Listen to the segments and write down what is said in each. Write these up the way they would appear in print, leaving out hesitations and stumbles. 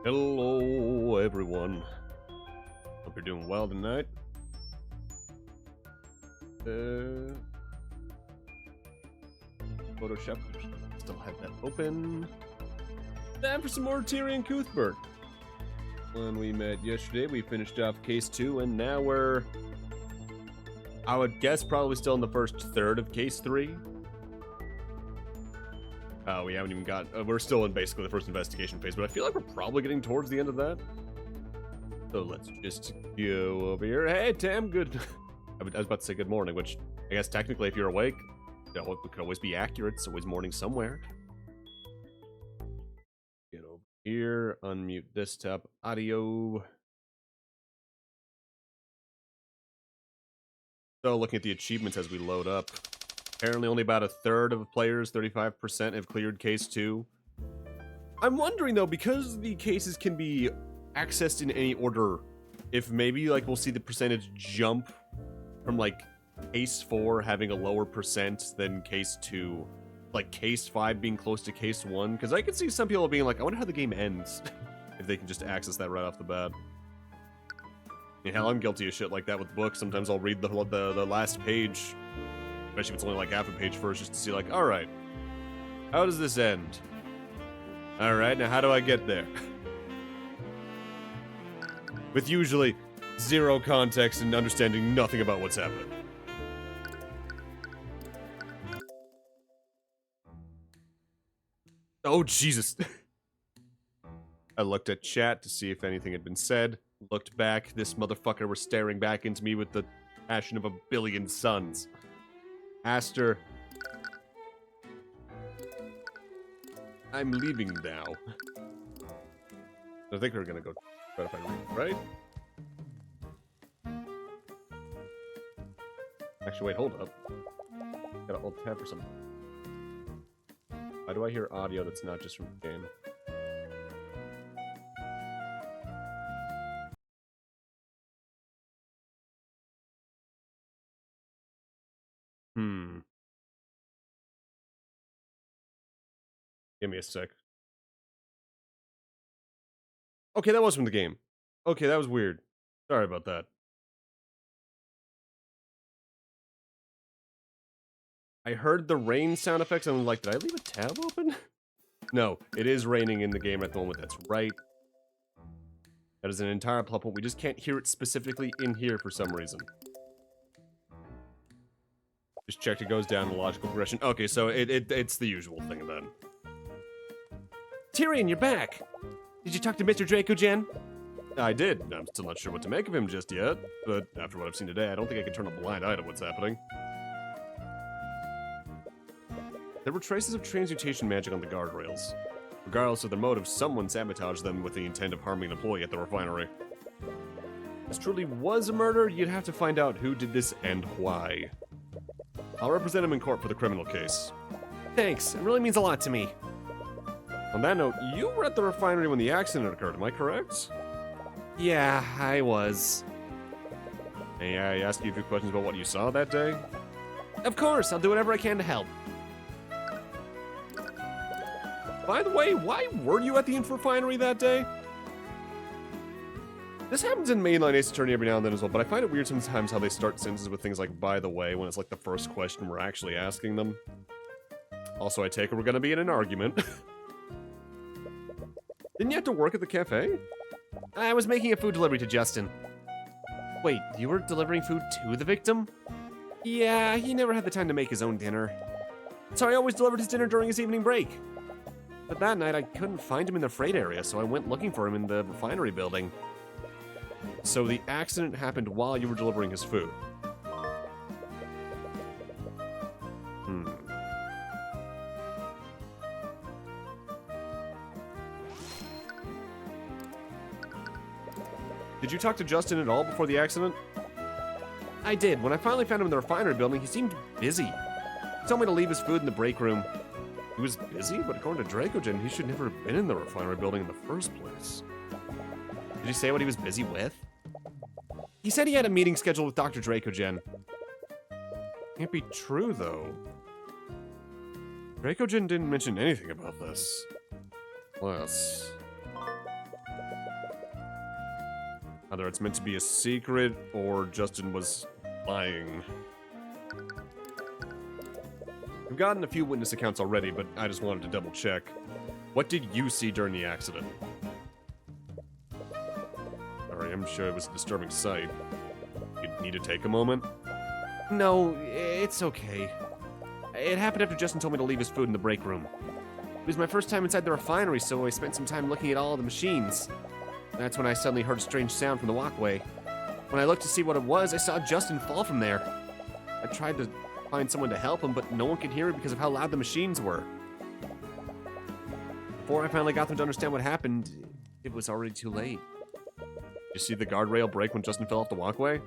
Hello, everyone. Hope you're doing well tonight. Photoshop. Still have that open. Time for some more Tyrion Cuthbert. When we met yesterday, we finished off case 2, and now we're, I would guess, probably still in the first third of case 3. We haven't even got, we're still in basically the first investigation phase, but I feel like we're probably getting towards the end of that. So let's just go over here. Hey, Tam, good. I was about to say good morning, which I guess technically if you're awake, you know, it could always be accurate. It's always morning somewhere. Get over here, unmute desktop audio. So looking at the achievements as we load up. Apparently only about a third of players, 35%, have cleared case 2. I'm wondering though, because the cases can be accessed in any order, if maybe like we'll see the percentage jump from like case 4 having a lower percent than case 2, like case 5 being close to case 1, because I could see some people being like, I wonder how the game ends if they can just access that right off the bat. And hell, I'm guilty of shit like that with books. Sometimes I'll read the last page, especially if it's only like half a page first, just to see like, alright, how does this end? Alright, now how do I get there? With usually zero context and understanding nothing about what's happening. Oh, Jesus. I looked at chat to see if anything had been said. Looked back. This motherfucker was staring back into me with the passion of a billion suns. Asked her, I'm leaving now. I think we're gonna go try to find Reed, right? Actually, wait, hold up. Gotta alt tab for something. Why do I hear audio that's not just from the game? Give me a sec. Okay, that was from the game. Okay, that was weird. Sorry about that. I heard the rain sound effects and I'm like, did I leave a tab open? No, it is raining in the game at the moment. That's right. That is an entire plot point. We just can't hear it specifically in here for some reason. Just checked it goes down in logical progression. Okay, so it's the usual thing then. Tyrion, you're back! Did you talk to Mr. Draco-Jen? I did. I'm still not sure what to make of him just yet, but after what I've seen today, I don't think I can turn a blind eye to what's happening. There were traces of transmutation magic on the guardrails. Regardless of their motive, someone sabotaged them with the intent of harming an employee at the refinery. If this truly was a murder, you'd have to find out who did this and why. I'll represent him in court for the criminal case. Thanks, it really means a lot to me. On that note, you were at the refinery when the accident occurred, am I correct? Yeah, I was. May I ask you a few questions about what you saw that day? Of course, I'll do whatever I can to help. By the way, why were you at the refinery that day? This happens in mainline Ace Attorney every now and then as well, but I find it weird sometimes how they start sentences with things like, by the way, when it's like the first question we're actually asking them. Also, I take it we're gonna be in an argument. Didn't you have to work at the cafe? I was making a food delivery to Justin. Wait, you were delivering food to the victim? Yeah, he never had the time to make his own dinner. So I always delivered his dinner during his evening break. But that night I couldn't find him in the freight area, so I went looking for him in the refinery building. So the accident happened while you were delivering his food. Did you talk to Justin at all before the accident? I did. When I finally found him in the refinery building, he seemed busy. He told me to leave his food in the break room. He was busy, but according to Draco-Jen, he should never have been in the refinery building in the first place. Did he say what he was busy with? He said he had a meeting scheduled with Dr. Draco-Jen. Can't be true, though. Draco-Jen didn't mention anything about this. Plus... Either it's meant to be a secret, or Justin was lying. We've gotten a few witness accounts already, but I just wanted to double check. What did you see during the accident? Alright, I'm sure it was a disturbing sight. You need to take a moment? No, it's okay. It happened after Justin told me to leave his food in the break room. It was my first time inside the refinery, so I spent some time looking at all the machines. That's when I suddenly heard a strange sound from the walkway. When I looked to see what it was, I saw Justin fall from there. I tried to find someone to help him, but no one could hear it because of how loud the machines were. Before I finally got them to understand what happened, it was already too late. Did you see the guardrail break when Justin fell off the walkway?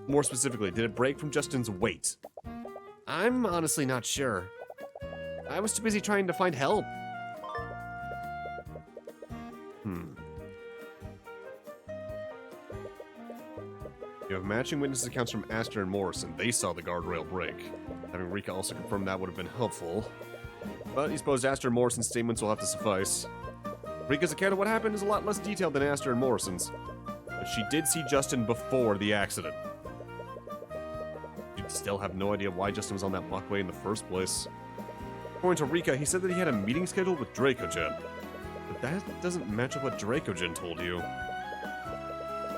More specifically, did it break from Justin's weight? I'm honestly not sure. I was too busy trying to find help. You have matching witness accounts from Astor and Morrison. They saw the guardrail break. Having Rika also confirm that would have been helpful. But he suppose Astor and Morrison's statements will have to suffice. Rika's account of what happened is a lot less detailed than Astor and Morrison's. But she did see Justin before the accident. You still have no idea why Justin was on that walkway in the first place. According to Rika, he said that he had a meeting scheduled with Dracogen. But that doesn't match up what Dracogen told you.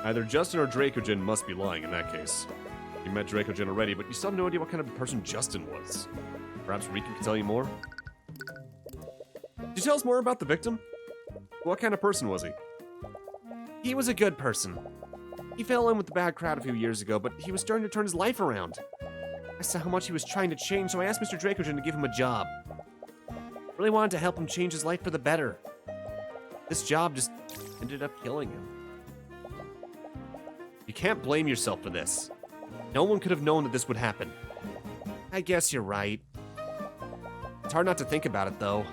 Either Justin or Dracogen must be lying in that case. You met Dracogen already, but you still have no idea what kind of person Justin was. Perhaps Rika can tell you more? Could you tell us more about the victim? What kind of person was he? He was a good person. He fell in with the bad crowd a few years ago, but he was starting to turn his life around. I saw how much he was trying to change, so I asked Mr. Dracogen to give him a job. Really wanted to help him change his life for the better. This job just ended up killing him. You can't blame yourself for this. No one could have known that this would happen. I guess you're right. It's hard not to think about it, though.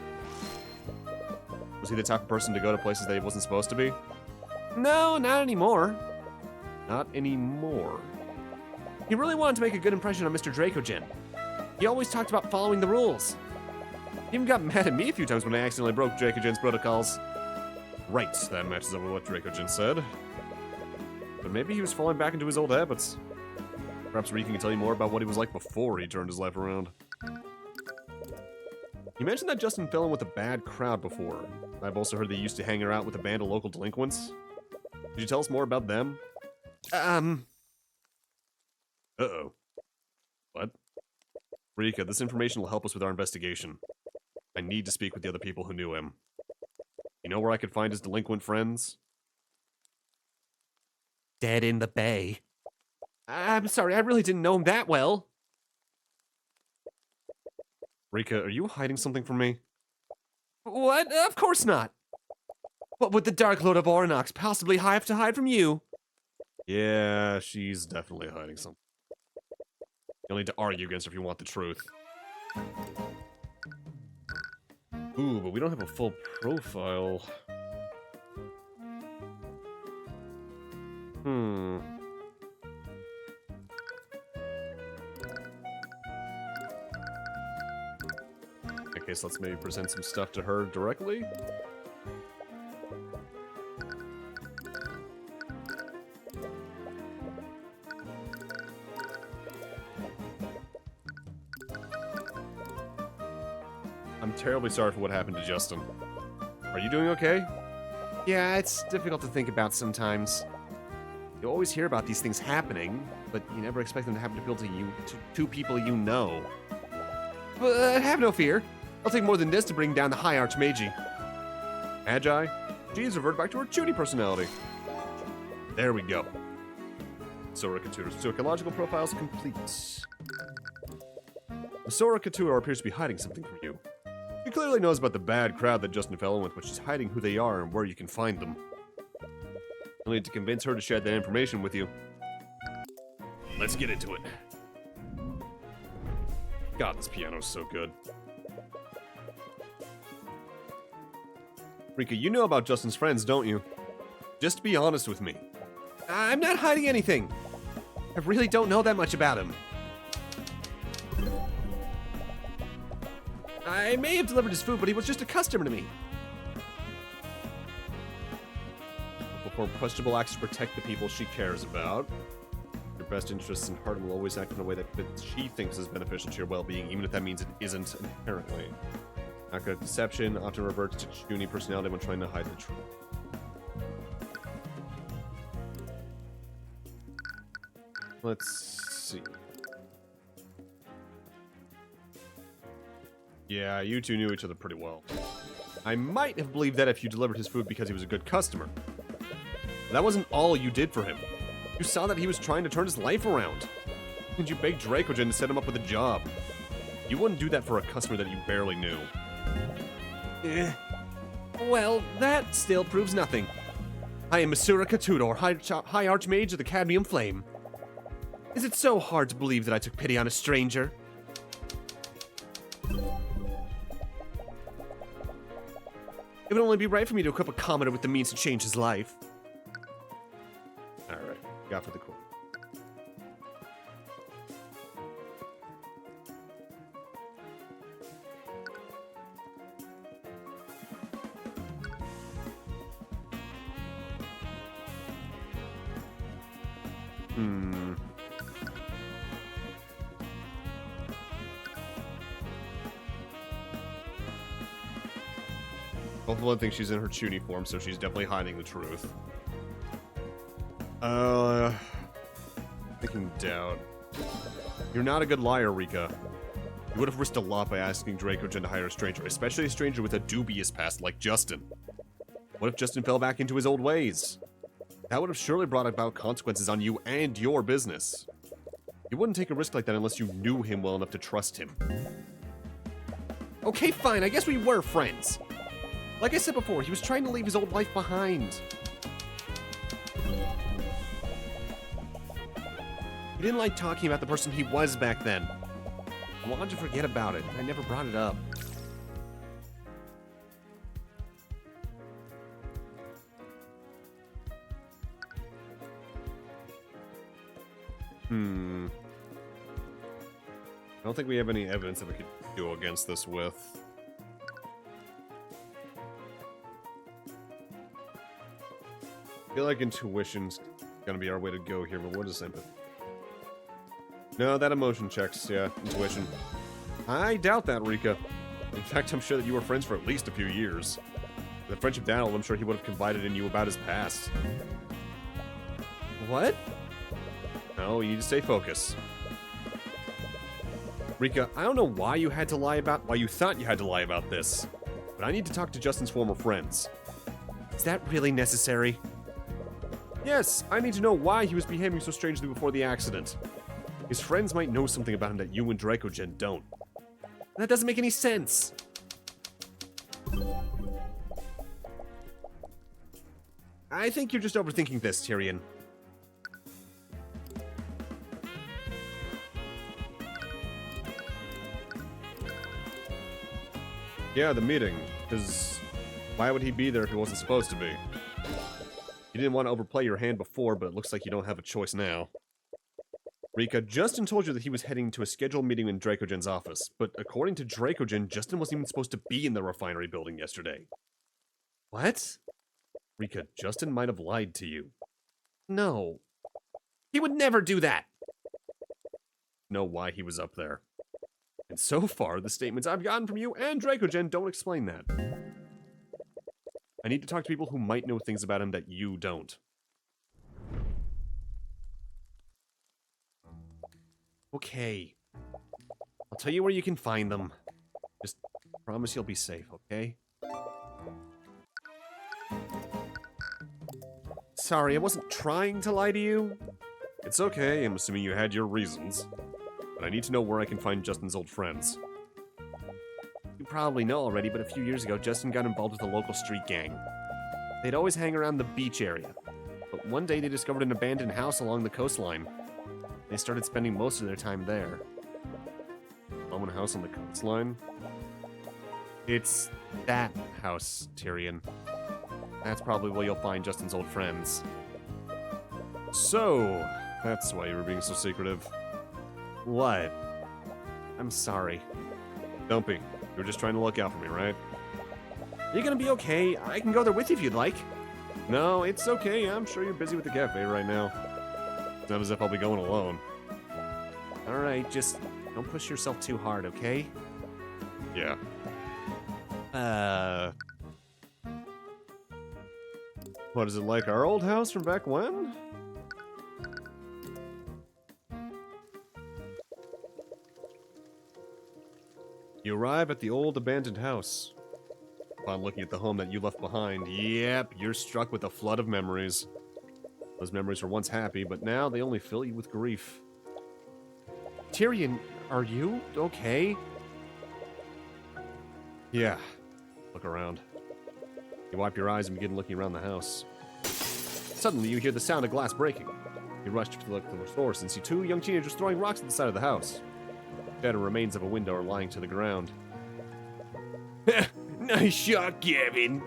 Was he the type of person to go to places that he wasn't supposed to be? No, not anymore. Not anymore. He really wanted to make a good impression on Mr. Dracogen. He always talked about following the rules. He even got mad at me a few times when I accidentally broke Dracogen's protocols. Right, that matches up with what Dracogen said. But maybe he was falling back into his old habits. Perhaps Rika can tell you more about what he was like before he turned his life around. You mentioned that Justin fell in with a bad crowd before. I've also heard they used to hang out with a band of local delinquents. Could you tell us more about them? Uh-oh. What? Rika, this information will help us with our investigation. I need to speak with the other people who knew him. You know where I could find his delinquent friends? Dead in the bay. I'm sorry, I really didn't know him that well. Rika, are you hiding something from me? What? Of course not. What would the Dark Lord of Orinox possibly have to hide from you? Yeah, she's definitely hiding something. You'll need to argue against her if you want the truth. Ooh, but we don't have a full profile. Okay, so let's maybe present some stuff to her directly. I'm terribly sorry for what happened to Justin. Are you doing okay? Yeah, it's difficult to think about sometimes. You always hear about these things happening, but you never expect them to happen to people you know. But have no fear. I'll take more than this to bring down the High Archmagi. Magi? She's reverted back to her Judy personality. There we go. Sora Couture's psychological profile is complete. Sora Couture appears to be hiding something from you. She clearly knows about the bad crowd that Justin fell in with, but she's hiding who they are and where you can find them. You'll need to convince her to share that information with you. Let's get into it. God, this piano's so good. Rika, you know about Justin's friends, don't you? Just be honest with me. I'm not hiding anything. I really don't know that much about him. I may have delivered his food, but he was just a customer to me. perform questionable acts to protect the people she cares about. Your best interests in heart and will always act in a way that she thinks is beneficial to your well-being, even if that means it isn't inherently. Act of deception often reverts to puny personality when trying to hide the truth. Let's see. Yeah, you two knew each other pretty well. I might have believed that if you delivered his food because he was a good customer. But that wasn't all you did for him. You saw that he was trying to turn his life around. And you begged Dracogen to set him up with a job. You wouldn't do that for a customer that you barely knew. Well, that still proves nothing. I am Masurika Tudor, High Archmage of the Cadmium Flame. Is it so hard to believe that I took pity on a stranger? It would only be right for me to equip a commoner with the means to change his life. Alright, got for the queen. Both of them think she's in her tunic form, so she's definitely hiding the truth. Thinking doubt. You're not a good liar, Rika. You would have risked a lot by asking Dracogen to hire a stranger, especially a stranger with a dubious past like Justin. What if Justin fell back into his old ways? That would have surely brought about consequences on you and your business. You wouldn't take a risk like that unless you knew him well enough to trust him. Okay, fine, I guess we were friends. Like I said before, he was trying to leave his old life behind. He didn't like talking about the person he was back then. I wanted to forget about it. I never brought it up. I don't think we have any evidence that we could go against this with. I feel like intuition's gonna be our way to go here, but what is empathy? No, that emotion checks, yeah, intuition. I doubt that, Rika. In fact, I'm sure that you were friends for at least a few years. With the friendship down, I'm sure he would have confided in you about his past. What? No, you need to stay focused. Rika, I don't know why you thought you had to lie about this, but I need to talk to Justin's former friends. Is that really necessary? Yes, I need to know why he was behaving so strangely before the accident. His friends might know something about him that you and Dracogen don't. That doesn't make any sense. I think you're just overthinking this, Tyrion. Yeah, the meeting. Because why would he be there if he wasn't supposed to be? You didn't want to overplay your hand before, but it looks like you don't have a choice now. Rika, Justin told you that he was heading to a scheduled meeting in Dracogen's office, but according to Dracogen, Justin wasn't even supposed to be in the refinery building yesterday. What? Rika, Justin might have lied to you. No. He would never do that! Know why he was up there. And so far, the statements I've gotten from you and Dracogen don't explain that. I need to talk to people who might know things about him that you don't. Okay. I'll tell you where you can find them. Just promise you'll be safe, okay? Sorry, I wasn't trying to lie to you. It's okay, I'm assuming you had your reasons. But I need to know where I can find Justin's old friends. You probably know already, but a few years ago, Justin got involved with a local street gang. They'd always hang around the beach area. But one day they discovered an abandoned house along the coastline. They started spending most of their time there. Own a house on the coastline? It's that house, Tyrion. That's probably where you'll find Justin's old friends. So, that's why you were being so secretive. What? I'm sorry. Don't be. You were just trying to look out for me, right? You're gonna be okay. I can go there with you if you'd like. No, it's okay. I'm sure you're busy with the cafe right now. It's not as if I'll be going alone. Alright, just don't push yourself too hard, okay? Yeah. What is it like, our old house from back when? You arrive at the old abandoned house. Upon looking at the home that you left behind, yep, you're struck with a flood of memories. Those memories were once happy, but now they only fill you with grief. Tyrion, are you okay? Yeah. Look around. You wipe your eyes and begin looking around the house. Suddenly, you hear the sound of glass breaking. You rush to look for the source and see two young teenagers throwing rocks at the side of the house. Dead remains of a window are lying to the ground. Nice shot, Gavin!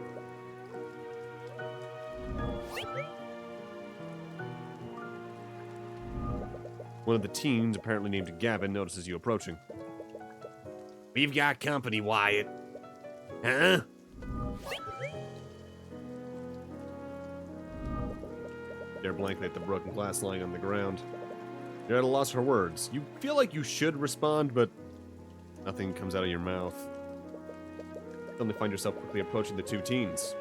One of the teens, apparently named Gavin, notices you approaching. We've got company, Wyatt. Huh? Stare blankly at the broken glass lying on the ground. You're at a loss for words. You feel like you should respond, but nothing comes out of your mouth. You suddenly find yourself quickly approaching the two teens.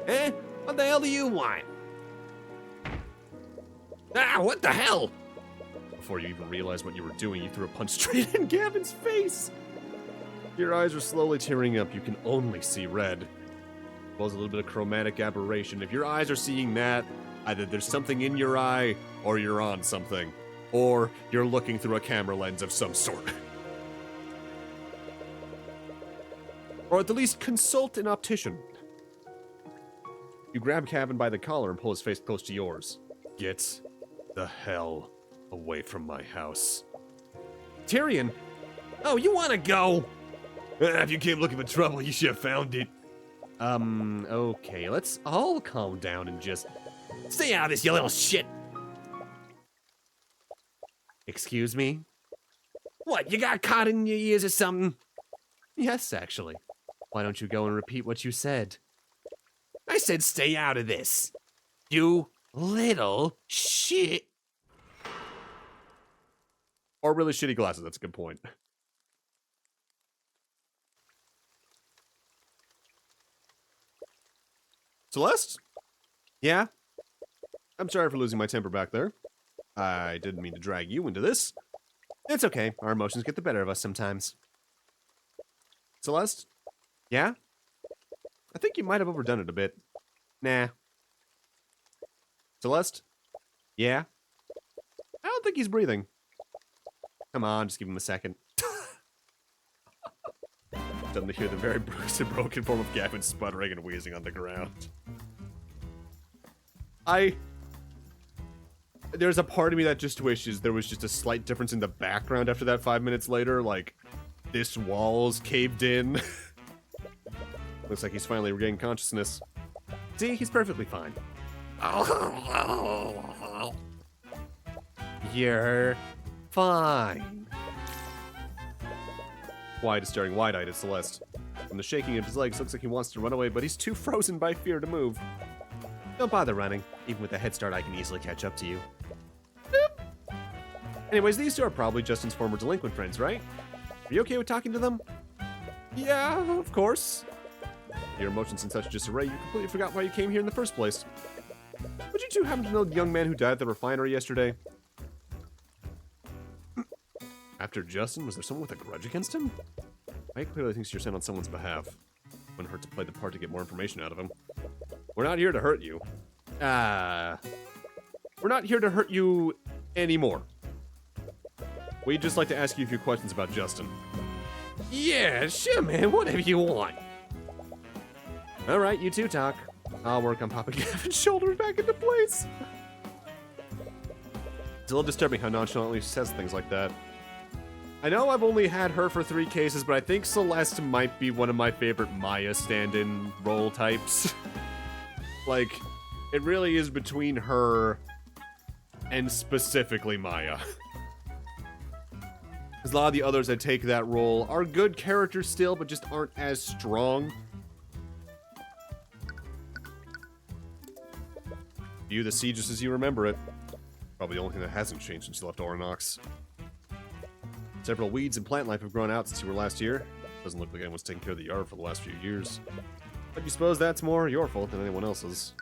Eh? What the hell do you want? Ah, what the hell? Before you even realized what you were doing, you threw a punch straight in Gavin's face. Your eyes are slowly tearing up. You can only see red. Well, there's a little bit of chromatic aberration. If your eyes are seeing that, either there's something in your eye, or you're on something. Or you're looking through a camera lens of some sort. Or at the least, consult an optician. You grab Gavin by the collar and pull his face close to yours. Get the hell away from my house. Tyrion! Oh, you wanna go? If you came looking for trouble, you should have found it. Okay, let's all calm down and just stay out of this, you little shit. Excuse me? What, you got caught in your ears or something? Yes, actually. Why don't you go and repeat what you said? I said stay out of this. You little shit. Or really shitty glasses, that's a good point. Celeste? Yeah? I'm sorry for losing my temper back there. I didn't mean to drag you into this. It's okay, our emotions get the better of us sometimes. Celeste? Yeah? I think you might have overdone it a bit. Nah. Celeste? Yeah? I don't think he's breathing. Come on, just give him a second. Suddenly hear the very bruised and broken form of Gavin sputtering and wheezing on the ground. There's a part of me that just wishes there was just a slight difference in the background after that 5 minutes later, like, this wall's caved in. Looks like he's finally regained consciousness. See, he's perfectly fine. You're fine. Wyatt is staring wide-eyed at Celeste. From the shaking of his legs, looks like he wants to run away, but he's too frozen by fear to move. Don't bother running. Even with a head start, I can easily catch up to you. Boop. Anyways, these two are probably Justin's former delinquent friends, right? Are you okay with talking to them? Yeah, of course. Your emotions in such disarray, you completely forgot why you came here in the first place. Would you two happen to know the young man who died at the refinery yesterday? After Justin, was there someone with a grudge against him? Mike clearly thinks you're sent on someone's behalf. Wouldn't hurt to play the part to get more information out of him. We're not here to hurt you. We're not here to hurt you anymore. We'd just like to ask you a few questions about Justin. Yeah, sure, man. Whatever you want. All right, you two talk. I'll work on popping Gavin's shoulders back into place. It's a little disturbing how nonchalantly she says things like that. I know I've only had her for 3 cases, but I think Celeste might be one of my favorite Maya stand-in role types. Like, it really is between her and specifically Maya. Because a lot of the others that take that role are good characters still, but just aren't as strong. view the sea just as you remember it. Probably the only thing that hasn't changed since you left Orinox. Several weeds and plant life have grown out since you were last here. Doesn't look like anyone's taken care of the yard for the last few years. But you suppose that's more your fault than anyone else's.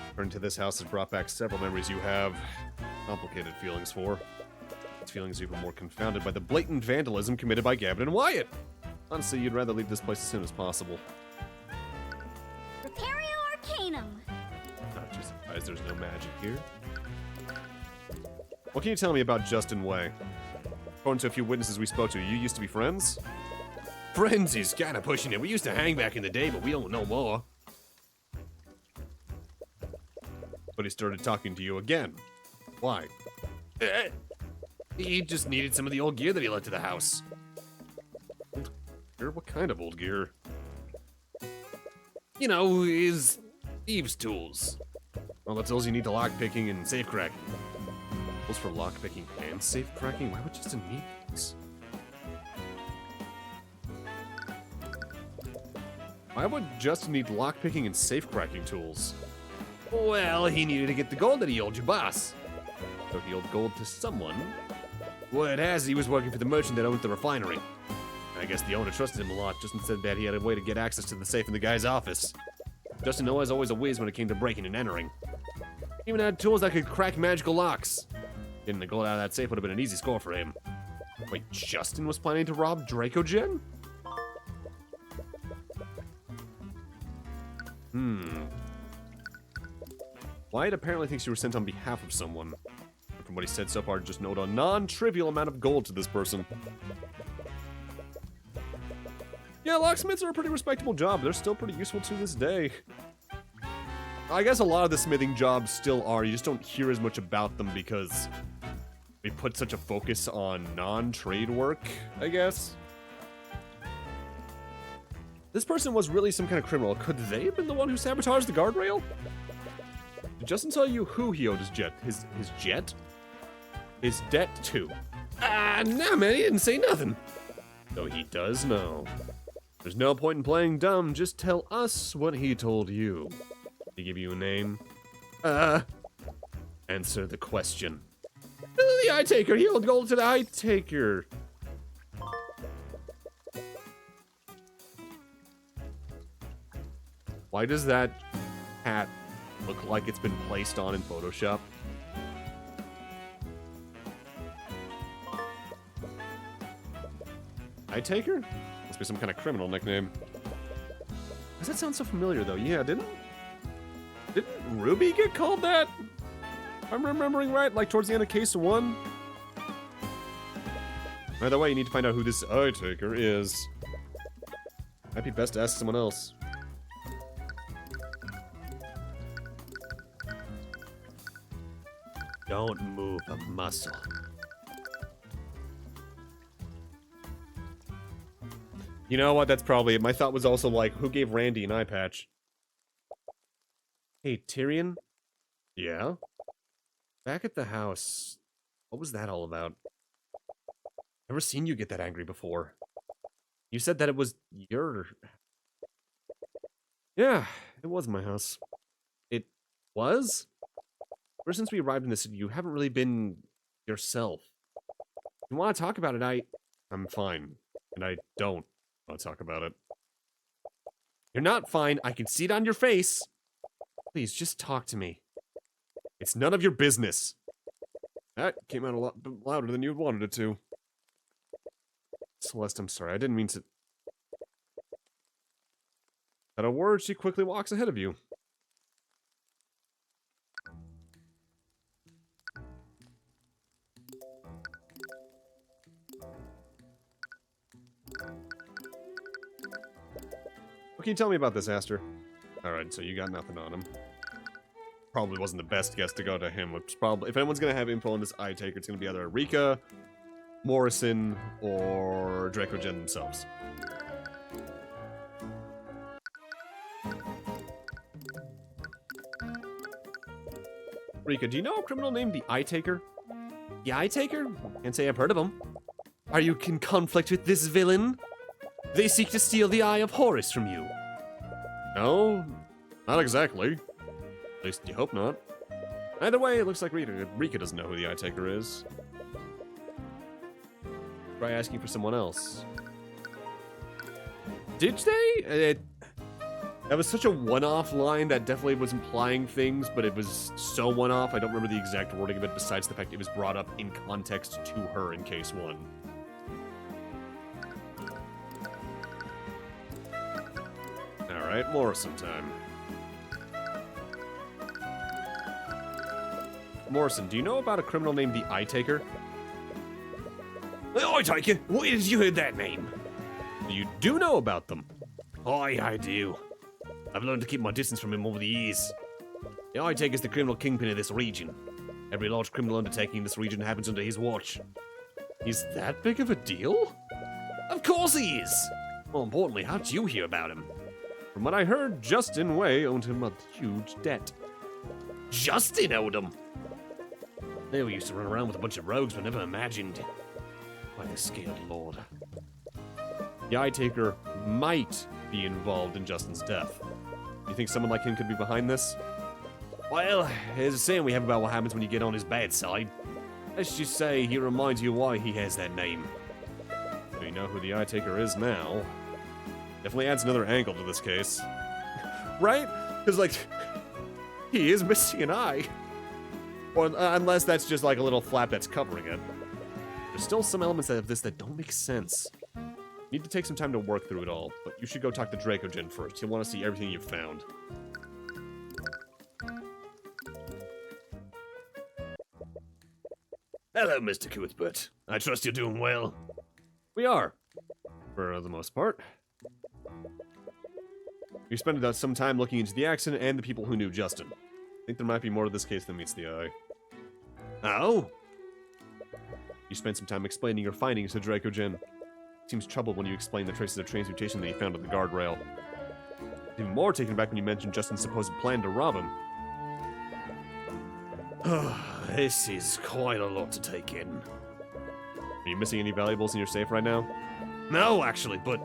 Returning to this house has brought back several memories you have complicated feelings for. These feelings are even more confounded by the blatant vandalism committed by Gavin and Wyatt. Honestly, you'd rather leave this place as soon as possible. Prepario Arcanum. Not too surprised there's no magic here. What can you tell me about Justin Way? According to a few witnesses we spoke to, you used to be friends? Friends is kinda pushing it. We used to hang back in the day, but we don't know more. But he started talking to you again. Why? He just needed some of the old gear that he left to the house. Old gear? What kind of old gear? You know, his thieves' tools. Well, the tools you need to lockpicking and safe cracking. Tools for lockpicking and safe cracking? Why would Justin need these? Why would Justin need lockpicking and safe cracking tools? Well, he needed to get the gold that he owed your boss. So he owed gold to someone. Word has it he was working for the merchant that owned the refinery. I guess the owner trusted him a lot. Justin said that he had a way to get access to the safe in the guy's office. Justin was always a whiz when it came to breaking and entering. He even had tools that could crack magical locks. Getting the gold out of that safe would have been an easy score for him. Wait, Justin was planning to rob Dracogen? Wyatt apparently thinks you were sent on behalf of someone. And from what he said so far, just owed a non-trivial amount of gold to this person. Yeah, locksmiths are a pretty respectable job. They're still pretty useful to this day. I guess a lot of the smithing jobs still are. You just don't hear as much about them because we put such a focus on non-trade work, I guess. This person was really some kind of criminal. Could they have been the one who sabotaged the guardrail? Did Justin tell you who he owed his jet? His jet? His debt to? Nah, man, he didn't say nothing. Though he does know. There's no point in playing dumb. Just tell us what he told you. Did he give you a name? Answer the question. The Eye Taker. He owed gold to the Eye Taker. Why does that hat look like it's been placed on in Photoshop? Eye Taker? Must be some kind of criminal nickname. Does that sound so familiar, though? Yeah, didn't Ruby get called that? If I'm remembering right, like towards the end of Case 1? By the way, you need to find out who this Eye Taker is. Might be best to ask someone else. Don't move a muscle. You know what? That's probably it. My thought was also like, who gave Randy an eye patch? Hey, Tyrion? Yeah? Back at the house, what was that all about? Never seen you get that angry before. You said that it was your... Yeah, it was my house. It was? Ever since we arrived in the city, you haven't really been yourself. If you want to talk about it, I'm fine. And I don't want to talk about it. You're not fine. I can see it on your face. Please, just talk to me. It's none of your business. That came out a lot louder than you wanted it to. Celeste, I'm sorry. I didn't mean to... At a word, she quickly walks ahead of you. What can you tell me about this, Aster? Alright, so you got nothing on him. Probably wasn't the best guess to go to him. Which probably, if anyone's gonna have info on this Eye Taker, it's gonna be either Rika, Morrison, or Dracogen themselves. Rika, do you know a criminal named the Eye Taker? The Eye Taker? Can't say I've heard of him. Are you in conflict with this villain? They seek to steal the Eye of Horus from you. No, not exactly. At least you hope not. Either way, it looks like Rika doesn't know who the Eye Taker is. Try asking for someone else. Did they? That was such a one-off line that definitely was implying things, but it was so one-off, I don't remember the exact wording of it, besides the fact it was brought up in context to her in case 1. Alright, Morrison time. Morrison, do you know about a criminal named the Eye Taker? The Eye Taker? Where did you hear that name? You do know about them. Aye, I do. I've learned to keep my distance from him over the years. The Eye Taker is the criminal kingpin of this region. Every large criminal undertaking in this region happens under his watch. He's that big of a deal? Of course he is! More importantly, how'd you hear about him? From what I heard, Justin Way owed him a huge debt. Justin owed him? They all used to run around with a bunch of rogues, but never imagined. Why, the scared lord. The Eye Taker might be involved in Justin's death. You think someone like him could be behind this? Well, there's a saying we have about what happens when you get on his bad side. Let's just say he reminds you why he has that name. We know who the Eye Taker is now. Definitely adds another angle to this case. Right? Because, like, he is missing an eye. Or unless that's just like a little flap that's covering it. There's still some elements of this that don't make sense. You need to take some time to work through it all, but you should go talk to Dracogen first. He'll want to see everything you've found. Hello, Mr. Cuthbert. I trust you're doing well. We are, for the most part. We spent some time looking into the accident and the people who knew Justin. I think there might be more to this case than meets the eye. Oh? You spent some time explaining your findings to Dracogen. Seems troubled when you explain the traces of transmutation that you found on the guardrail. Even more taken aback when you mentioned Justin's supposed plan to rob him. This is quite a lot to take in. Are you missing any valuables in your safe right now? No, actually, but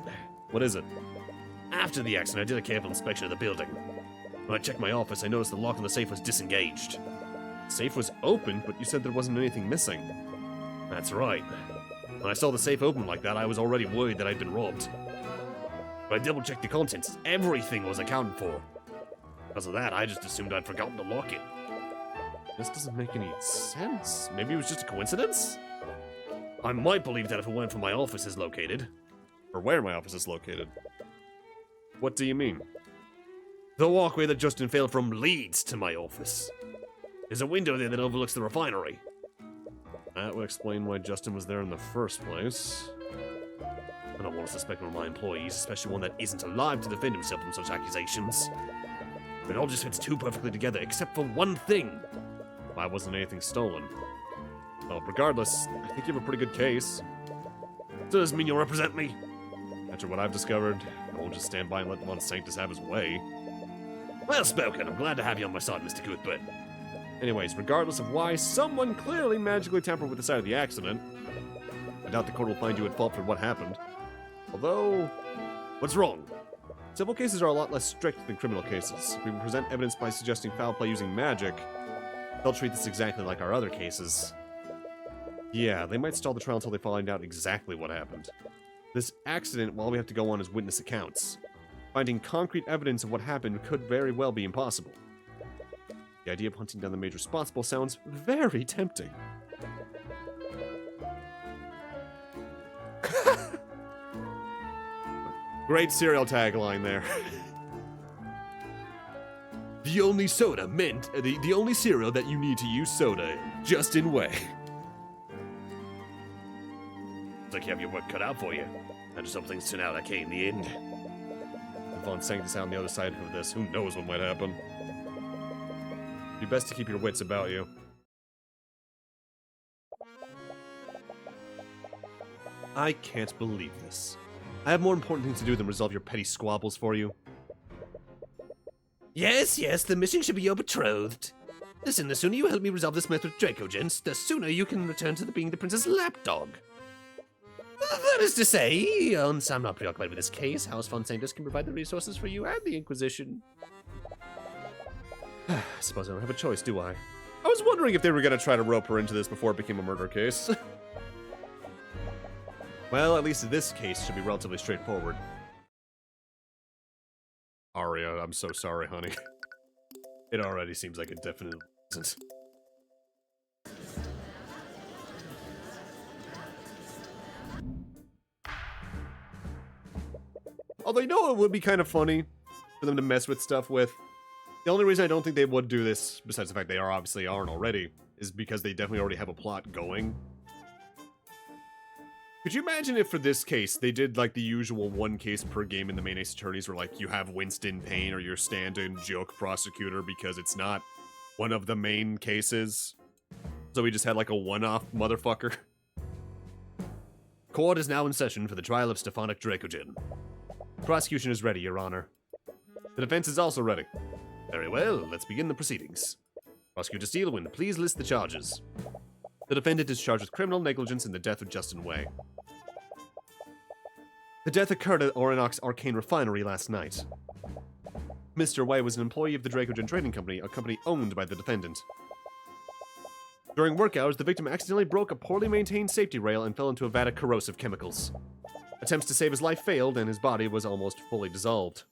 What is it? after the accident, I did a careful inspection of the building. When I checked my office, I noticed the lock on the safe was disengaged. The safe was open, but you said there wasn't anything missing. That's right. When I saw the safe open like that, I was already worried that I'd been robbed. But I double-checked the contents. Everything was accounted for. Because of that, I just assumed I'd forgotten to lock it. This doesn't make any sense. Maybe it was just a coincidence? I might believe that if it weren't for my office is located. Or where my office is located. What do you mean? The walkway that Justin failed from leads to my office. There's a window there that overlooks the refinery. That would explain why Justin was there in the first place. I don't want to suspect one of my employees, especially one that isn't alive to defend himself from such accusations. It all just fits too perfectly together, except for one thing. Why wasn't anything stolen? Well, regardless, I think you have a pretty good case. Does mean you'll represent me? After what I've discovered, I won't just stand by and let Von Sanctus have his way. Well spoken. I'm glad to have you on my side, Mr. Cuthbert. Anyways, regardless of why, someone clearly magically tampered with the site of the accident. I doubt the court will find you at fault for what happened. Although, What's wrong? civil cases are a lot less strict than criminal cases. If we present evidence by suggesting foul play using magic, they'll treat this exactly like our other cases. Yeah, they might stall the trial until they find out exactly what happened. This accident, all we have to go on is witness accounts. Finding concrete evidence of what happened could very well be impossible. The idea of hunting down the major responsible sounds very tempting. Great serial tagline there. The only soda meant, the only cereal that you need to use soda in. Justin Way. Looks like you have your work cut out for you. I just hope things turn out okay in the end. If Von Sanctus out on the other side of this, who knows what might happen. It'd be best to keep your wits about you. I can't believe this. I have more important things to do than resolve your petty squabbles for you. Yes, the mission should be your betrothed. Listen, the sooner you help me resolve this matter with Dracogen, the sooner you can return to being the princess' lapdog. That is to say, once I'm not preoccupied with this case, House Von Sanctus can provide the resources for you and the Inquisition. I suppose I don't have a choice, do I? I was wondering if they were going to try to rope her into this before it became a murder case. Well, at least this case should be relatively straightforward. Arya, I'm so sorry, honey. It already seems like it definitely isn't. Although, you know, it would be kind of funny for them to mess with stuff with. The only reason I don't think they would do this, besides the fact they obviously aren't already, is because they definitely already have a plot going. Could you imagine if for this case, they did like the usual one case per game in the main Ace Attorneys where like you have Winston Payne or your stand-in joke prosecutor because it's not one of the main cases? So we just had like a one-off motherfucker. Court is now in session for the trial of Stefanik Dracogen. Prosecution is ready, Your Honor. The defense is also ready. Very well, let's begin the proceedings. Prosecutor Steelwind, please list the charges. The defendant is charged with criminal negligence in the death of Justin Way. The death occurred at Oronox Arcane Refinery last night. Mr. Way was an employee of the Dracogen Trading Company, a company owned by the defendant. During work hours, the victim accidentally broke a poorly maintained safety rail and fell into a vat of corrosive chemicals. Attempts to save his life failed, and his body was almost fully dissolved.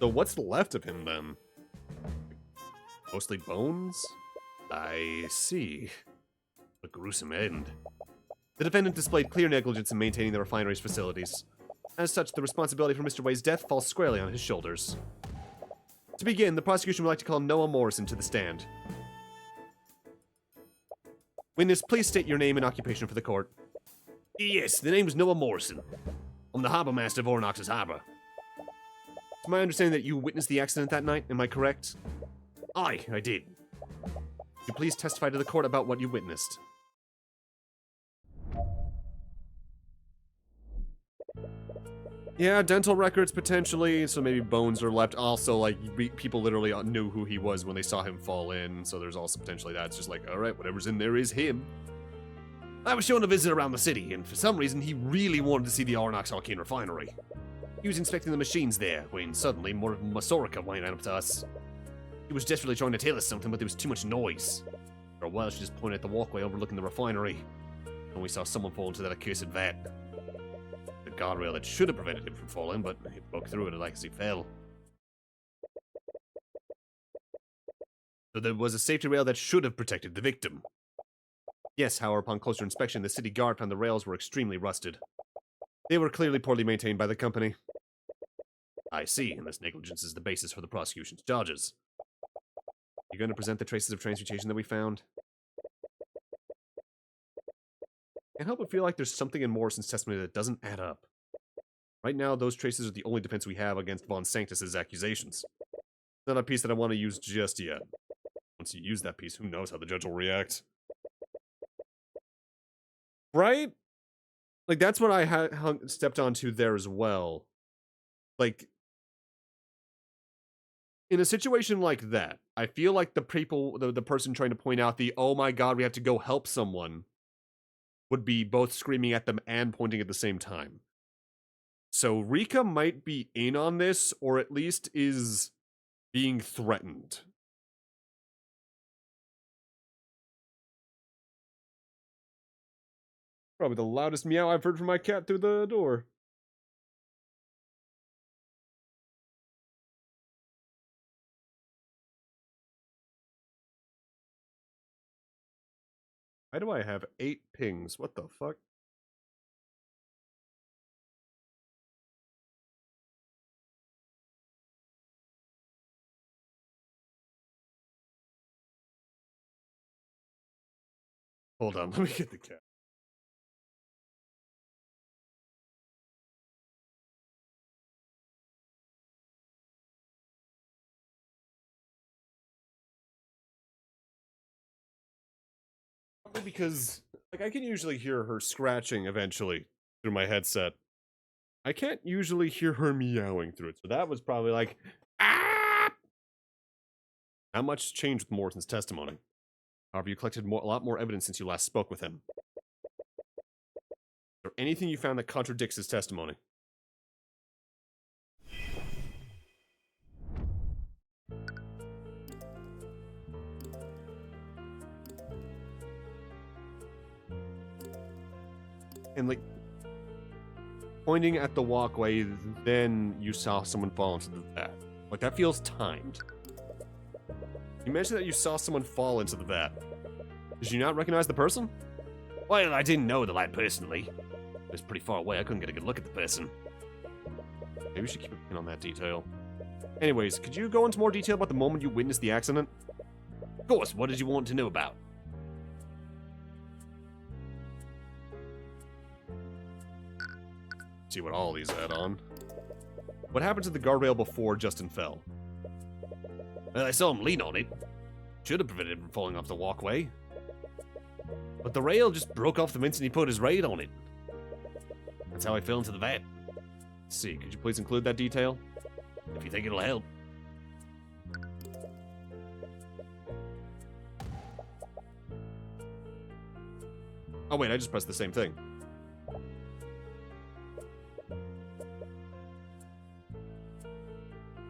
So what's left of him, then? Mostly bones? I see. A gruesome end. The defendant displayed clear negligence in maintaining the refinery's facilities. As such, the responsibility for Mr. Way's death falls squarely on his shoulders. To begin, the prosecution would like to call Noah Morrison to the stand. Witness, please state your name and occupation for the court. Yes, the name is Noah Morrison. I'm the harbour master of Oronox's harbour. It's my understanding that you witnessed the accident that night, am I correct? Aye, I did. Could you please testify to the court about what you witnessed? Yeah, dental records potentially, so maybe bones are left. Also, like, people literally knew who he was when they saw him fall in, so there's also potentially that. It's just like, alright, whatever's in there is him. I was shown a visit around the city, and for some reason he really wanted to see the Oronox Arcane Refinery. He was inspecting the machines there, when suddenly more of Masorica went up to us. He was desperately trying to tell us something, but there was too much noise. For a while she just pointed at the walkway overlooking the refinery, and we saw someone fall into that accursed vat. The guardrail that should have prevented him from falling, but he broke through it like as he fell. So there was a safety rail that should have protected the victim. Yes, however, upon closer inspection, the city guard found the rails were extremely rusted. They were clearly poorly maintained by the company. I see, and this negligence is the basis for the prosecution's charges. You're going to present the traces of transmutation that we found? Can't help but feel like there's something in Morrison's testimony that doesn't add up. Right now, those traces are the only defense we have against Von Sanctus's accusations. It's not a piece that I want to use just yet. Once you use that piece, who knows how the judge will react. Right? Like, that's what I stepped onto there as well. Like, in a situation like that, I feel like the person trying to point out the, oh my god, we have to go help someone, would be both screaming at them and pointing at the same time. So Rika might be in on this, or at least is being threatened. Probably the loudest meow I've heard from my cat through the door. Why do I have 8 pings? What the fuck? Hold on, let me get the cat. Because, like, I can usually hear her scratching eventually through my headset. I can't usually hear her meowing through it, so that was probably like, ah! Not much changed with Morrison's testimony. However, you collected a lot more evidence since you last spoke with him. Is there anything you found that contradicts his testimony? and like pointing at the walkway, then you saw someone fall into the vat. Like that feels timed. You mentioned that you saw someone fall into the vat. Did you not recognize the person? Well, I didn't know the lad personally. It was pretty far away, I couldn't get a good look at the person. Maybe we should keep an eye on that detail. Anyways, could you go into more detail about the moment you witnessed the accident? Of course, what did you want to know about? See what all these add on. What happened to the guardrail before Justin fell? Well, I saw him lean on it. Should have prevented him from falling off the walkway. But the rail just broke off the instant he put his weight on it. That's how I fell into the vat. Let's see, could you please include that detail? If you think it'll help. Oh wait, I just pressed the same thing.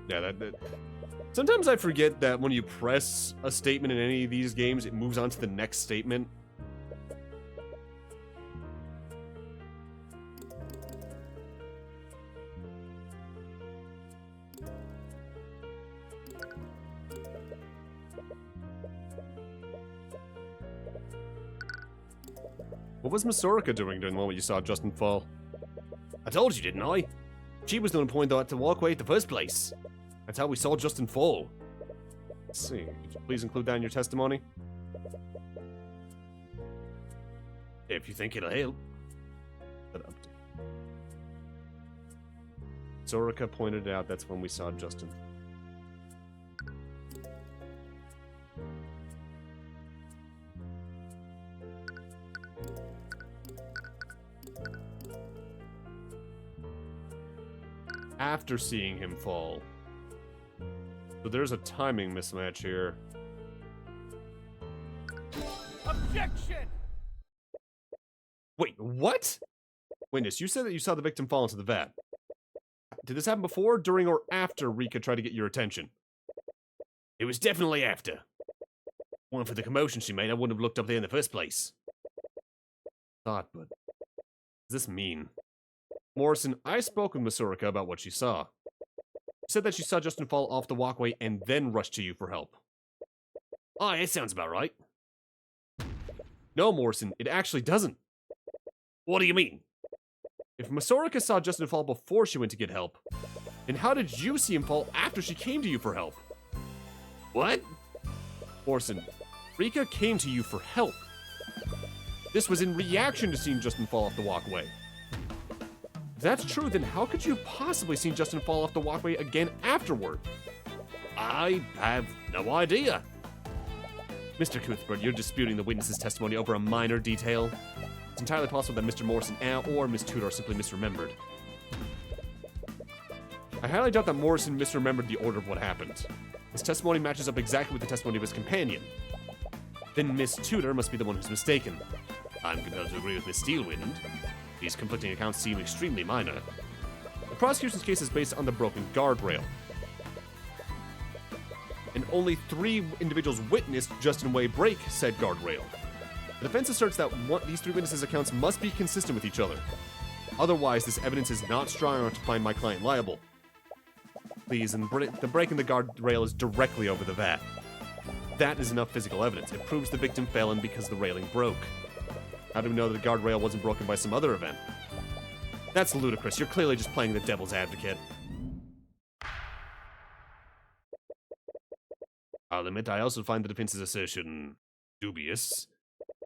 Yeah, that... Sometimes I forget that when you press a statement in any of these games, it moves on to the next statement. What was Masurika doing during the moment you saw Justin fall? I told you, didn't I? She was the one pointing out the walkway in the first place. That's how we saw Justin fall. Let's see. Could you please include that in your testimony? If you think it'll help. Zorika pointed out that's when we saw Justin. After seeing him fall. So there's a timing mismatch here. Objection! Wait, what? Witness, you said that you saw the victim fall into the vat. Did this happen before, during, or after Rika tried to get your attention? It was definitely after. One for the commotion she made, I wouldn't have looked up there in the first place. Thought, but... What does this mean? Morrison, I spoke with Masurika about what she saw. She said that she saw Justin fall off the walkway and then rushed to you for help. Oh, it sounds about right. No, Morrison, it actually doesn't. What do you mean? If Masurika saw Justin fall before she went to get help, then how did you see him fall after she came to you for help? What? Morrison, Rika came to you for help. This was in reaction to seeing Justin fall off the walkway. If that's true, then how could you possibly seen Justin fall off the walkway again afterward? I have no idea. Mr. Cuthbert, you're disputing the witness's testimony over a minor detail. It's entirely possible that Mr. Morrison or Miss Tudor simply misremembered. I highly doubt that Morrison misremembered the order of what happened. His testimony matches up exactly with the testimony of his companion. Then Miss Tudor must be the one who's mistaken. I'm compelled to agree with Miss Steelwind. These conflicting accounts seem extremely minor. The prosecution's case is based on the broken guardrail. And only 3 individuals witnessed Justin Way break said guardrail. The defense asserts that these 3 witnesses' accounts must be consistent with each other. Otherwise, this evidence is not strong enough to find my client liable. Please, and the break in the guardrail is directly over the vat. That is enough physical evidence. It proves the victim fell in because the railing broke. How do we know that the guardrail wasn't broken by some other event? That's ludicrous. You're clearly just playing the devil's advocate. I'll admit I also find the defense's assertion dubious.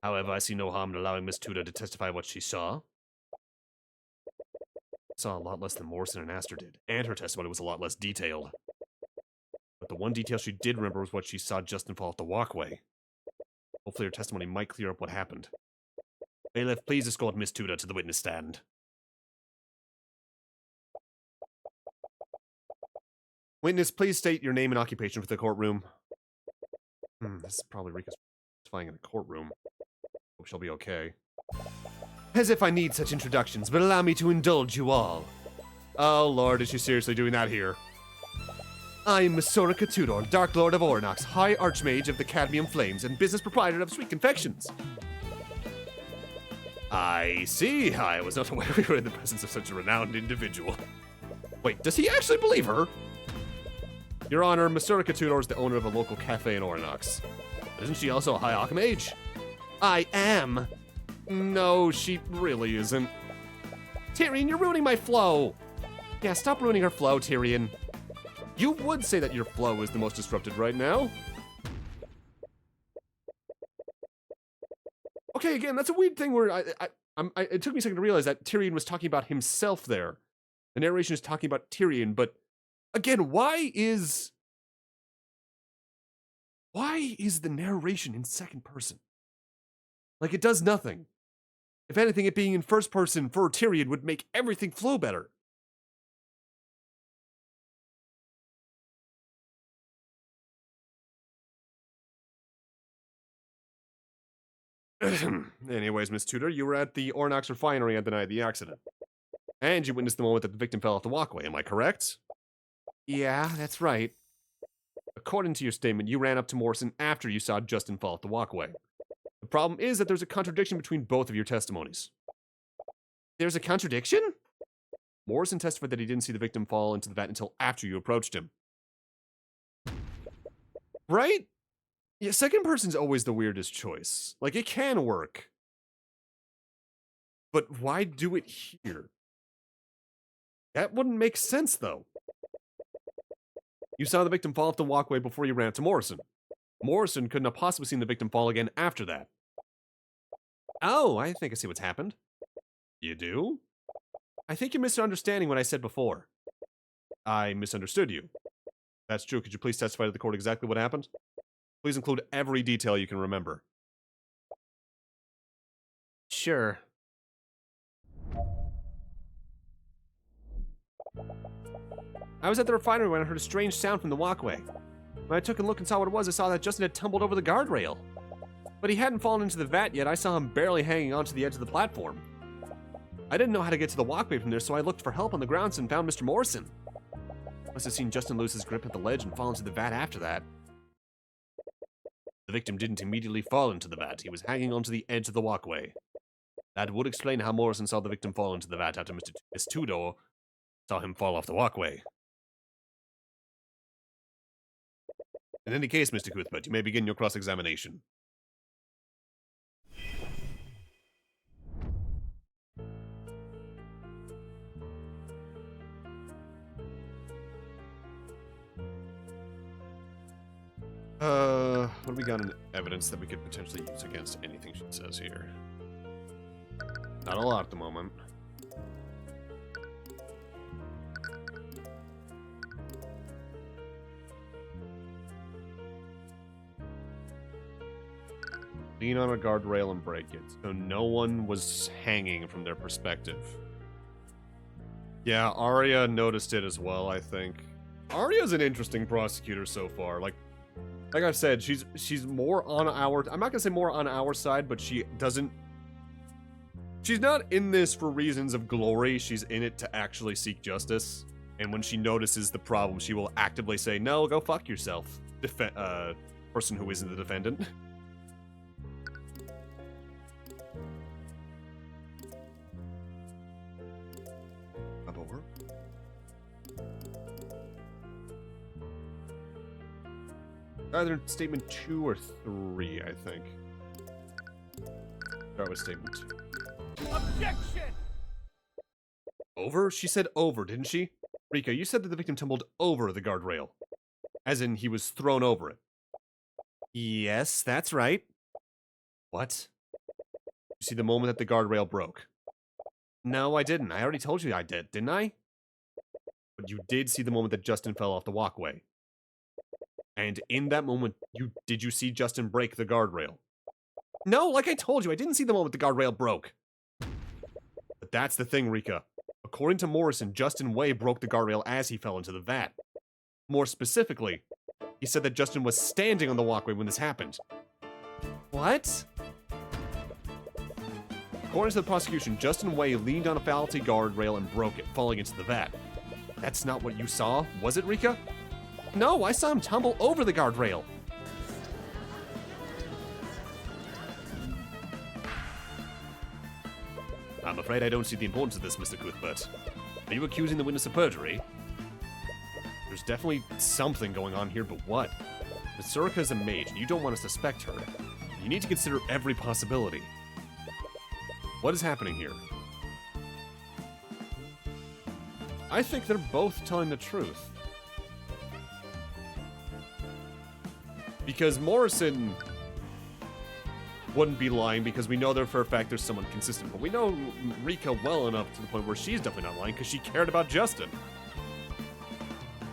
However, I see no harm in allowing Miss Tudor to testify what she saw. Saw a lot less than Morrison and Astor did, and her testimony was a lot less detailed. But the one detail she did remember was what she saw Justin fall off the walkway. Hopefully her testimony might clear up what happened. Bailiff, please escort Miss Tudor to the witness stand. Witness, please state your name and occupation for the courtroom. This is probably Rika's testifying in a courtroom. Hope she'll be okay. As if I need such introductions, but allow me to indulge you all. Oh lord, is she seriously doing that here? I am Masurika Tudor, Dark Lord of Ornox, High Archmage of the Cadmium Flames, and business proprietor of Sweet Confections. I see. I was not aware we were in the presence of such a renowned individual. Wait, does he actually believe her? Your Honor, Masurika Tudor is the owner of a local cafe in Orinox. Isn't she also a high Archmage? I am. No, she really isn't. Tyrion, you're ruining my flow. Yeah, stop ruining her flow, Tyrion. You would say that your flow is the most disrupted right now. Okay, again, that's a weird thing where it took me a second to realize that Tyrion was talking about himself there. The narration is talking about Tyrion, but again, why is the narration in second person? Like, it does nothing. If anything, it being in first person for Tyrion would make everything flow better. Anyways, Miss Tudor, you were at the Ornox refinery on the night of the accident. And you witnessed the moment that the victim fell off the walkway, am I correct? Yeah, that's right. According to your statement, you ran up to Morrison after you saw Justin fall off the walkway. The problem is that there's a contradiction between both of your testimonies. There's a contradiction? Morrison testified that he didn't see the victim fall into the vat until after you approached him. Right? Yeah, second person's always the weirdest choice. Like, it can work. But why do it here? That wouldn't make sense, though. You saw the victim fall off the walkway before you ran up to Morrison. Morrison couldn't have possibly seen the victim fall again after that. Oh, I think I see what's happened. You do? I think you're misunderstanding what I said before. I misunderstood you. That's true. Could you please testify to the court exactly what happened? Please include every detail you can remember. Sure. I was at the refinery when I heard a strange sound from the walkway. When I took a look and saw what it was, I saw that Justin had tumbled over the guardrail. But he hadn't fallen into the vat yet. I saw him barely hanging onto the edge of the platform. I didn't know how to get to the walkway from there, so I looked for help on the grounds and found Mr. Morrison. Must have seen Justin lose his grip at the ledge and fall into the vat after that. The victim didn't immediately fall into the vat. He was hanging onto the edge of the walkway. That would explain how Morrison saw the victim fall into the vat after Miss Tudor saw him fall off the walkway. In any case, Mr. Cuthbert, you may begin your cross-examination. What do we got in evidence that we could potentially use against anything she says here? Not a lot at the moment. Lean on a guardrail and break it. So no one was hanging from their perspective. Yeah, Arya noticed it as well, I think. Arya's an interesting prosecutor so far. Like I've said, she's more on our... I'm not gonna say more on our side, but she doesn't... She's not in this for reasons of glory. She's in it to actually seek justice. And when she notices the problem, she will actively say, no, go fuck yourself. Person who isn't the defendant. Up over. Either statement 2 or 3, I think. Start with statement 2. Objection! Over? She said over, didn't she? Rika, you said that the victim tumbled over the guardrail. As in, he was thrown over it. Yes, that's right. What? You see the moment that the guardrail broke? No, I didn't. I already told you I did, didn't I? But you did see the moment that Justin fell off the walkway. And in that moment, did you see Justin break the guardrail? No, like I told you, I didn't see the moment the guardrail broke. But that's the thing, Rika. According to Morrison, Justin Way broke the guardrail as he fell into the vat. More specifically, he said that Justin was standing on the walkway when this happened. What? According to the prosecution, Justin Way leaned on a faulty guardrail and broke it, falling into the vat. That's not what you saw, was it, Rika? No, I saw him tumble over the guardrail. I'm afraid I don't see the importance of this, Mr. Cuthbert. Are you accusing the witness of perjury? There's definitely something going on here, but what? Misurika is a mage, and you don't want to suspect her. You need to consider every possibility. What is happening here? I think they're both telling the truth. Because Morrison wouldn't be lying because we know there for a fact there's someone consistent. But we know Rika well enough to the point where she's definitely not lying because she cared about Justin.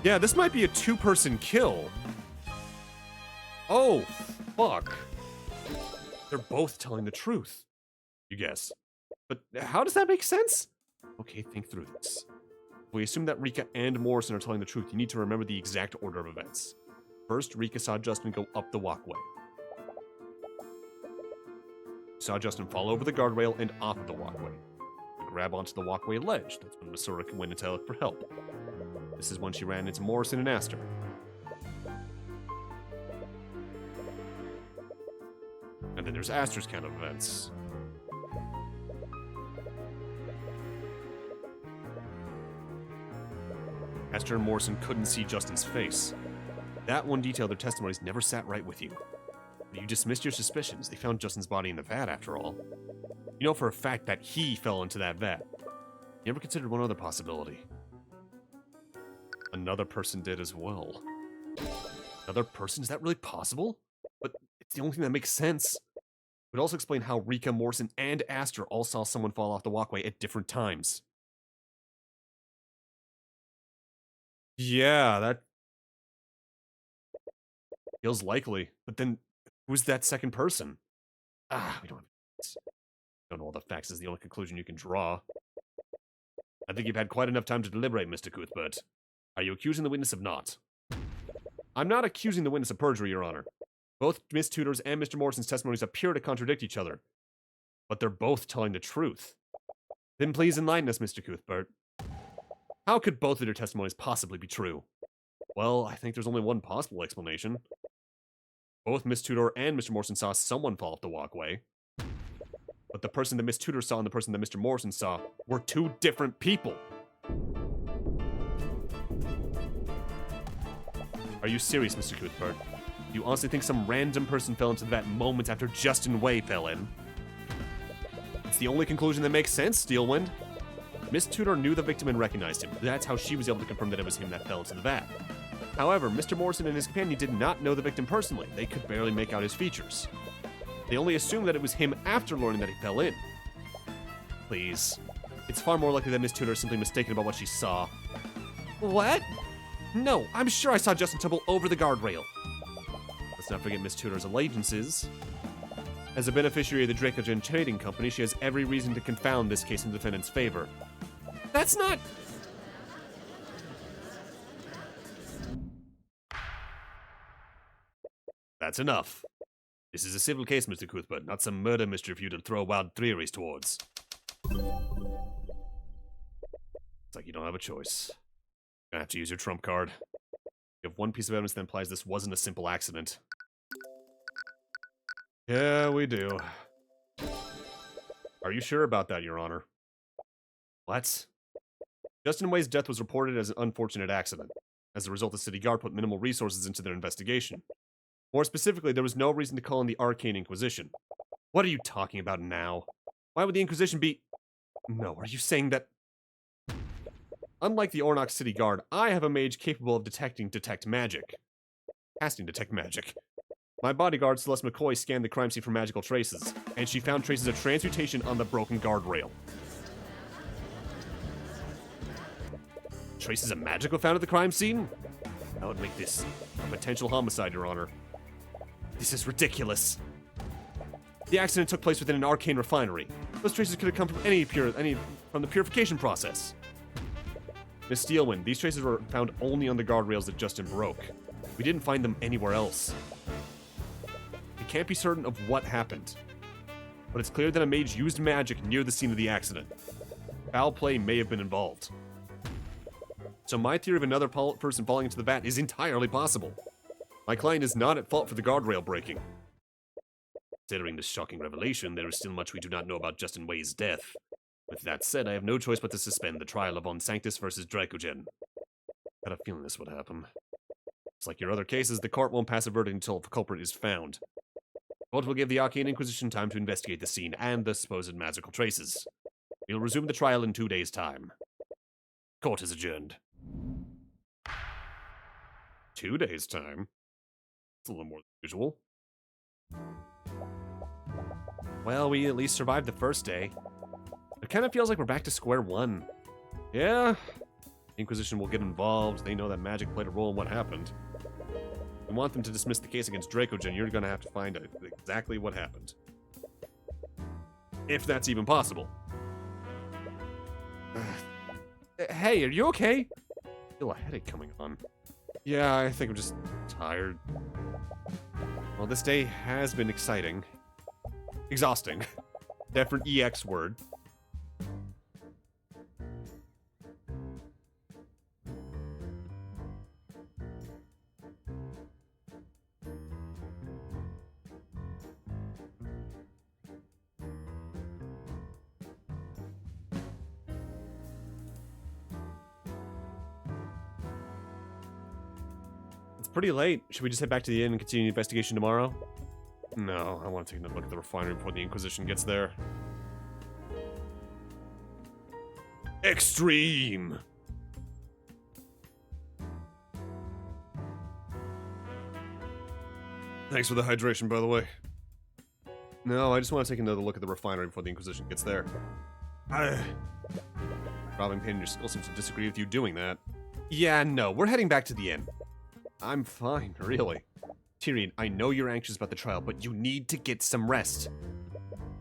Yeah, this might be a two-person kill. Oh, fuck. They're both telling the truth, you guess. But how does that make sense? Okay, think through this. We assume that Rika and Morrison are telling the truth. You need to remember the exact order of events. First, Rika saw Justin go up the walkway. Saw Justin fall over the guardrail and off of the walkway. Grab onto the walkway ledge. That's when Misurika went to tell for help. This is when she ran into Morrison and Aster. And then there's Aster's count of events. Aster and Morrison couldn't see Justin's face. That one detail their testimonies never sat right with you. You dismissed your suspicions. They found Justin's body in the vat, after all. You know for a fact that he fell into that vat. You ever considered one other possibility? Another person did as well. Another person? Is that really possible? But it's the only thing that makes sense. It would also explain how Rika, Morrison, and Aster all saw someone fall off the walkway at different times. Yeah, that feels likely. But then, who's that second person? We don't know all the facts is the only conclusion you can draw. I think you've had quite enough time to deliberate, Mr. Cuthbert. Are you accusing the witness of not? I'm not accusing the witness of perjury, Your Honor. Both Miss Tudor's and Mr. Morrison's testimonies appear to contradict each other. But they're both telling the truth. Then please enlighten us, Mr. Cuthbert. How could both of their testimonies possibly be true? Well, I think there's only one possible explanation. Both Miss Tudor and Mr. Morrison saw someone fall off the walkway. But the person that Miss Tudor saw and the person that Mr. Morrison saw were two different people. Are you serious, Mr. Cuthbert? You honestly think some random person fell into that moment after Justin Way fell in? It's the only conclusion that makes sense, Steelwind. Miss Tudor knew the victim and recognized him. That's how she was able to confirm that it was him that fell into the vat. However, Mr. Morrison and his companion did not know the victim personally. They could barely make out his features. They only assumed that it was him after learning that he fell in. Please. It's far more likely that Miss Tudor is simply mistaken about what she saw. What? No, I'm sure I saw Justin tumble over the guardrail. Let's not forget Miss Tudor's allegiances. As a beneficiary of the Dracogen Trading Company, she has every reason to confound this case in the defendant's favor. That's not... That's enough. This is a civil case, Mr. Cuthbert, not some murder mystery for you to throw wild theories towards. It's like you don't have a choice. You're gonna have to use your trump card. You have one piece of evidence that implies this wasn't a simple accident. Yeah, we do. Are you sure about that, Your Honor? What? Justin Way's death was reported as an unfortunate accident. As a result, the city guard put minimal resources into their investigation. More specifically, there was no reason to call in the Arcane Inquisition. What are you talking about now? Why would the Inquisition be... No, are you saying that... Unlike the Ornox City Guard, I have a mage capable of detect magic. Casting detect magic. My bodyguard, Celeste McCoy, scanned the crime scene for magical traces, and she found traces of transmutation on the broken guardrail. Traces of magic were found at the crime scene? That would make this a potential homicide, Your Honor. This is ridiculous. The accident took place within an arcane refinery. Those traces could have come from from the purification process. Miss Steelwind, these traces were found only on the guardrails that Justin broke. We didn't find them anywhere else. We can't be certain of what happened, but it's clear that a mage used magic near the scene of the accident. Foul play may have been involved. So my theory of another person falling into the vat is entirely possible. My client is not at fault for the guardrail breaking. Considering this shocking revelation, there is still much we do not know about Justin Way's death. With that said, I have no choice but to suspend the trial of Von Sanctus versus Dracogen. Had a feeling this would happen. It's like your other cases, the court won't pass a verdict until the culprit is found. The court will give the Arcane Inquisition time to investigate the scene and the supposed magical traces. We'll resume the trial in 2 days' time. Court is adjourned. 2 days' time? It's a little more than usual. Well, we at least survived the first day. It kind of feels like we're back to square one. Yeah. Inquisition will get involved. They know that magic played a role in what happened. If you want them to dismiss the case against Dracogen, you're going to have to find out exactly what happened. If that's even possible. Hey, are you okay? I feel a headache coming on. Yeah, I think I'm just tired. Well, this day has been exciting. Exhausting. Different EX word. It's pretty late. Should we just head back to the inn and continue the investigation tomorrow? No, I want to take another look at the refinery before the Inquisition gets there. Extreme! Thanks for the hydration, by the way. No, I just want to take another look at the refinery before the Inquisition gets there. Robbing Pain in your skull seems to disagree with you doing that. Yeah, no, we're heading back to the inn. I'm fine, really. Tyrion, I know you're anxious about the trial, but you need to get some rest.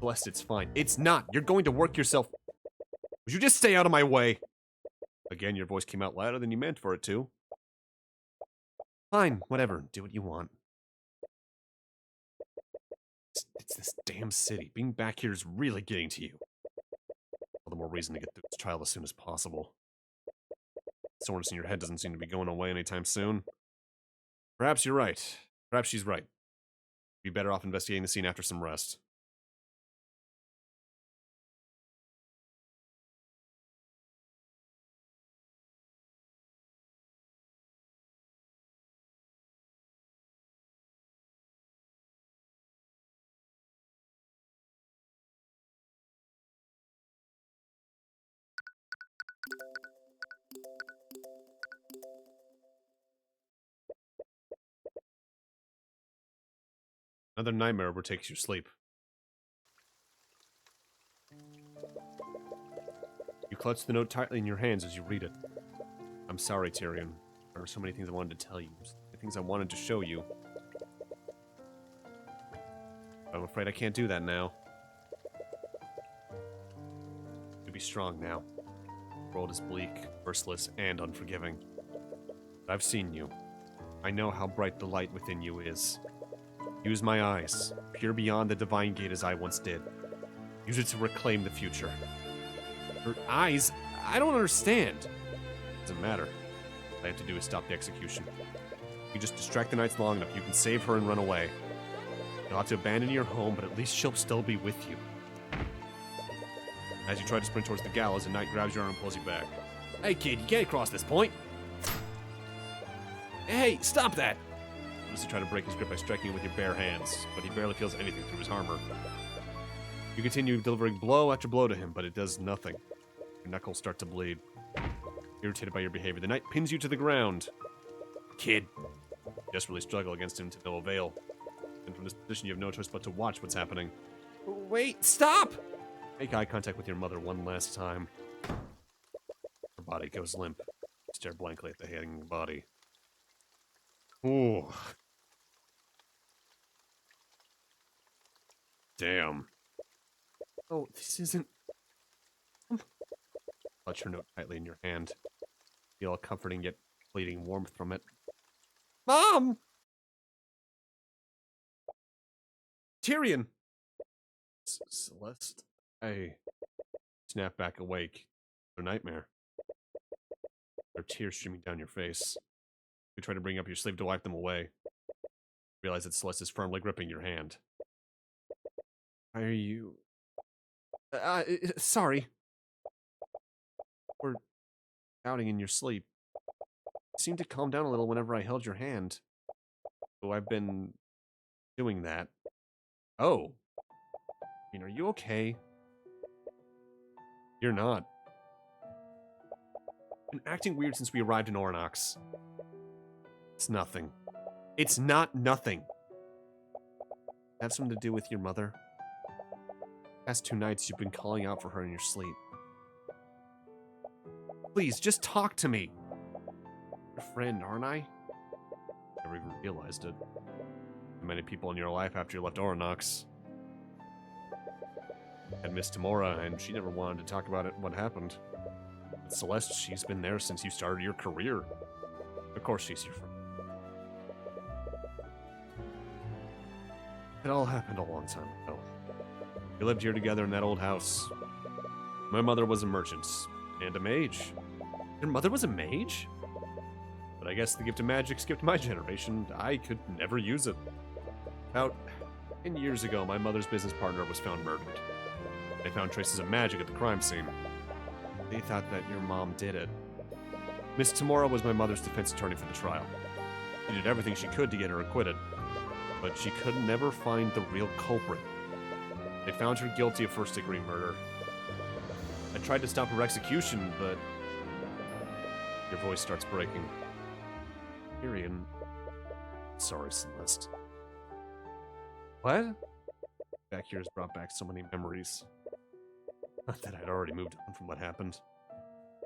Blessed, it's fine. It's not. You're going to work yourself. Would you just stay out of my way? Again, your voice came out louder than you meant for it to. Fine, whatever. Do what you want. It's this damn city. Being back here is really getting to you. All the more reason to get through this trial as soon as possible. Soreness in your head doesn't seem to be going away anytime soon. Perhaps you're right. Perhaps she's right. Be better off investigating the scene after some rest. Another nightmare overtakes your sleep. You clutch the note tightly in your hands as you read it. I'm sorry, Tyrion. There are so many things I wanted to tell you. So many things I wanted to show you. I'm afraid I can't do that now. You be strong now. The world is bleak, merciless, and unforgiving. But I've seen you. I know how bright the light within you is. Use my eyes, peer beyond the divine gate as I once did. Use it to reclaim the future. Her eyes? I don't understand. Doesn't matter. All I have to do is stop the execution. You just distract the knights long enough, you can save her and run away. You'll have to abandon your home, but at least she'll still be with you. As you try to sprint towards the gallows, a knight grabs your arm and pulls you back. Hey kid, you can't cross this point. Hey, stop that! You try to break his grip by striking him with your bare hands, but he barely feels anything through his armor. You continue delivering blow after blow to him, but it does nothing. Your knuckles start to bleed. Irritated by your behavior, the knight pins you to the ground. Kid. You desperately struggle against him to no avail. And from this position, you have no choice but to watch what's happening. Wait, stop! Make eye contact with your mother one last time. Her body goes limp. You stare blankly at the hanging body. Ooh. Damn. Oh, this isn't... Clutch her note tightly in your hand. Feel a comforting yet fleeting warmth from it. Mom! Tyrion! Celeste? I snap back awake. A nightmare. There are tears streaming down your face. You try to bring up your sleeve to wipe them away. Realize that Celeste is firmly gripping your hand. Are you... Sorry. were shouting in your sleep. You seemed to calm down a little whenever I held your hand. So I've been doing that. Oh. I mean, are you okay? You're not. Been acting weird since we arrived in Orinox. It's nothing. It's not nothing. Had something to do with your mother. Past 2 nights you've been calling out for her in your sleep. Please, just talk to me. Your friend, aren't I? Never even realized it. Many people in your life after you left Orinox. Had Miss Tamora, and she never wanted to talk about it. What happened? But Celeste, she's been there since you started your career. Of course, she's your friend. It all happened a long time ago. We lived here together in that old house. My mother was a merchant and a mage. Your mother was a mage? But I guess the gift of magic skipped my generation. I could never use it. About 10 years ago, my mother's business partner was found murdered. They found traces of magic at the crime scene. They thought that your mom did it. Miss Tamora was my mother's defense attorney for the trial. She did everything she could to get her acquitted, but she could never find the real culprit. They found her guilty of first-degree murder. I tried to stop her execution, but... Your voice starts breaking. Tyrion. Sorry, Celeste. What? Back here has brought back so many memories. Not that I'd already moved on from what happened.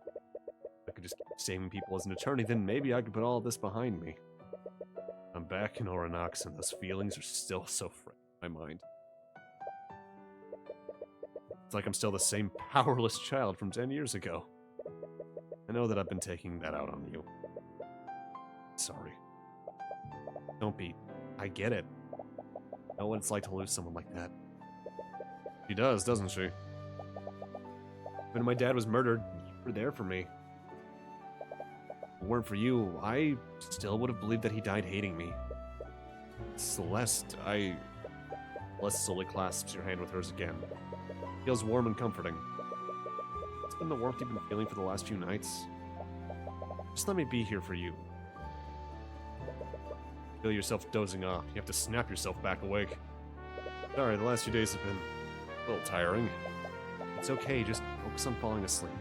If I could just keep saving people as an attorney, then maybe I could put all this behind me. I'm back in Orinox, and those feelings are still so fresh in my mind. It's like I'm still the same powerless child from 10 years ago. I know that I've been taking that out on you. Sorry. Don't be. I get it. I know what it's like to lose someone like that. She does, doesn't she? When my dad was murdered, you were there for me. If it weren't for you, I still would have believed that he died hating me. Celeste, Celeste slowly clasps your hand with hers again. Feels warm and comforting. It's been the warmth you've been feeling for the last few nights. Just let me be here for you. Feel yourself dozing off. You have to snap yourself back awake. Sorry, the last few days have been a little tiring. It's okay, just focus on falling asleep.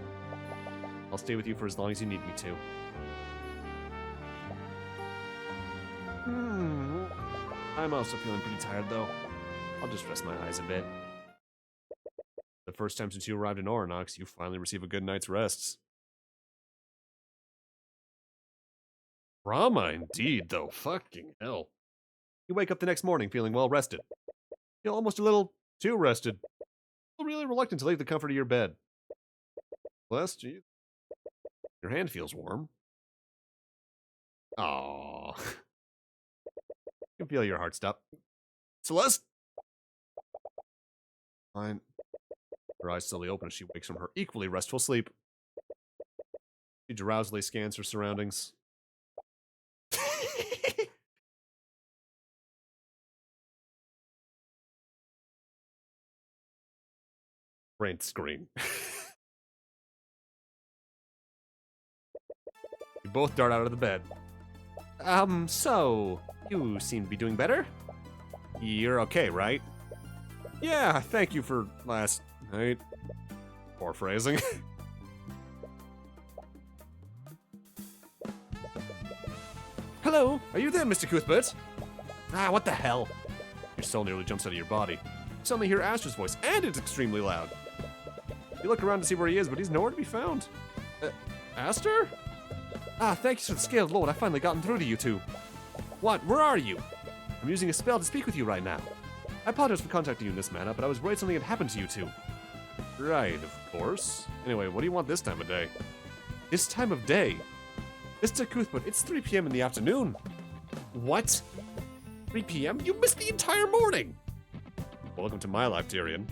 I'll stay with you for as long as you need me to. I'm also feeling pretty tired, though. I'll just rest my eyes a bit. The first time since you arrived in Orinox, you finally receive a good night's rest. Drama indeed, though. Fucking hell. You wake up the next morning feeling well rested. Feel almost a little too rested. Feel really reluctant to leave the comfort of your bed. Celeste, your hand feels warm. Aww. You can feel your heart stop. Celeste? Fine. Her eyes slowly open as she wakes from her equally restful sleep. She drowsily scans her surroundings. Print screen. You both dart out of the bed. So, you seem to be doing better? You're okay, right? Yeah, thank you for last night. Poor phrasing. Hello, are you there, Mr. Cuthbert? Ah, what the hell? Your soul nearly jumps out of your body. You suddenly hear Astra's voice, and it's extremely loud. You look around to see where he is, but he's nowhere to be found. Astra? Ah, thanks for the scaled lord. I've finally gotten through to you two. What? Where are you? I'm using a spell to speak with you right now. I apologize for contacting you in this manner, but I was worried something had happened to you two. Right, of course. Anyway, what do you want this time of day? This time of day? Mr. Cuthbert, it's 3 p.m. in the afternoon. What? 3 p.m.? You missed the entire morning! Welcome to my life, Tyrion.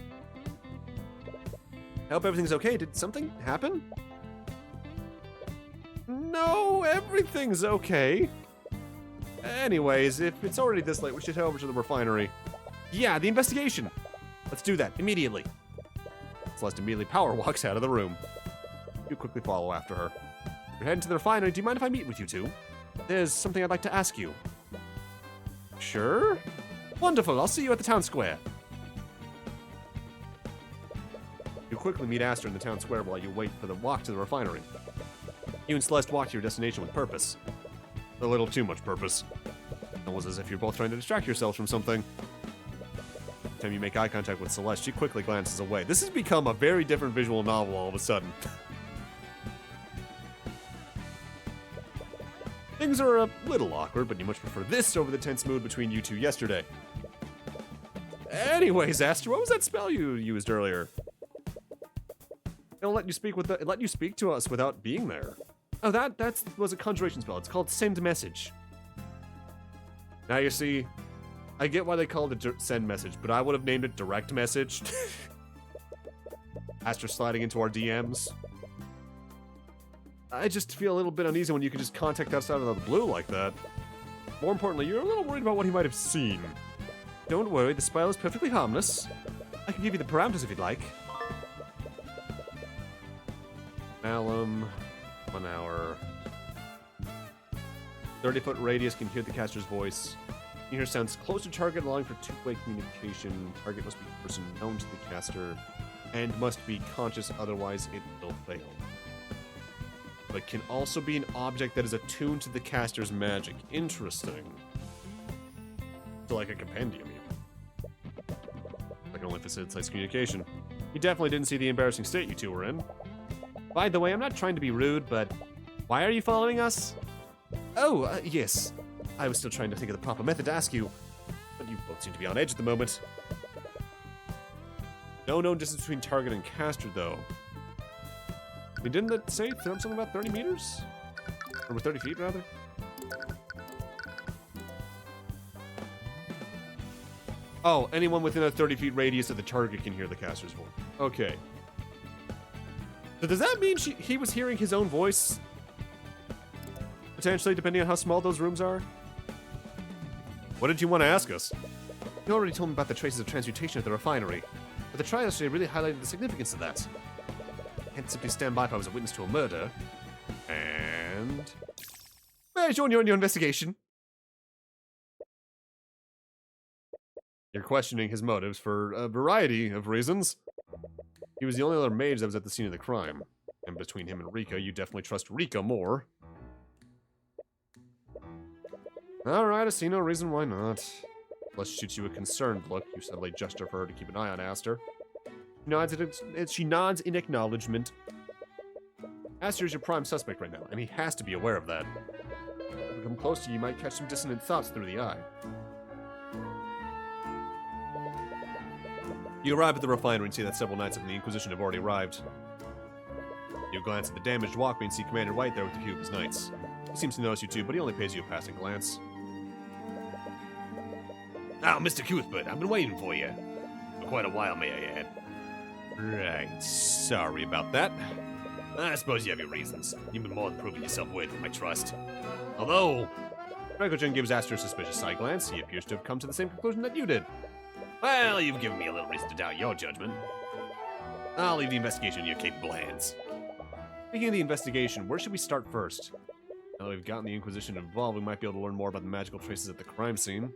I hope everything's okay. Did something happen? No, everything's okay. Anyways, if it's already this late, we should head over to the refinery. Yeah, the investigation. Let's do that immediately. Celeste immediately power walks out of the room. You quickly follow after her. You're heading to the refinery. Do you mind if I meet with you two? There's something I'd like to ask you. Sure? Wonderful. I'll see you at the town square. You quickly meet Aster in the town square while you wait for the walk to the refinery. You and Celeste walk to your destination with purpose. A little too much purpose. Almost as if you're both trying to distract yourselves from something. Every time you make eye contact with Celeste, she quickly glances away. This has become a very different visual novel all of a sudden. Things are a little awkward, but you much prefer this over the tense mood between you two yesterday. Anyways, Aster, what was that spell you used earlier? It'll let you speak to us without being there. Oh, that was a conjuration spell. It's called Send Message. Now you see, I get why they called it Send Message, but I would have named it Direct Message. Aster sliding into our DMs. I just feel a little bit uneasy when you can just contact us out of the blue like that. More importantly, you're a little worried about what he might have seen. Don't worry, the spell is perfectly harmless. I can give you the parameters if you'd like. Malum, 1 hour. 30-foot radius can hear the caster's voice. You hear sounds close to target, allowing for two-way communication. Target must be a person known to the caster and must be conscious, otherwise it will fail. But can also be an object that is attuned to the caster's magic. Interesting. So like a compendium, even. Like only facilitates communication. You definitely didn't see the embarrassing state you two were in. By the way, I'm not trying to be rude, but why are you following us? Oh, yes. I was still trying to think of the proper method to ask you, but you both seem to be on edge at the moment. No known distance between target and caster, though. I mean, didn't it say something about 30 meters? Or 30 feet, rather? Oh, anyone within a 30 feet radius of the target can hear the caster's voice. Okay. So does that mean he was hearing his own voice? Potentially, depending on how small those rooms are? What did you want to ask us? You already told me about the traces of transmutation at the refinery, but the trial yesterday really highlighted the significance of that. I can't simply stand by if I was a witness to a murder. And... I join you on your investigation. You're questioning his motives for a variety of reasons. He was the only other mage that was at the scene of the crime. And between him and Rika, you definitely trust Rika more. Alright, I see no reason why not. Let's shoot you a concerned look. You suddenly gesture for her to keep an eye on Aster. She nods in acknowledgement. Aster is your prime suspect right now, and he has to be aware of that. If you come close to you, you might catch some dissonant thoughts through the eye. You arrive at the refinery and see that several knights of the Inquisition have already arrived. You glance at the damaged walkway and see Commander White there with a few of his knights. He seems to notice you too, but he only pays you a passing glance. Ah, Mr. Cuthbert, I've been waiting for you. For quite a while, may I add. Right, sorry about that. I suppose you have your reasons. You've been more than proving yourself worthy of my trust. Although... Dragogen gives Aster a suspicious side glance. He appears to have come to the same conclusion that you did. Well, you've given me a little reason to doubt your judgment. I'll leave the investigation in your capable hands. Speaking of the investigation, where should we start first? Now that we've gotten the Inquisition involved, we might be able to learn more about the magical traces at the crime scene.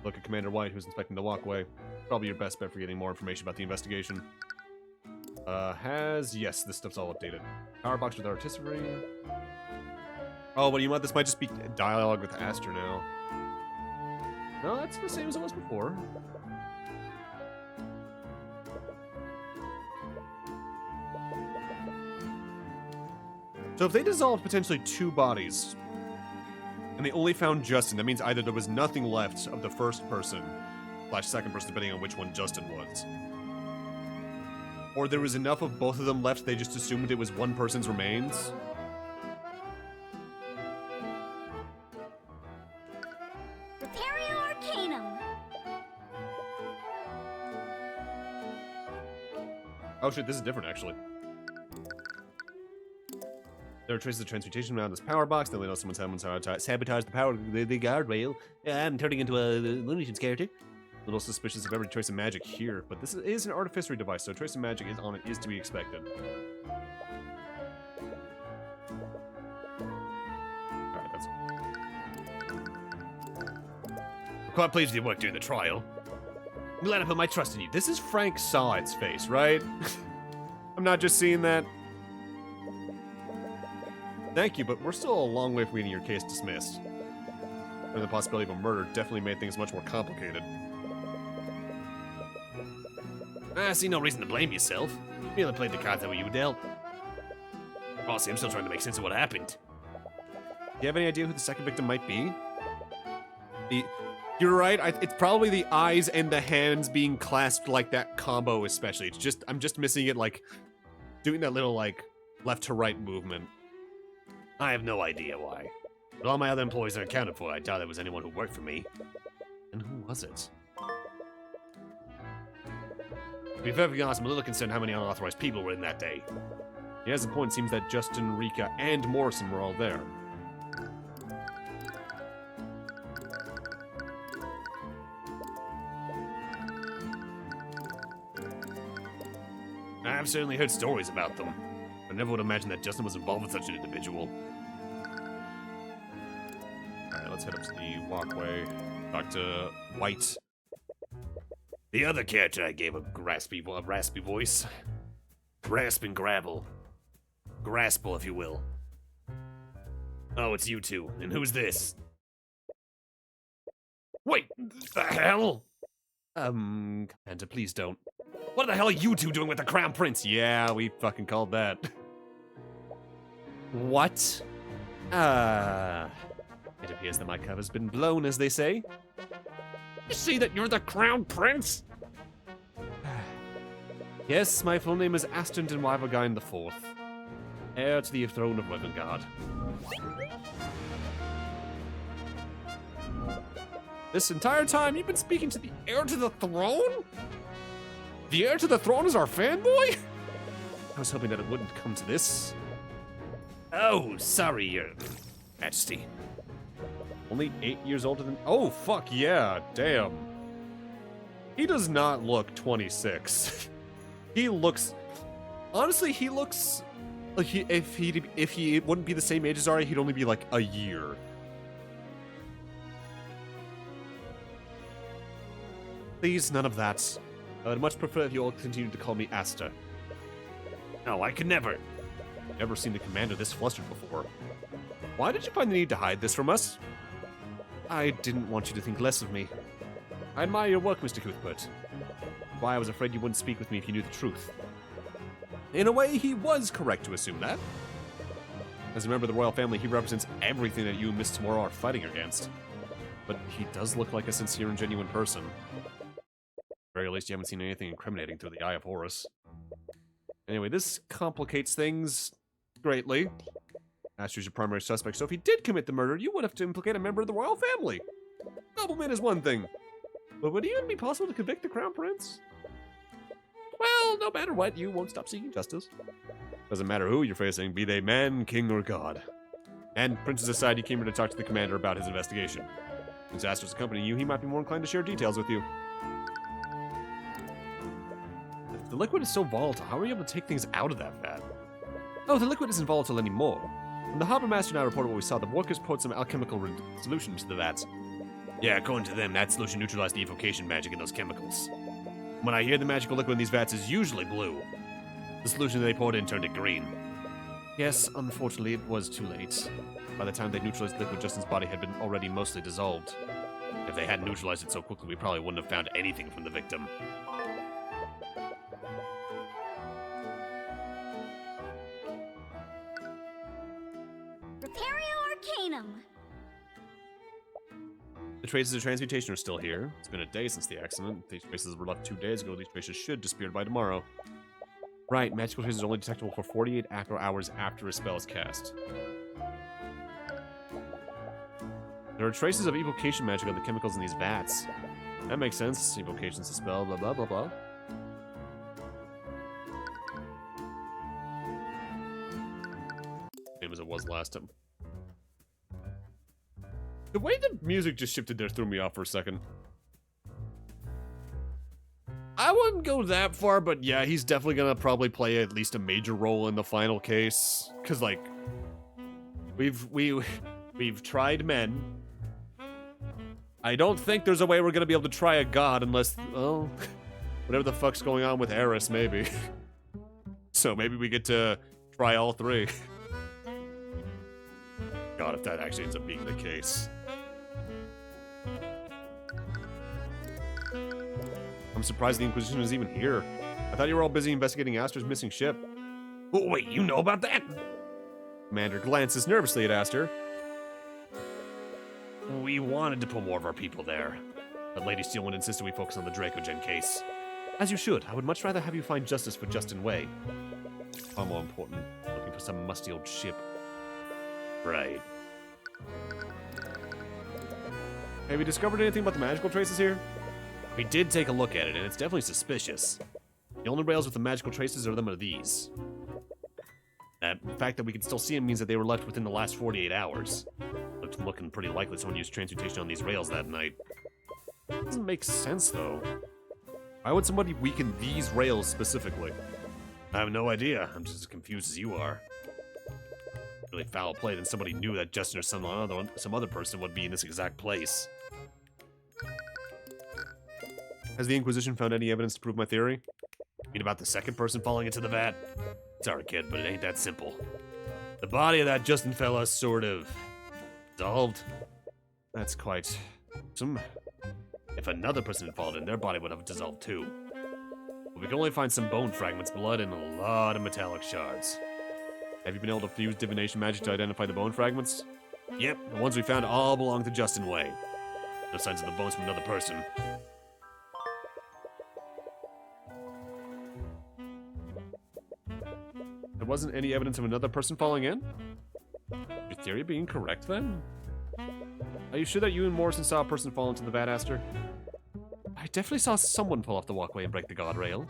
Look at Commander White, who's inspecting the walkway. Probably your best bet for getting more information about the investigation. Yes, this stuff's all updated. Power box with artistry. Oh, but you know what? This might just be dialogue with Aster now. No, that's the same as it was before. So if they dissolved potentially 2 bodies, and they only found Justin, that means either there was nothing left of the first person, / second person, depending on which one Justin was. Or there was enough of both of them left, they just assumed it was one person's remains. Arcanum. Oh shit, this is different actually. There are traces of transmutation around this power box. Then we know someone's sabotaged the guardrail. I'm turning into a Looney Tunes character. A little suspicious of every trace of magic here, but this is an artificery device, so a trace of magic is on it is to be expected. Alright, that's... I'm quite pleased with your work during the trial. I'm glad I put my trust in you. This is Frank Solid's face, right? I'm not just seeing that. Thank you, but we're still a long way from getting your case dismissed. And the possibility of a murder definitely made things much more complicated. I see no reason to blame yourself. You only played the cards that were you dealt. Honestly, I'm still trying to make sense of what happened. Do you have any idea who the second victim might be? You're right. It's probably the eyes and the hands being clasped like that combo, especially. It's just I'm just missing it, like doing that little like left to right movement. I have no idea why. But all my other employees are accounted for. I doubt there was anyone who worked for me. And who was it? To be perfectly honest, I'm a little concerned how many unauthorized people were in that day. He has a point. Seems that Justin, Rika, and Morrison were all there. I've certainly heard stories about them. I never would imagine that Justin was involved with such an individual. Alright, let's head up to the walkway. Talk to White. The other character I gave a raspy voice. Rasp and gravel. Graspel, if you will. Oh, it's you two. And who's this? Wait, the hell? Commander, please don't. What the hell are you two doing with the Crown Prince? Yeah, we fucking called that. What? It appears that my cover's been blown, as they say. You see that you're the Crown Prince? Yes, my full name is Aston den Wyvergine IV, heir to the throne of Rivengard. This entire time, you've been speaking to the heir to the throne? The heir to the throne is our fanboy? I was hoping that it wouldn't come to this. Oh, sorry, Your Majesty. Only 8 years older than... Oh, fuck yeah, damn. He does not look 26. He looks... Honestly, he looks... Like if he wouldn't be the same age as Arya, he'd only be like a year. Please, none of that. I would much prefer if you all continued to call me Asta. No, I could never. Never seen the commander this flustered before. Why did you find the need to hide this from us? I didn't want you to think less of me. I admire your work, Mr. Cuthbert. Why I was afraid you wouldn't speak with me if you knew the truth. In a way, he was correct to assume that. As a member of the royal family, he represents everything that you and Miss Tamora are fighting against. But he does look like a sincere and genuine person. At the very least, you haven't seen anything incriminating through the Eye of Horus. Anyway, this complicates things greatly. Astor's your primary suspect, so if he did commit the murder, you would have to implicate a member of the royal family. Nobleman is one thing. But would it even be possible to convict the Crown Prince? Well, no matter what, you won't stop seeking justice. Doesn't matter who you're facing, be they man, king, or god. And princes aside, you came here to talk to the commander about his investigation. Since Astor's accompanying you, he might be more inclined to share details with you. If the liquid is so volatile, how are you able to take things out of that vat? Oh, the liquid isn't volatile anymore. When the harbor master and I reported what we saw, the workers poured some alchemical solution into the vats. Yeah, according to them, that solution neutralized the evocation magic in those chemicals. When I hear the magical liquid in these vats is usually blue. The solution that they poured in turned it green. Yes, unfortunately, it was too late. By the time they neutralized the liquid, Justin's body had been already mostly dissolved. If they hadn't neutralized it so quickly, we probably wouldn't have found anything from the victim. Arcanum. The traces of transmutation are still here. It's been a day since the accident. These traces were left 2 days ago. These traces should disappear by tomorrow. Right, magical traces are only detectable for 48 hours after a spell is cast. There are traces of evocation magic on the chemicals in these vats. That makes sense. Evocation's a spell, blah blah blah blah. Same as it was last time. The way the music just shifted there threw me off for a second. I want wouldn't go that far, but yeah, he's definitely gonna probably play at least a major role in the final case. Cause like, we've tried men. I don't think there's a way we're gonna be able to try a god unless, well, whatever the fuck's going on with Eris, maybe. So maybe we get to try all three. God, if that actually ends up being the case. I'm surprised the Inquisition is even here. I thought you were all busy investigating Aster's missing ship. Oh, wait, you know about that? Commander glances nervously at Aster. We wanted to put more of our people there, but Lady Steelwind insisted we focus on the Dracogen case. As you should. I would much rather have you find justice for Justin Way. Far more important, looking for some musty old ship. Right. Have you discovered anything about the magical traces here? We did take a look at it, and it's definitely suspicious. The only rails with the magical traces are these. The fact that we can still see them means that they were left within the last 48 hours. Looking pretty likely someone used transmutation on these rails that night. Doesn't make sense, though. Why would somebody weaken these rails specifically? I have no idea. I'm just as confused as you are. Really foul play that somebody knew that Justin or some other person would be in this exact place. Has the Inquisition found any evidence to prove my theory? You mean about the second person falling into the vat? Sorry, kid, but it ain't that simple. The body of that Justin fella sort of dissolved. That's quite some. If another person had fallen in, their body would have dissolved too. But we can only find some bone fragments, blood, and a lot of metallic shards. Have you been able to fuse divination magic to identify the bone fragments? Yep, the ones we found all belong to Justin Way. No signs of the bones from another person. There wasn't any evidence of another person falling in? Your theory being correct, then? Are you sure that you and Morrison saw a person fall into the vat, Aster? I definitely saw someone fall off the walkway and break the guardrail.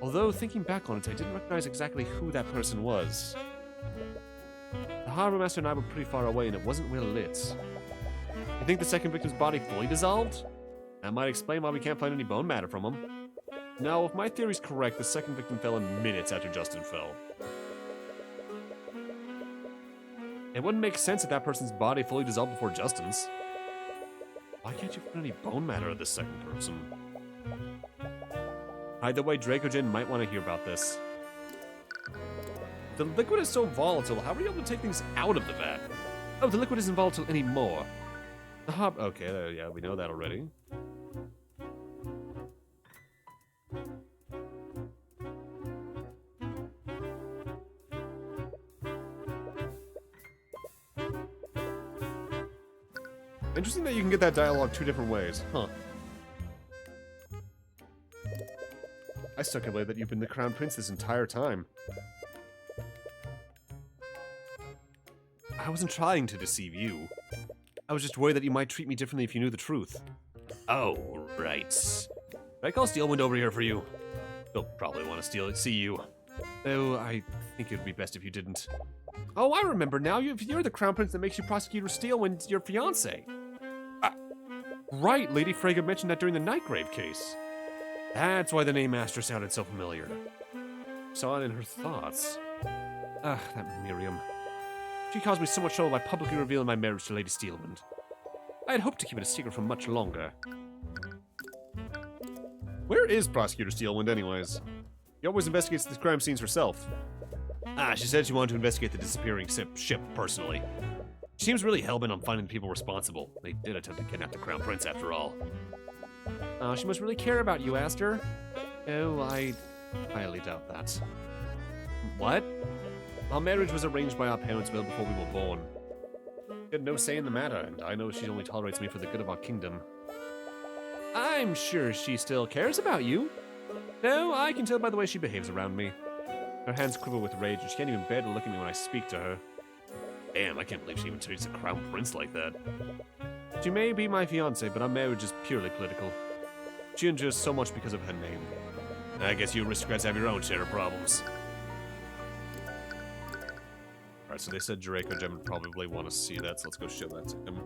Although, thinking back on it, I didn't recognize exactly who that person was. The Harbor Master and I were pretty far away, and it wasn't well lit. You think the second victim's body fully dissolved? That might explain why we can't find any bone matter from him. Now, if my theory's correct, the second victim fell in minutes after Justin fell. It wouldn't make sense if that person's body fully dissolved before Justin's. Why can't you find any bone matter of this second person? Either way, Dracogen might want to hear about this. The liquid is so volatile, how are you able to take things out of the vat? Oh, the liquid isn't volatile anymore. The hop. Okay, yeah, we know that already. Interesting that you can get that dialogue two different ways, huh? I still can't believe that you've been the Crown Prince this entire time. I wasn't trying to deceive you. I was just worried that you might treat me differently if you knew the truth. Oh, right. Did I call Steelwind over here for you? He'll probably want to see you. Oh, I think it would be best if you didn't. Oh, I remember now. You're the Crown Prince that makes you Prosecutor Steelwind your fiancé. Right, Lady Frege mentioned that during the Nightgrave case. That's why the name Aster sounded so familiar. Saw it in her thoughts. That Miriam. She caused me so much trouble by publicly revealing my marriage to Lady Steelwind. I had hoped to keep it a secret for much longer. Where is Prosecutor Steelwind, anyways? She always investigates the crime scenes herself. She said she wanted to investigate the disappearing ship personally. She seems really hellbent on finding people responsible. They did attempt to kidnap the Crown Prince after all. She must really care about you, Aster. Oh, I highly doubt that. What? Our marriage was arranged by our parents well before we were born. She had no say in the matter, and I know she only tolerates me for the good of our kingdom. I'm sure she still cares about you. No, I can tell by the way she behaves around me. Her hands quiver with rage, and she can't even bear to look at me when I speak to her. Damn, I can't believe she even treats the Crown Prince like that. She may be my fiancé, but our marriage is purely political. She endures so much because of her name. I guess you aristocrats have your own share of problems. Alright, so they said Dracogen would probably want to see that, so let's go show that to him.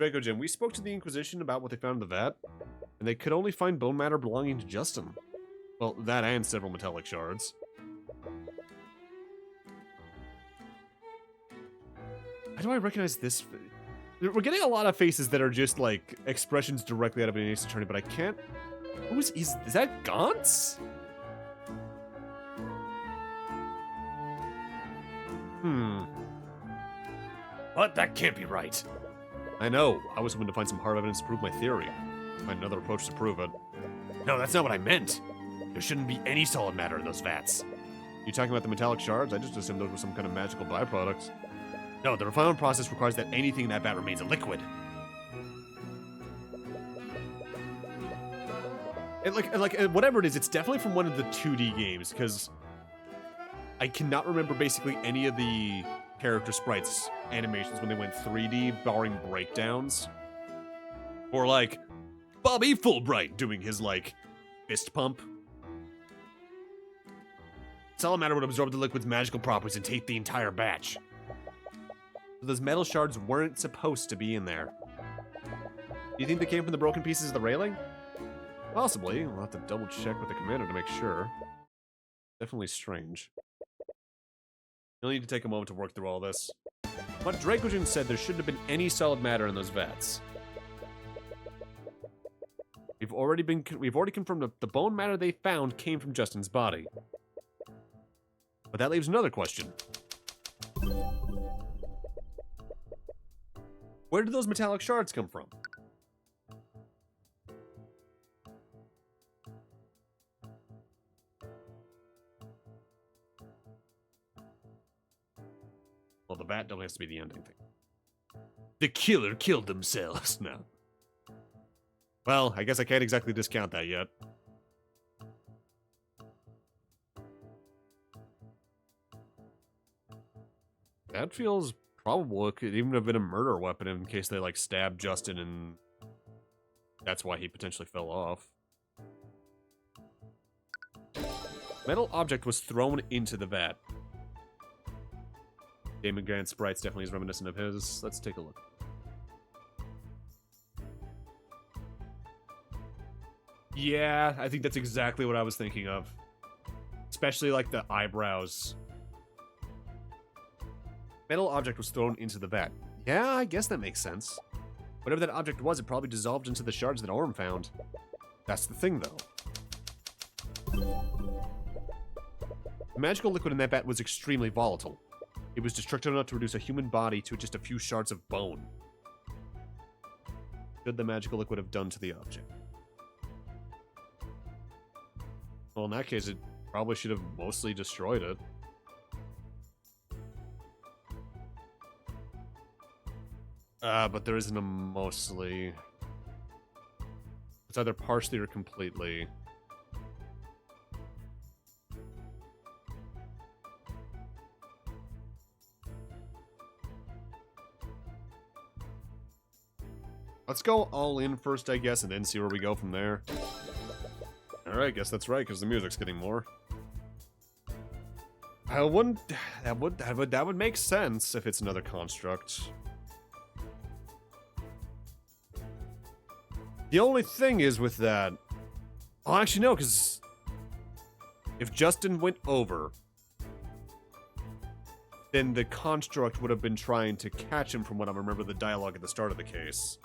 Draco Jim, we spoke to the Inquisition about what they found in the vat, and they could only find bone matter belonging to Justin. Well, that and several metallic shards. How do I recognize this? We're getting a lot of faces that are just like expressions directly out of an Ace Attorney, but I can't. Who is that Gaunt's? What? That can't be right. I know. I was hoping to find some hard evidence to prove my theory. Find another approach to prove it. No, that's not what I meant. There shouldn't be any solid matter in those vats. You talking about the metallic shards? I just assumed those were some kind of magical byproducts. No, the refinement process requires that anything in that vat remains a liquid. And whatever it is, it's definitely from one of the 2D games, because I cannot remember basically any of the character sprites animations when they went 3D, barring breakdowns. Or like Bobby Fulbright doing his like fist pump. Solid matter would absorb the liquid's magical properties and take the entire batch. So those metal shards weren't supposed to be in there. Do you think they came from the broken pieces of the railing? Possibly. We'll have to double check with the commander to make sure. Definitely strange. You'll need to take a moment to work through all this. But Dracojin said there shouldn't have been any solid matter in those vats. We've already confirmed that the bone matter they found came from Justin's body. But that leaves another question. Where did those metallic shards come from? Well, the bat definitely has to be the ending thing. The killer killed themselves. No. Well, I guess I can't exactly discount that yet. That feels probable. It could even have been a murder weapon in case they, like, stabbed Justin and that's why he potentially fell off. Metal object was thrown into the vat. Damon Grant's sprites definitely is reminiscent of his. Let's take a look. Yeah, I think that's exactly what I was thinking of. Especially, like, the eyebrows. Metal object was thrown into the vat. Yeah, I guess that makes sense. Whatever that object was, it probably dissolved into the shards that Orm found. That's the thing, though. The magical liquid in that vat was extremely volatile. It was destructive enough to reduce a human body to just a few shards of bone. What could the magical liquid have done to the object? Well, in that case, it probably should have mostly destroyed it. But there isn't a mostly. It's either partially or completely. Let's go all in first, I guess, and then see where we go from there. Alright, guess that's right, because the music's getting more. That would make sense if it's another construct. The only thing is with that... Oh, actually, no, because... if Justin went over... then the construct would have been trying to catch him from what I remember the dialogue at the start of the case.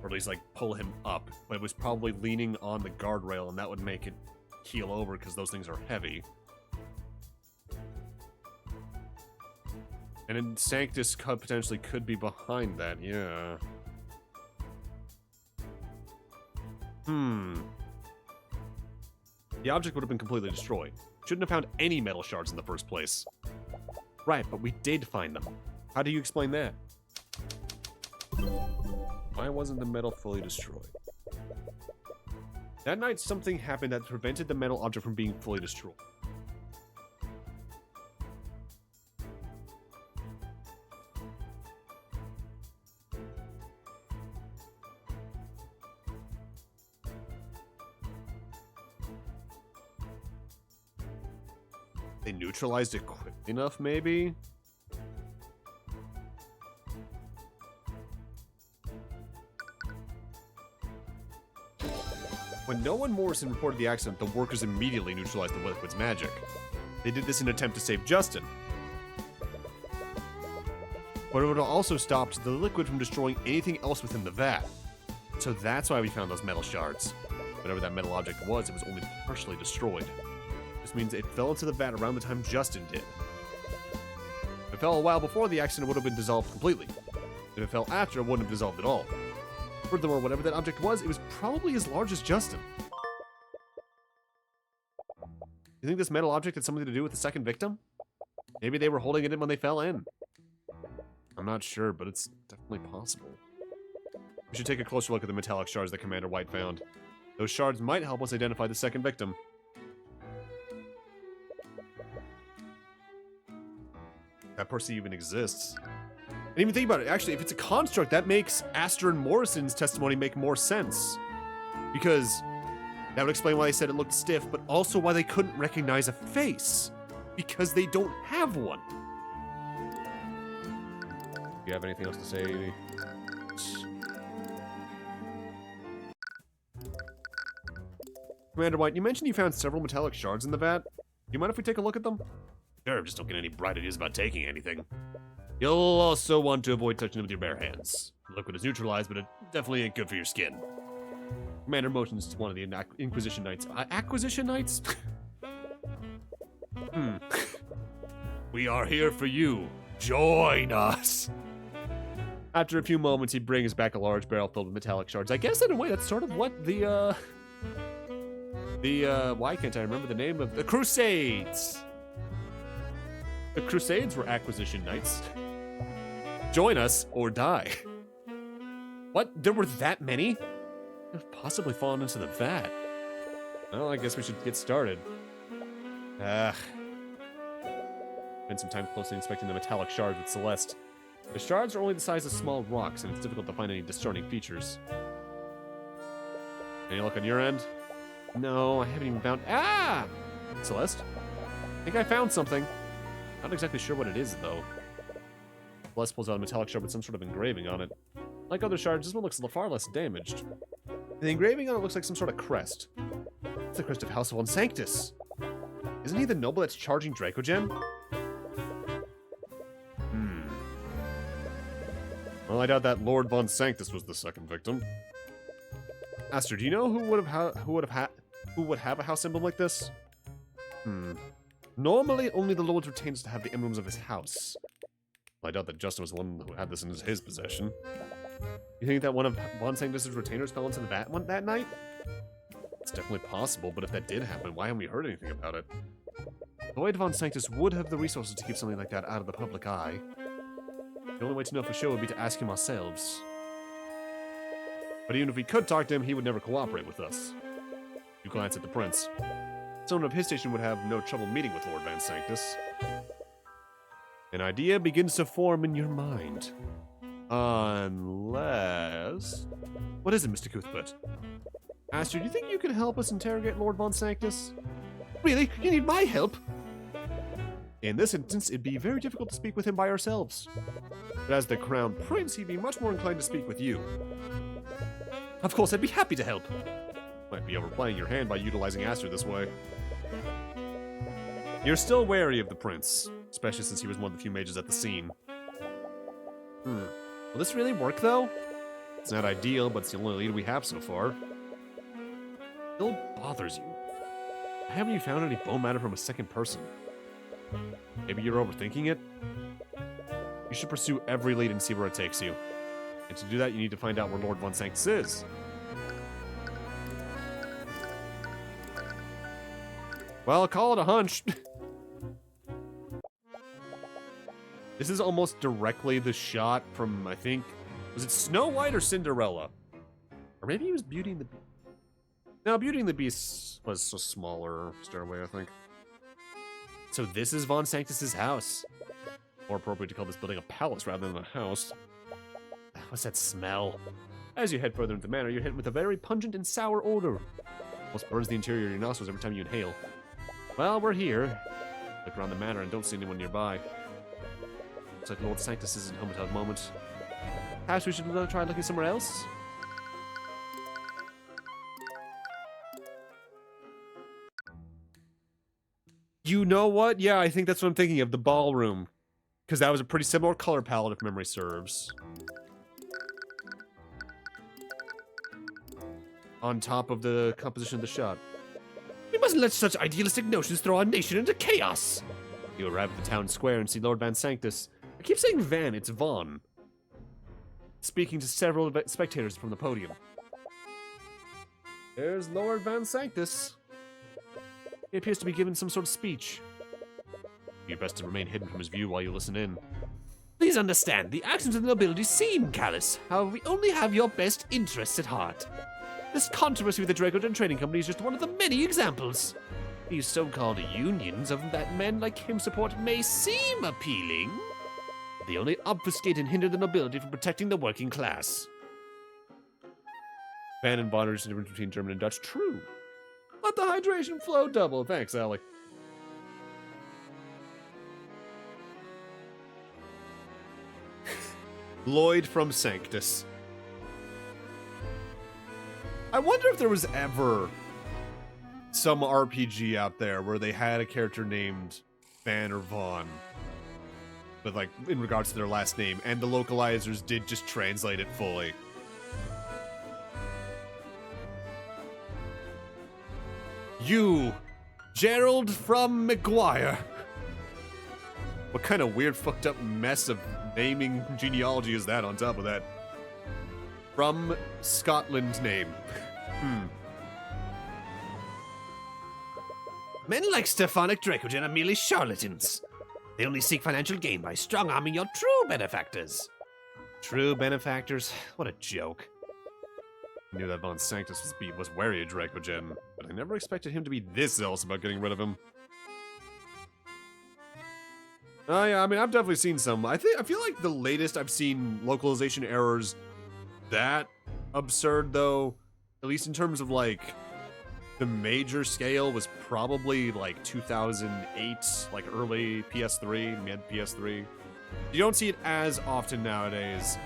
Or at least, like, pull him up. But it was probably leaning on the guardrail, and that would make it keel over, because those things are heavy. And then Sanctus potentially could be behind that, yeah. The object would have been completely destroyed. Shouldn't have found any metal shards in the first place. Right, but we did find them. How do you explain that? Why wasn't the metal fully destroyed? That night, something happened that prevented the metal object from being fully destroyed. They neutralized it quick enough, maybe? When no one Morrison reported the accident, the workers immediately neutralized the liquid's magic. They did this in an attempt to save Justin. But it would have also stopped the liquid from destroying anything else within the vat. So that's why we found those metal shards. Whatever that metal object was, it was only partially destroyed. This means it fell into the vat around the time Justin did. If it fell a while before the accident, it would have been dissolved completely. If it fell after, it wouldn't have dissolved at all. Furthermore, whatever that object was, it was probably as large as Justin. You think this metal object had something to do with the second victim? Maybe they were holding it in when they fell in. I'm not sure, but it's definitely possible. We should take a closer look at the metallic shards that Commander White found. Those shards might help us identify the second victim. That person even exists. And even think about it, actually, if it's a construct, that makes Astor and Morrison's testimony make more sense. Because that would explain why they said it looked stiff, but also why they couldn't recognize a face. Because they don't have one. Do you have anything else to say, Amy? Commander White, you mentioned you found several metallic shards in the vat. Do you mind if we take a look at them? Sure, just don't get any bright ideas about taking anything. You'll also want to avoid touching them with your bare hands. The liquid is neutralized, but it definitely ain't good for your skin. Commander motions to one of the Inquisition Knights. Acquisition Knights? We are here for you. Join us. After a few moments, he brings back a large barrel filled with metallic shards. I guess in a way, that's sort of what the why can't I remember the name of the Crusades? The Crusades were Acquisition Knights. Join us or die. What? There were that many? Could have possibly fallen into the vat. Well, I guess we should get started. Spend some time closely inspecting the metallic shards with Celeste. The shards are only the size of small rocks, and it's difficult to find any discerning features. Any luck on your end? No, I haven't even found... Ah! Celeste? I think I found something. Not exactly sure what it is, though. Celeste pulls out a metallic shard with some sort of engraving on it. Like other shards, this one looks far less damaged. The engraving on it looks like some sort of crest. It's the crest of House of Von Sanctus. Isn't he the noble that's charging Dracogen? Well, I doubt that Lord Von Sanctus was the second victim. Aster, do you know who would have a house emblem like this? Normally, only the Lord retains to have the emblems of his house. Well, I doubt that Justin was the one who had this in his possession. You think that one of Von Sanctus's retainers fell into the vat that night? It's definitely possible, but if that did happen, why haven't we heard anything about it? Lloyd Von Sanctus would have the resources to keep something like that out of the public eye. The only way to know for sure would be to ask him ourselves. But even if we could talk to him, he would never cooperate with us. You glance at the prince. Someone of his station would have no trouble meeting with Lord Van Sanctus. An idea begins to form in your mind. Unless... What is it, Mr. Cuthbert? Aster, do you think you could help us interrogate Lord Von Sanctus? Really? You need my help? In this instance, it'd be very difficult to speak with him by ourselves. But as the Crown Prince, he'd be much more inclined to speak with you. Of course, I'd be happy to help. Might be overplaying your hand by utilizing Aster this way. You're still wary of the prince, especially since he was one of the few mages at the scene. Will this really work, though? It's not ideal, but it's the only lead we have so far. Still bothers you. Haven't you found any bone matter from a second person? Maybe you're overthinking it? You should pursue every lead and see where it takes you. And to do that, you need to find out where Lord Von Sanctus is. Well, call it a hunch. This is almost directly the shot from, I think, was it Snow White or Cinderella? Or maybe it was Beauty and the Beast. No, Beauty and the Beast was a smaller stairway, I think. So this is Von Sanctus's house. More appropriate to call this building a palace rather than a house. What's that smell? As you head further into the manor, you're hit with a very pungent and sour odor. Almost burns the interior of your nostrils every time you inhale. Well, we're here. Look around the manor and don't see anyone nearby. Looks like Lord Sanctus isn't home at the moment. Perhaps we should try looking somewhere else? You know what? Yeah, I think that's what I'm thinking of, the ballroom. Because that was a pretty similar color palette, if memory serves. On top of the composition of the shot. We mustn't let such idealistic notions throw our nation into chaos. You arrive at the town square and see Lord Van Sanctus. I keep saying Van, it's Vaughn. Speaking to several spectators from the podium. There's Lord Van Sanctus. He appears to be giving some sort of speech. You're best to remain hidden from his view while you listen in. Please understand, the actions of the nobility seem callous. However, we only have your best interests at heart. This controversy with the Dracogen Trading Company is just one of the many examples. These so-called unions of that men like him support may seem appealing. They only obfuscate and hinder the nobility from protecting the working class. Van and Bonner is the difference between German and Dutch. True. Let the hydration flow double. Thanks, Alec. Lloyd from Sanctus. I wonder if there was ever some RPG out there where they had a character named Van or Vaughn, but like in regards to their last name, and the localizers did just translate it fully. You, Gerald from McGuire. What kind of weird fucked up mess of naming genealogy is that on top of that? From Scotland name. Men like Stefanik Dracogen are merely charlatans. They only seek financial gain by strong-arming your true benefactors. True benefactors? What a joke. I knew that Von Sanctus was wary of Dracogen, but I never expected him to be this zealous about getting rid of him. Oh yeah, I mean, I've definitely seen some. I feel like the latest I've seen localization errors that absurd, though, at least in terms of, like, the major scale, was probably, like, 2008, like, early PS3, mid PS3. You don't see it as often nowadays,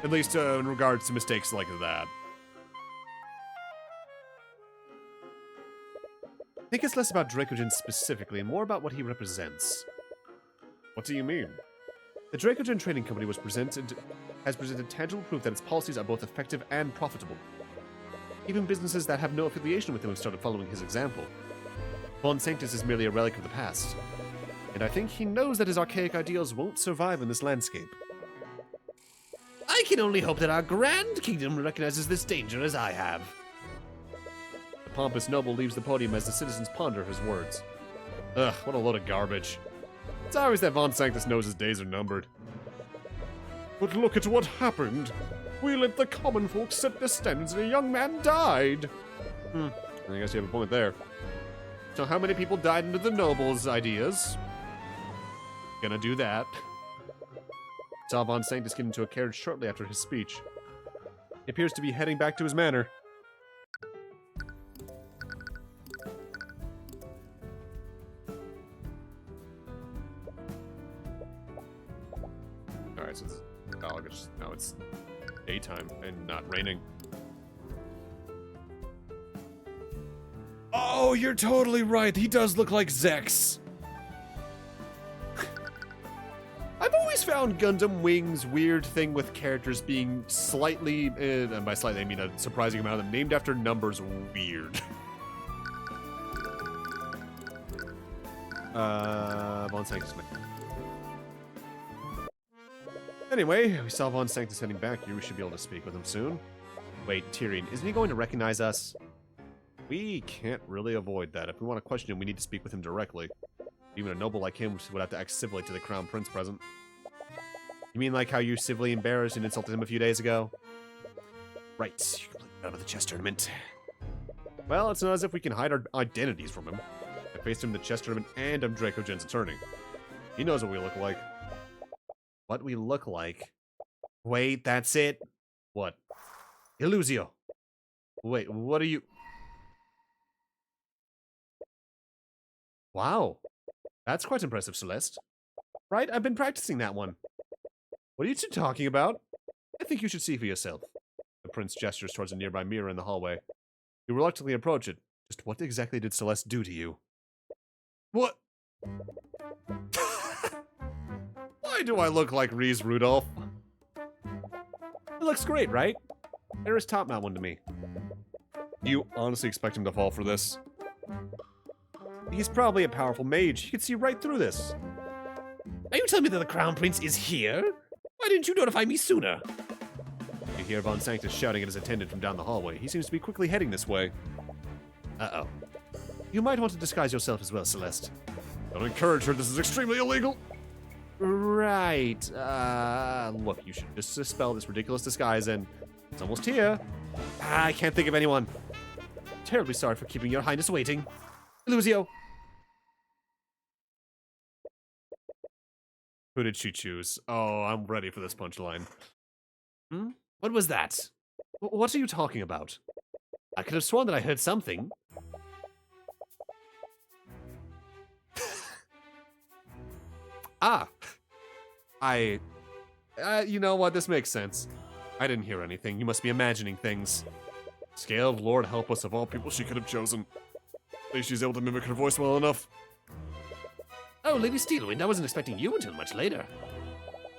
at least in regards to mistakes like that. I think it's less about Dracogen specifically, and more about what he represents. What do you mean? The Dracogen Trading Company has presented tangible proof that its policies are both effective and profitable. Even businesses that have no affiliation with him have started following his example. Von Sanctus is merely a relic of the past, and I think he knows that his archaic ideals won't survive in this landscape. I can only hope that our grand kingdom recognizes this danger as I have. The pompous noble leaves the podium as the citizens ponder his words. Ugh, what a load of garbage. It's always that Von Sanctus knows his days are numbered. But look at what happened. We let the common folk set their standards and a young man died. I guess you have a point there. So how many people died under the nobles' ideas? Gonna do that. Saw Von Sanctus get into a carriage shortly after his speech. He appears to be heading back to his manor. Alright, so it's August. Now it's daytime and not raining. Oh, you're totally right. He does look like Zex. I've always found Gundam Wing's weird thing with characters being slightly, and by slightly I mean a surprising amount of them, named after numbers weird. Von Sanctus. Anyway, we saw Von Sanctus heading back here. We should be able to speak with him soon. Wait, Tyrion, isn't he going to recognize us? We can't really avoid that. If we want to question him, we need to speak with him directly. Even a noble like him would have to act civilly to the crown prince present. You mean like how you civilly embarrassed and insulted him a few days ago? Right, you completely out of the chess tournament. Well, it's not as if we can hide our identities from him. I faced him in the chess tournament and I'm Dracogen's attorney. He knows what we look like. What we look like? Wait, that's it? What? Illusio. Wait, what are you... Wow. That's quite impressive, Celeste. Right, I've been practicing that one. What are you two talking about? I think you should see for yourself. The prince gestures towards a nearby mirror in the hallway. You reluctantly approach it. Just what exactly did Celeste do to you? What? Why do I look like Reese Rudolph? It looks great, right? There's top mount one to me. Do you honestly expect him to fall for this? He's probably a powerful mage. He could see right through this. Are you telling me that the Crown Prince is here? Why didn't you notify me sooner? You hear Von Sanctus shouting at his attendant from down the hallway. He seems to be quickly heading this way. Uh-oh. You might want to disguise yourself as well, Celeste. Don't encourage her. This is extremely illegal. Right. Look, you should just dispel this ridiculous disguise and... It's almost here. I can't think of anyone. Terribly sorry for keeping your highness waiting. Lucio. Who did she choose? Oh, I'm ready for this punchline. Hmm? What was that? What are you talking about? I could have sworn that I heard something. You know what? This makes sense. I didn't hear anything. You must be imagining things. Scale of Lord help us, of all people she could have chosen. At least she's able to mimic her voice well enough. Oh, Lady Steelwind, I wasn't expecting you until much later.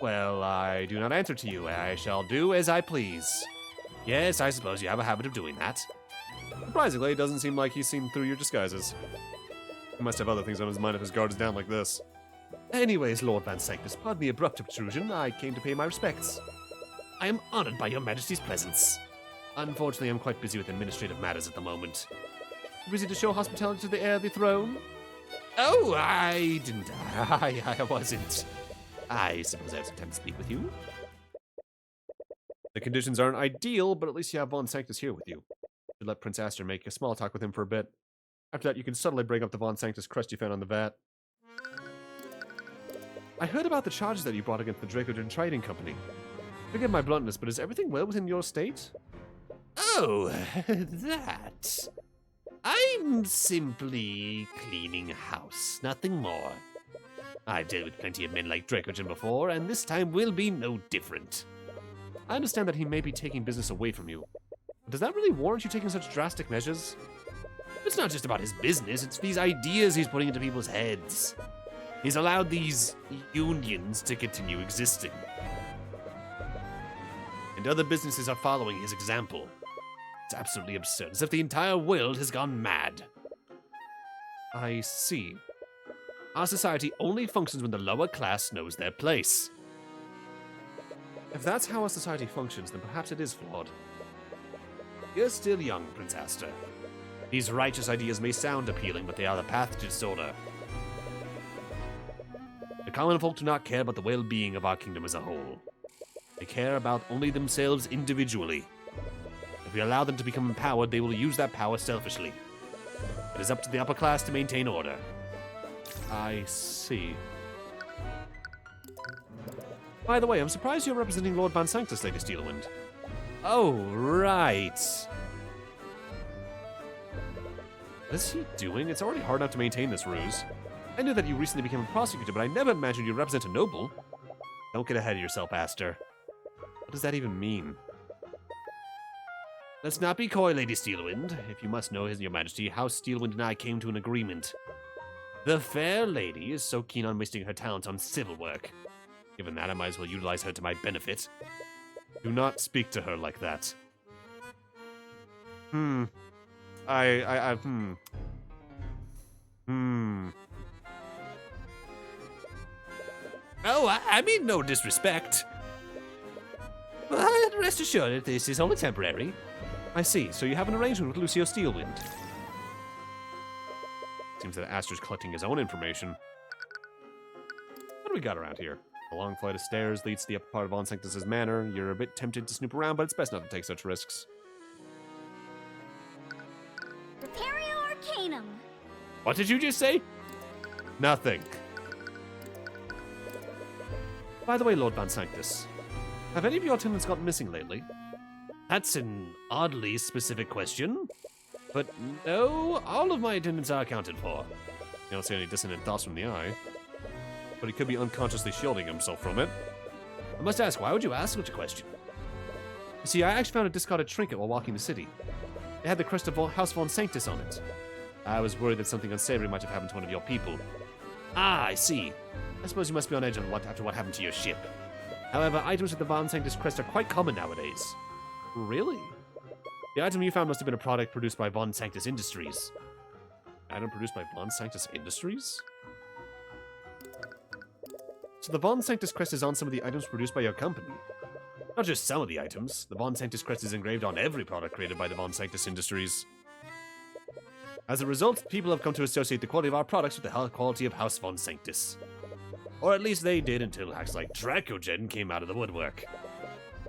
Well, I do not answer to you. I shall do as I please. Yes, I suppose you have a habit of doing that. Surprisingly, it doesn't seem like he's seen through your disguises. He must have other things on his mind if his guard is down like this. Anyways, Lord Van Sanctus, pardon the abrupt intrusion. I came to pay my respects. I am honored by your majesty's presence. Unfortunately, I'm quite busy with administrative matters at the moment. Busy to show hospitality to the heir of the throne? Oh, I didn't. I wasn't. I suppose I have some time to speak with you. The conditions aren't ideal, but at least you have Von Sanctus here with you. You let Prince Aster make a small talk with him for a bit. After that, you can subtly bring up the Von Sanctus crest you found on the vat. I heard about the charges that you brought against the Dracogen Trading Company. Forgive my bluntness, but is everything well within your state? Oh, that. I'm simply cleaning house, nothing more. I've dealt with plenty of men like Dracogen before, and this time will be no different. I understand that he may be taking business away from you. But does that really warrant you taking such drastic measures? It's not just about his business, it's these ideas he's putting into people's heads. He's allowed these unions to continue existing. And other businesses are following his example. It's absolutely absurd, as if the entire world has gone mad. I see. Our society only functions when the lower class knows their place. If that's how our society functions, then perhaps it is flawed. You're still young, Prince Aster. These righteous ideas may sound appealing, but they are the path to disorder. The common folk do not care about the well-being of our kingdom as a whole. They care about only themselves individually. If we allow them to become empowered, they will use that power selfishly. It is up to the upper class to maintain order. I see. By the way, I'm surprised you're representing Lord Van Sanctus, Lady Steelwind. Oh, right. What is he doing? It's already hard enough to maintain this ruse. I knew that you recently became a prosecutor, but I never imagined you'd represent a noble. Don't get ahead of yourself, Aster. What does that even mean? Let's not be coy, Lady Steelwind. If you must know, Your Majesty, House Steelwind and I came to an agreement. The fair lady is so keen on wasting her talents on civil work. Given that, I might as well utilize her to my benefit. Do not speak to her like that. Hmm. Oh, I mean no disrespect. But rest assured that this is only temporary. I see. So you have an arrangement with Lucio Steelwind. Seems that Aster's collecting his own information. What do we got around here? A long flight of stairs leads to the upper part of Von Sanctus's manor. You're a bit tempted to snoop around, but it's best not to take such risks. Prepario Arcanum. What did you just say? Nothing. By the way, Lord Van Sanctus, have any of your attendants gotten missing lately? That's an oddly specific question. But no, all of my attendants are accounted for. You don't see any dissonant thoughts from the eye. But he could be unconsciously shielding himself from it. I must ask, why would you ask such a question? You see, I actually found a discarded trinket while walking the city. It had the crest of House Von Sanctus on it. I was worried that something unsavory might have happened to one of your people. Ah, I see. I suppose you must be on edge after what happened to your ship. However, items with the Von Sanctus crest are quite common nowadays. Really? The item you found must have been a product produced by Von Sanctus Industries. Item produced by Von Sanctus Industries? So the Von Sanctus crest is on some of the items produced by your company. Not just some of the items. The Von Sanctus crest is engraved on every product created by the Von Sanctus Industries. As a result, people have come to associate the quality of our products with the quality of House Von Sanctus. Or at least they did until hacks like Dracogen came out of the woodwork.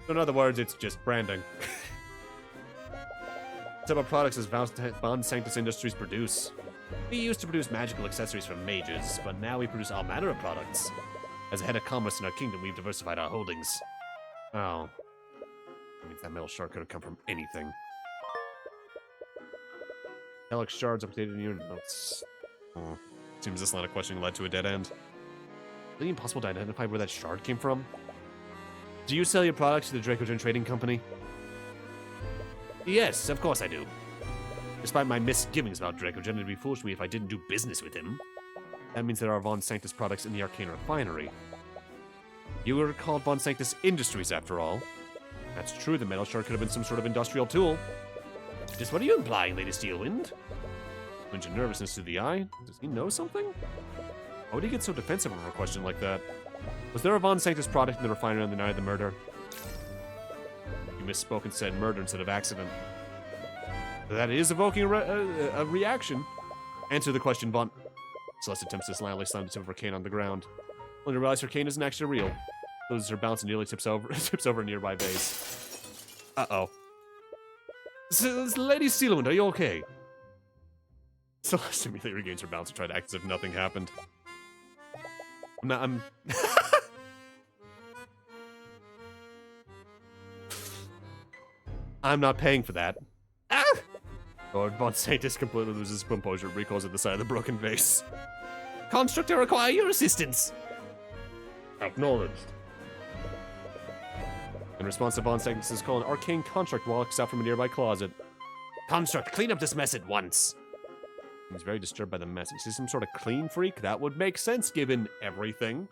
So in other words, it's just branding. What type of products does Von Sanctus Industries produce? We used to produce magical accessories for mages, but now we produce all manner of products. As a head of commerce in our kingdom, we've diversified our holdings. Oh. That means that metal shard could have come from anything. Helix shards updated in your notes. Oh. Seems this line of questioning led to a dead end. Is it impossible to identify where that shard came from? Do you sell your products to the Dracogen Trading Company? Yes, of course I do. Despite my misgivings about Dracogen, it'd be foolish of me if I didn't do business with him. That means there are Von Sanctus products in the Arcane Refinery. You were called Von Sanctus Industries, after all. That's true, the metal shard could have been some sort of industrial tool. Just what are you implying, Lady Steelwind? Mention nervousness to the eye. Does he know something? Why would he get so defensive over a question like that? Was there a Von Sanctus product in the refinery on the night of the murder? You misspoke and said murder instead of accident. That is evoking a reaction. Answer the question, Von. Celeste attempts to silently slam the tip of her cane on the ground. Only to realize her cane isn't actually real. Loses her balance and nearly tips over a nearby vase. Uh-oh. Lady Steelwind, are you okay? Celeste immediately regains her balance and tries to act as if nothing happened. I'm I'm not paying for that. Ah! Lord Von Sanctus completely loses his composure, recoils at the side of the broken vase. Construct, I require your assistance. Acknowledged. In response to Von Sanctus' call, an arcane construct walks out from a nearby closet. Construct, clean up this mess at once. He's very disturbed by the mess. Is he some sort of clean freak? That would make sense given everything.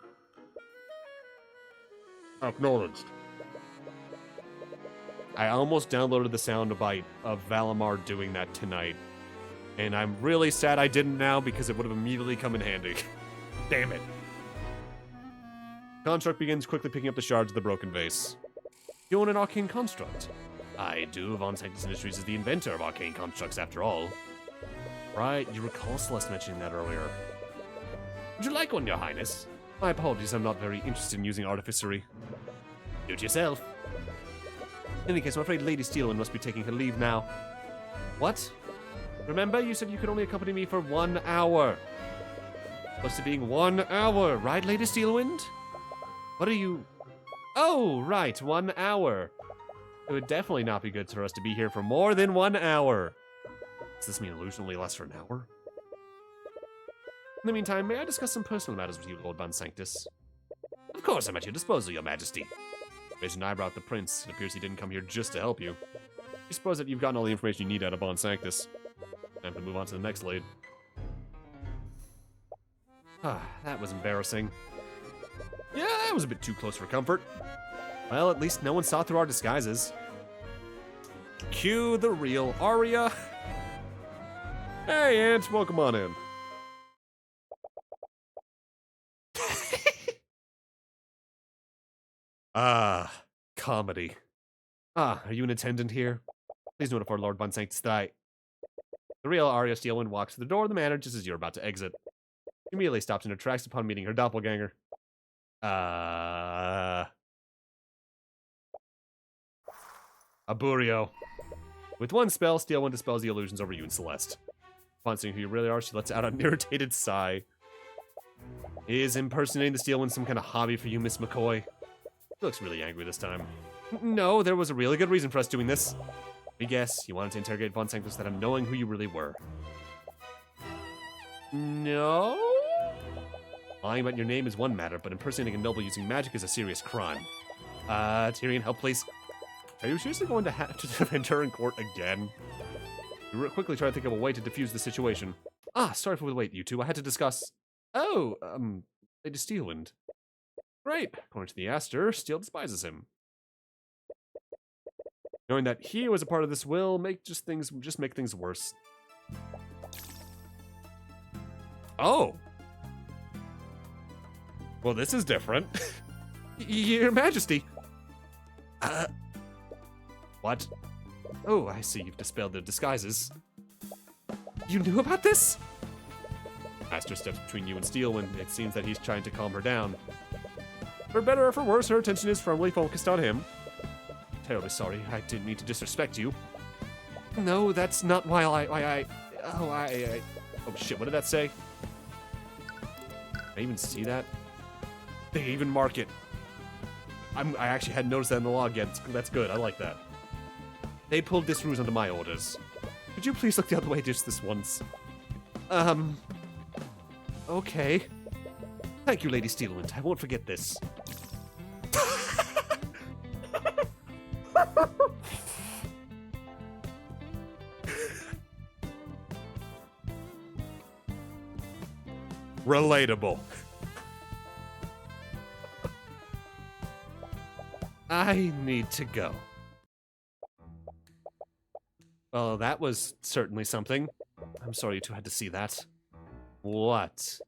Acknowledged. I almost downloaded the soundbite of Valimar doing that tonight. And I'm really sad I didn't now because it would have immediately come in handy. Damn it. Construct begins quickly picking up the shards of the broken vase. You own an arcane construct? I do. Von Sanctus Industries is the inventor of arcane constructs after all. Right, you recall Celeste mentioning that earlier. Would you like one, Your Highness? My apologies, I'm not very interested in using artificery. Do it yourself. In any case, I'm afraid Lady Steelwind must be taking her leave now. What? Remember, you said you could only accompany me for 1 hour. Supposed to being 1 hour, right, Lady Steelwind? What are you... Oh, right, 1 hour. It would definitely not be good for us to be here for more than 1 hour. Does this mean illusion only lasts for an hour? In the meantime, may I discuss some personal matters with you, Lord Von Sanctus? Of course, I'm at your disposal, Your Majesty. Raised an eyebrow at the prince. It appears he didn't come here just to help you. I suppose that you've gotten all the information you need out of Von Sanctus. Time to move on to the next lead. Ah, that was embarrassing. Yeah, that was a bit too close for comfort. Well, at least no one saw through our disguises. Cue the real Arya. Hey, Aunt, welcome on in. Ah, comedy. Ah, are you an attendant here? Please notify Lord Von Sanctus that I... The real Arya Steelwind walks to the door of the manor just as you're about to exit. She immediately stops in her tracks upon meeting her doppelganger. Aburio. With one spell, Steelwind dispels the illusions over you and Celeste. Upon seeing who you really are, she lets out an irritated sigh. Is impersonating the Steelwind some kind of hobby for you, Miss McCoy? She looks really angry this time. No, there was a really good reason for us doing this. We guess you wanted to interrogate Von Sanctus instead of knowing who you really were. No? Lying about your name is one matter, but impersonating a noble using magic is a serious crime. Tyrion, help please. Are you seriously going to have to defend her in court again? We quickly try to think of a way to defuse the situation. Ah, sorry for the wait, you two. I had to discuss... Oh, Lady Steelwind. Great. According to the Aster, Steel despises him. Knowing that he was a part of this will make make things worse. Oh. Well, this is different. Your Majesty. What? Oh, I see you've dispelled their disguises. You knew about this? Aster steps between you and Steel, and it seems that he's trying to calm her down. For better or for worse, her attention is firmly focused on him. Terribly sorry, I didn't mean to disrespect you. No, that's not why oh shit, what did that say? Did I even see that? They even mark it. I actually hadn't noticed that in the log yet. That's good, I like that. They pulled this ruse under my orders. Could you please look the other way just this once? Okay. Thank you, Lady Steelwind. I won't forget this. Relatable. I need to go. Well, that was certainly something. I'm sorry you two had to see that. What?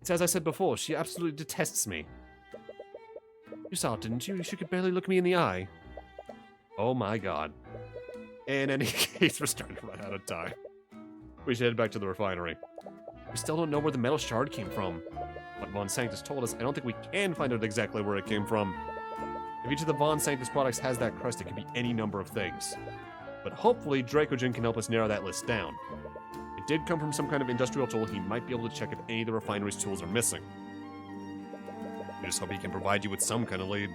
It's as I said before, she absolutely detests me. You saw it, didn't you? She could barely look me in the eye. Oh my god. In any case, we're starting to run out of time. We should head back to the refinery. We still don't know where the metal shard came from. What Von Sanctus told us, I don't think we can find out exactly where it came from. If each of the Von Sanctus products has that crust, it could be any number of things. But hopefully, Dracogen can help us narrow that list down. It did come from some kind of industrial tool. He might be able to check if any of the refinery's tools are missing. We just hope he can provide you with some kind of lead.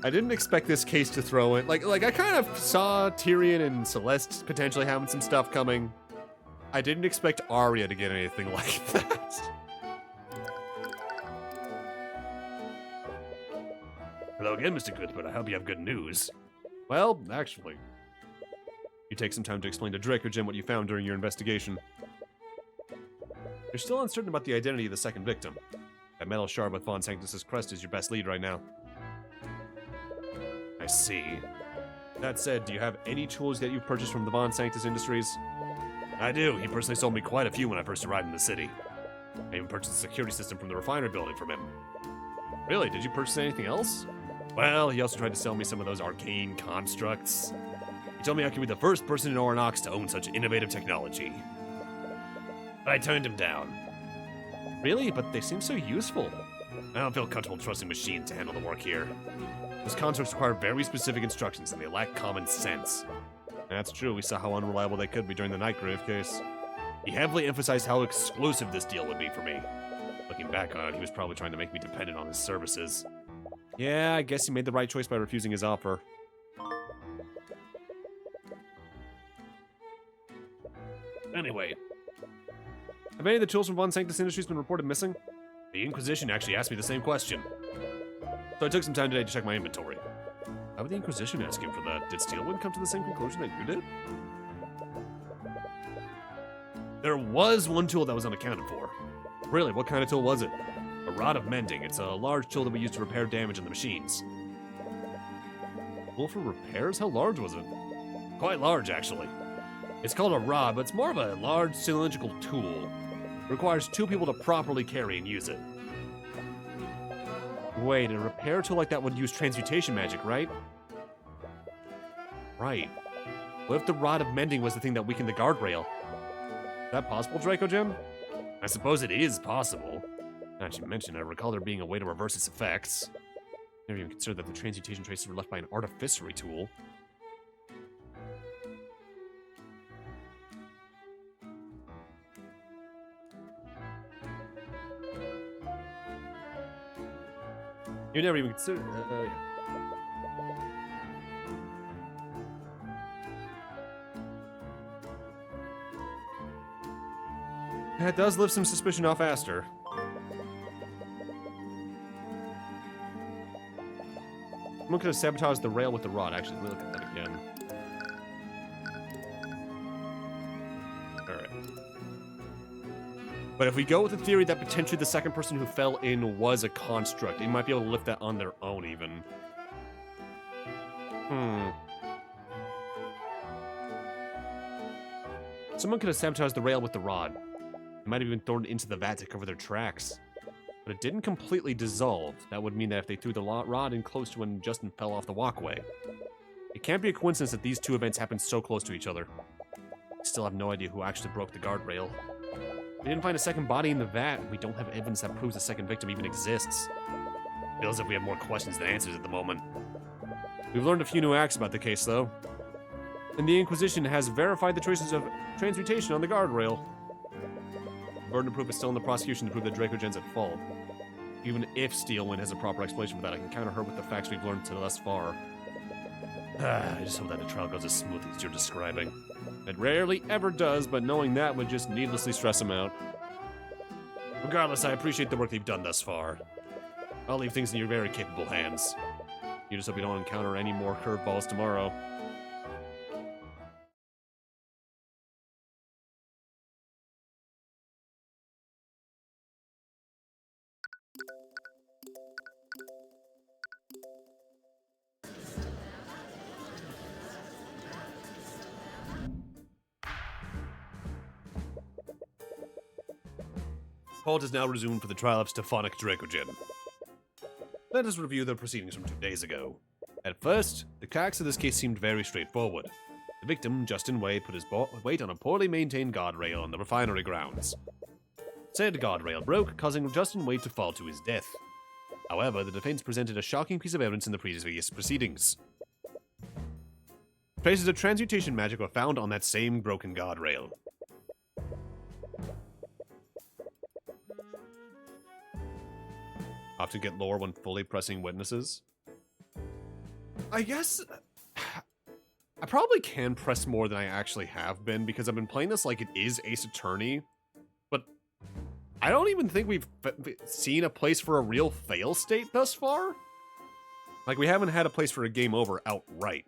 I didn't expect this case to throw in. Like I kind of saw Tyrion and Celeste potentially having some stuff coming. I didn't expect Arya to get anything like that. Hello again, Mr. Cuthbert. I hope you have good news. Well, actually, you take some time to explain to Dracogen what you found during your investigation. You're still uncertain about the identity of the second victim. That metal shard with Von Sanctus's crest is your best lead right now. I see. That said, do you have any tools that you've purchased from the Von Sanctus Industries? I do. He personally sold me quite a few when I first arrived in the city. I even purchased a security system from the refinery building from him. Really? Did you purchase anything else? Well, he also tried to sell me some of those arcane constructs. He told me I could be the first person in Orinox to own such innovative technology. But I turned him down. Really? But they seem so useful. I don't feel comfortable trusting machines to handle the work here. Those constructs require very specific instructions, and they lack common sense. That's true. We saw how unreliable they could be during the Nightgrave case. He heavily emphasized how exclusive this deal would be for me. Looking back on it, he was probably trying to make me dependent on his services. Yeah, I guess he made the right choice by refusing his offer. Anyway, have any of the tools from Von Sanctus Industries been reported missing? the Inquisition actually asked me the same question. So I took some time today to check my inventory. How would the Inquisition ask him for that? Did Steelwind come to the same conclusion that you did? There was one tool that was unaccounted for. Really? What kind of tool was it? A rod of mending. It's a large tool that we use to repair damage in the machines. Tool for repairs? How large was it? Quite large, actually. It's called a rod, but it's more of a large cylindrical tool. It requires two people to properly carry and use it. Wait, a repair tool like that would use transmutation magic, right? Right. What if the rod of mending was the thing that weakened the guardrail? Is that possible, Dracogen? I suppose it is possible. Now that you mention it, I recall there being a way to reverse its effects. Never even considered that the transmutation traces were left by an artificery tool. You never even considered. Yeah. That does lift some suspicion off Aster. Someone could have sabotaged the rail with the rod. Actually, let me look at that again. Alright. But if we go with the theory that potentially the second person who fell in was a construct, they might be able to lift that on their own, even. Someone could have sabotaged the rail with the rod. They might have even thrown it into the vat to cover their tracks. But it didn't completely dissolve. That would mean that if they threw the rod in close to when Justin fell off the walkway. It can't be a coincidence that these two events happened so close to each other. We still have no idea who actually broke the guardrail. We didn't find a second body in the vat, and we don't have evidence that proves a second victim even exists. Feels as if we have more questions than answers at the moment. We've learned a few new acts about the case, though. And the Inquisition has verified the traces of transmutation on the guardrail. The burden of proof is still on the prosecution to prove that Dracogen's at fault. Even if Steelwind has a proper explanation for that, I can counter her with the facts we've learned thus far. I just hope that the trial goes as smoothly as you're describing. It rarely ever does, but knowing that would just needlessly stress him out. Regardless, I appreciate the work you've done thus far. I'll leave things in your very capable hands. You just hope you don't encounter any more curveballs tomorrow. Halt is now resumed for the trial of Stefanik Dracogen. Let us review the proceedings from 2 days ago. At first, the facts of this case seemed very straightforward. The victim, Justin Way, put his weight on a poorly maintained guardrail on the refinery grounds. Said guardrail broke, causing Justin Way to fall to his death. However, the defense presented a shocking piece of evidence in the previous proceedings. Traces of transmutation magic were found on that same broken guardrail. Often get lower when fully pressing witnesses. I guess I probably can press more than I actually have been because I've been playing this like it is Ace Attorney, but I don't even think we've seen a place for a real fail state thus far. Like, we haven't had a place for a game over outright.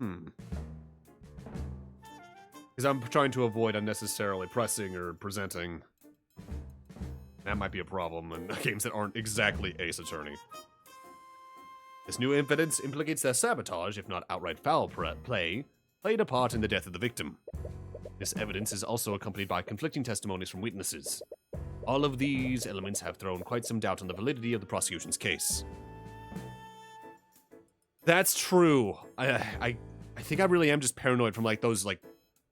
Because I'm trying to avoid unnecessarily pressing or presenting. That might be a problem in games that aren't exactly Ace Attorney. This new evidence implicates that sabotage, if not outright foul play, played a part in the death of the victim. This evidence is also accompanied by conflicting testimonies from witnesses. All of these elements have thrown quite some doubt on the validity of the prosecution's case. That's true. I think I really am just paranoid from like those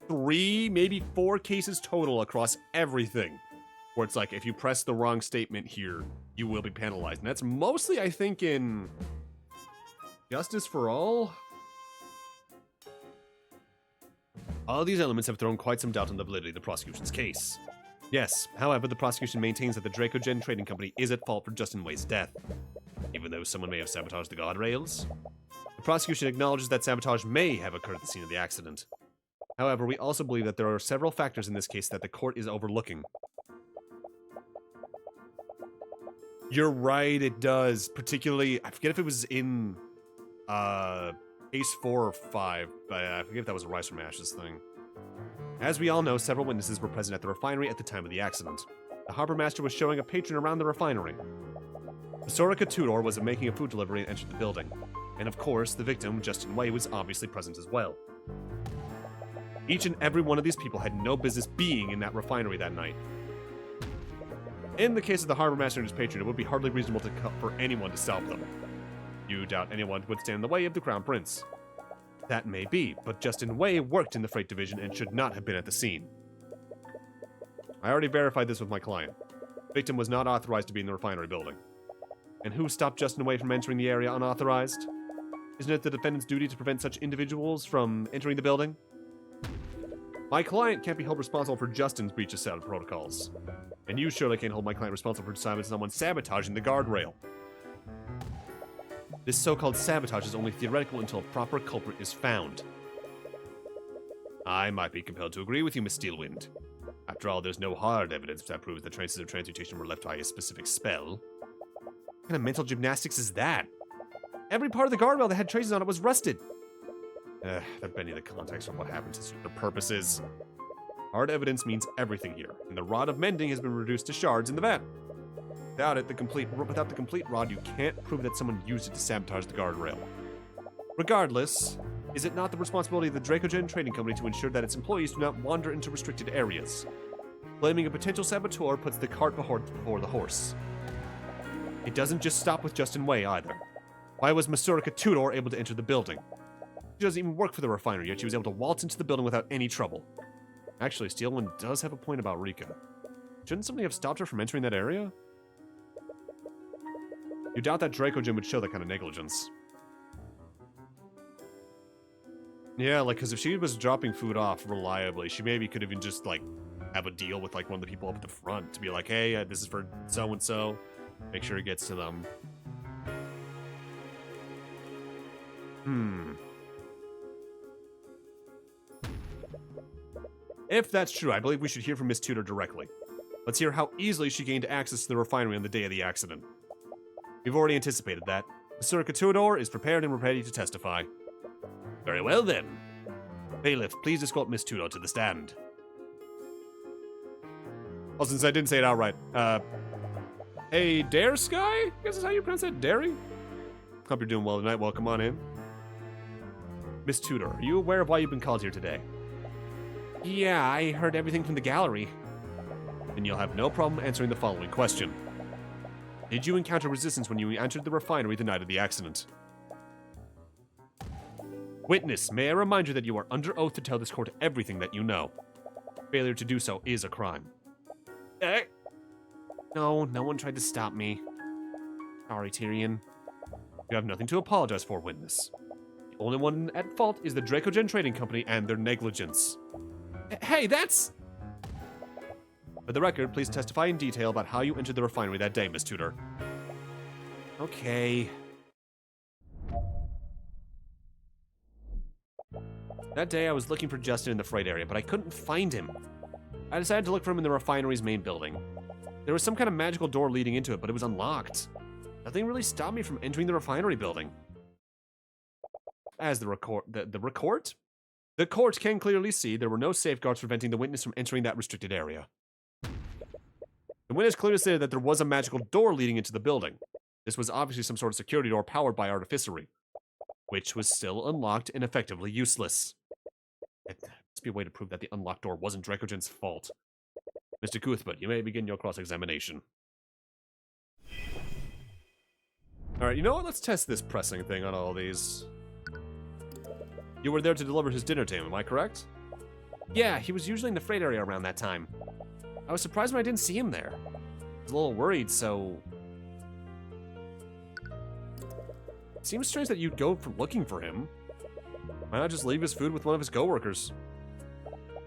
3, maybe 4 cases total across everything. Where it's like, if you press the wrong statement here, you will be penalized. And that's mostly, I think, in Justice for All. All these elements have thrown quite some doubt on the validity of the prosecution's case. Yes, however, the prosecution maintains that the Dracogen Trading Company is at fault for Justin Way's death, even though someone may have sabotaged the guardrails. The prosecution acknowledges that sabotage may have occurred at the scene of the accident. However, we also believe that there are several factors in this case that the court is overlooking. You're right, it does. Particularly, I forget if it was in Case 4 or 5, but I forget if that was a Rise from Ashes thing. As we all know, several witnesses were present at the refinery at the time of the accident. The harbor master was showing a patron around the refinery. Sorika Tudor was making a food delivery and entered the building. And of course, the victim, Justin Way, was obviously present as well. Each and every one of these people had no business being in that refinery that night. In the case of the harbor master and his patron, it would be hardly reasonable for anyone to stop them. You doubt anyone would stand in the way of the Crown Prince. That may be, but Justin Way worked in the freight division and should not have been at the scene. I already verified this with my client. The victim was not authorized to be in the refinery building. And who stopped Justin Way from entering the area unauthorized? Isn't it the defendant's duty to prevent such individuals from entering the building? My client can't be held responsible for Justin's breach of set of protocols. And you surely can't hold my client responsible for someone sabotaging the guardrail. This so-called sabotage is only theoretical until a proper culprit is found. I might be compelled to agree with you, Miss Steelwind. After all, there's no hard evidence that proves the traces of transmutation were left by a specific spell. What kind of mental gymnastics is that? Every part of the guardrail that had traces on it was rusted. That bending the context from what happened to suit the purposes. Hard evidence means everything here, and the rod of mending has been reduced to shards in the vat. Without the complete rod, you can't prove that someone used it to sabotage the guardrail. Regardless, is it not the responsibility of the Dracogen Trading Company to ensure that its employees do not wander into restricted areas? Blaming a potential saboteur puts the cart before the horse. It doesn't just stop with Justin Way either. Why was Masurika Tudor able to enter the building? She doesn't even work for the refinery, yet she was able to waltz into the building without any trouble. Actually, Steelman does have a point about Rika. Shouldn't somebody have stopped her from entering that area? You doubt that Dracogen would show that kind of negligence. Yeah, like, because if she was dropping food off reliably, she maybe could even just, like, have a deal with, like, one of the people up at the front to be like, hey, this is for so-and-so. Make sure it gets to them. If that's true, I believe we should hear from Miss Tudor directly. Let's hear how easily she gained access to the refinery on the day of the accident. We've already anticipated that. Masurika Tudor is prepared and ready to testify. Very well, then. Bailiff, please escort Miss Tudor to the stand. Well, since I didn't say it outright, hey, Dare Sky? I guess is how you pronounce that, Dairy? Hope you're doing well tonight. Welcome on in. Miss Tudor, are you aware of why you've been called here today? Yeah, I heard everything from the gallery. Then you'll have no problem answering the following question. Did you encounter resistance when you entered the refinery the night of the accident? Witness, may I remind you that you are under oath to tell this court everything that you know. Failure to do so is a crime. No, no one tried to stop me. Sorry, Tyrion. You have nothing to apologize for, witness. The only one at fault is the Dracogen Trading Company and their negligence. Hey, that's... For the record, please testify in detail about how you entered the refinery that day, Miss Tudor. Okay. That day, I was looking for Justin in the freight area, but I couldn't find him. I decided to look for him in the refinery's main building. There was some kind of magical door leading into it, but it was unlocked. Nothing really stopped me from entering the refinery building. As the court can clearly see there were no safeguards preventing the witness from entering that restricted area. The witness clearly stated that there was a magical door leading into the building. This was obviously some sort of security door powered by artificery, which was still unlocked and effectively useless. It must be a way to prove that the unlocked door wasn't Dracogen's fault. Mr. Cuthbert, you may begin your cross-examination. Alright, you know what? Let's test this pressing thing on all these. You were there to deliver his dinner to him, am I correct? Yeah, he was usually in the freight area around that time. I was surprised when I didn't see him there. I was a little worried, so... It seems strange that you'd go for looking for him. Why not just leave his food with one of his coworkers?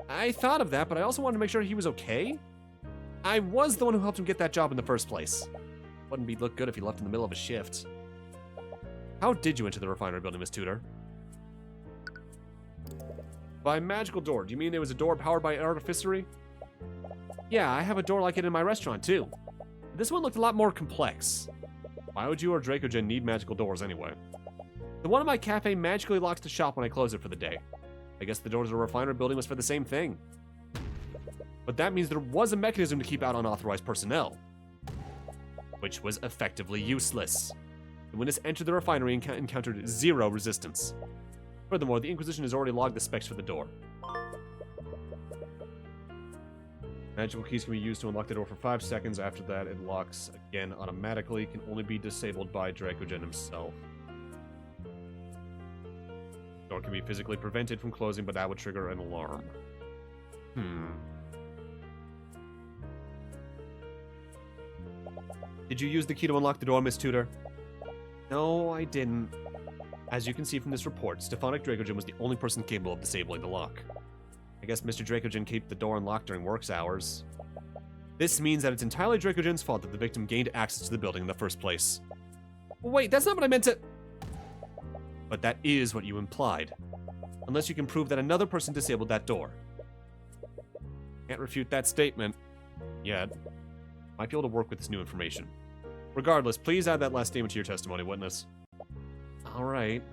I thought of that, but I also wanted to make sure he was okay. I was the one who helped him get that job in the first place. Wouldn't look good if he left in the middle of a shift. How did you enter the refinery building, Miss Tudor? By magical door, do you mean it was a door powered by artificery? Yeah, I have a door like it in my restaurant, too. This one looked a lot more complex. Why would you or Dracogen need magical doors anyway? The one in my cafe magically locks the shop when I close it for the day. I guess the door to the refinery building was for the same thing. But that means there was a mechanism to keep out unauthorized personnel, which was effectively useless. The witness entered the refinery and encountered zero resistance. Furthermore, the Inquisition has already logged the specs for the door. Magical keys can be used to unlock the door for 5 seconds. After that, it locks again automatically. Can only be disabled by Dracogen himself. The door can be physically prevented from closing, but that would trigger an alarm. Did you use the key to unlock the door, Miss Tudor? No, I didn't. As you can see from this report, Stefanik Dracogen was the only person capable of disabling the lock. I guess Mr. Dracogen kept the door unlocked during work hours. This means that it's entirely Dracogen's fault that the victim gained access to the building in the first place. Wait, that's not what I meant to... But that is what you implied. Unless you can prove that another person disabled that door. Can't refute that statement. Yet. Might be able to work with this new information. Regardless, please add that last statement to your testimony, witness. Alright.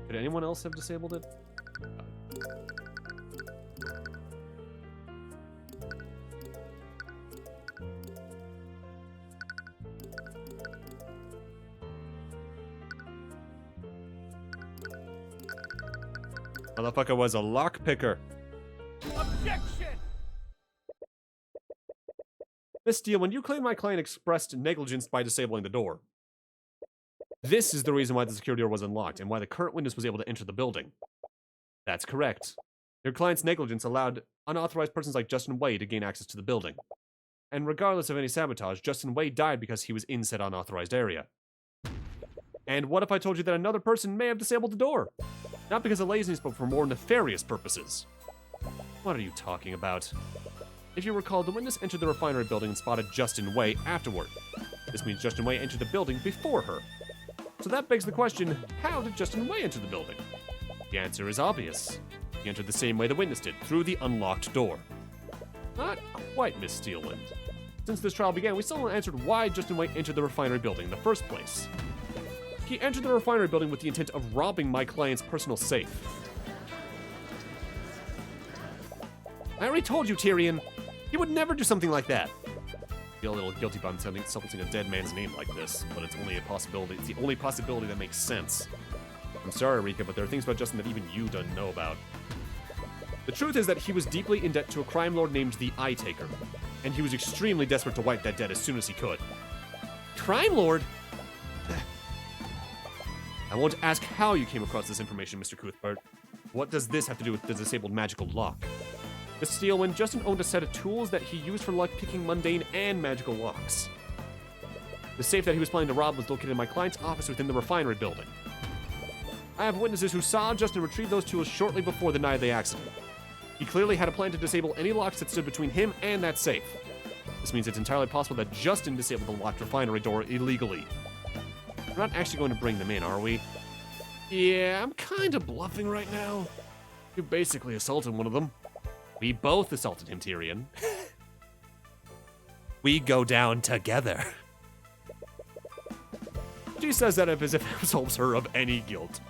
Did anyone else have disabled it? Motherfucker was a lockpicker. Objection! Miss Steele, when you claim my client expressed negligence by disabling the door, this is the reason why the security door was unlocked and why the current witness was able to enter the building. That's correct. Your client's negligence allowed unauthorized persons like Justin Wade to gain access to the building. And regardless of any sabotage, Justin Wade died because he was in said unauthorized area. And what if I told you that another person may have disabled the door? Not because of laziness, but for more nefarious purposes. What are you talking about? If you recall, the witness entered the refinery building and spotted Justin Way afterward. This means Justin Way entered the building before her. So that begs the question, how did Justin Way enter the building? The answer is obvious. He entered the same way the witness did, through the unlocked door. Not quite, Miss Steelwind. Since this trial began, we still haven't answered why Justin Way entered the refinery building in the first place. He entered the refinery building with the intent of robbing my client's personal safe. I already told you, Tyrion. He would never do something like that. I feel a little guilty about insulting a dead man's name like this, but it's only a possibility. It's the only possibility that makes sense. I'm sorry, Rika, but there are things about Justin that even you don't know about. The truth is that he was deeply in debt to a crime lord named the Eye Taker, and he was extremely desperate to wipe that debt as soon as he could. Crime lord? I won't ask how you came across this information, Mr. Cuthbert. What does this have to do with the disabled magical lock? Miss Steelwind, Justin owned a set of tools that he used for lock-picking mundane and magical locks. The safe that he was planning to rob was located in my client's office within the refinery building. I have witnesses who saw Justin retrieve those tools shortly before the night of the accident. He clearly had a plan to disable any locks that stood between him and that safe. This means it's entirely possible that Justin disabled the locked refinery door illegally. We're not actually going to bring them in, are we? Yeah, I'm kind of bluffing right now. You basically assaulted one of them. We both assaulted him, Tyrion. We go down together. She says that as if it absolves her of any guilt.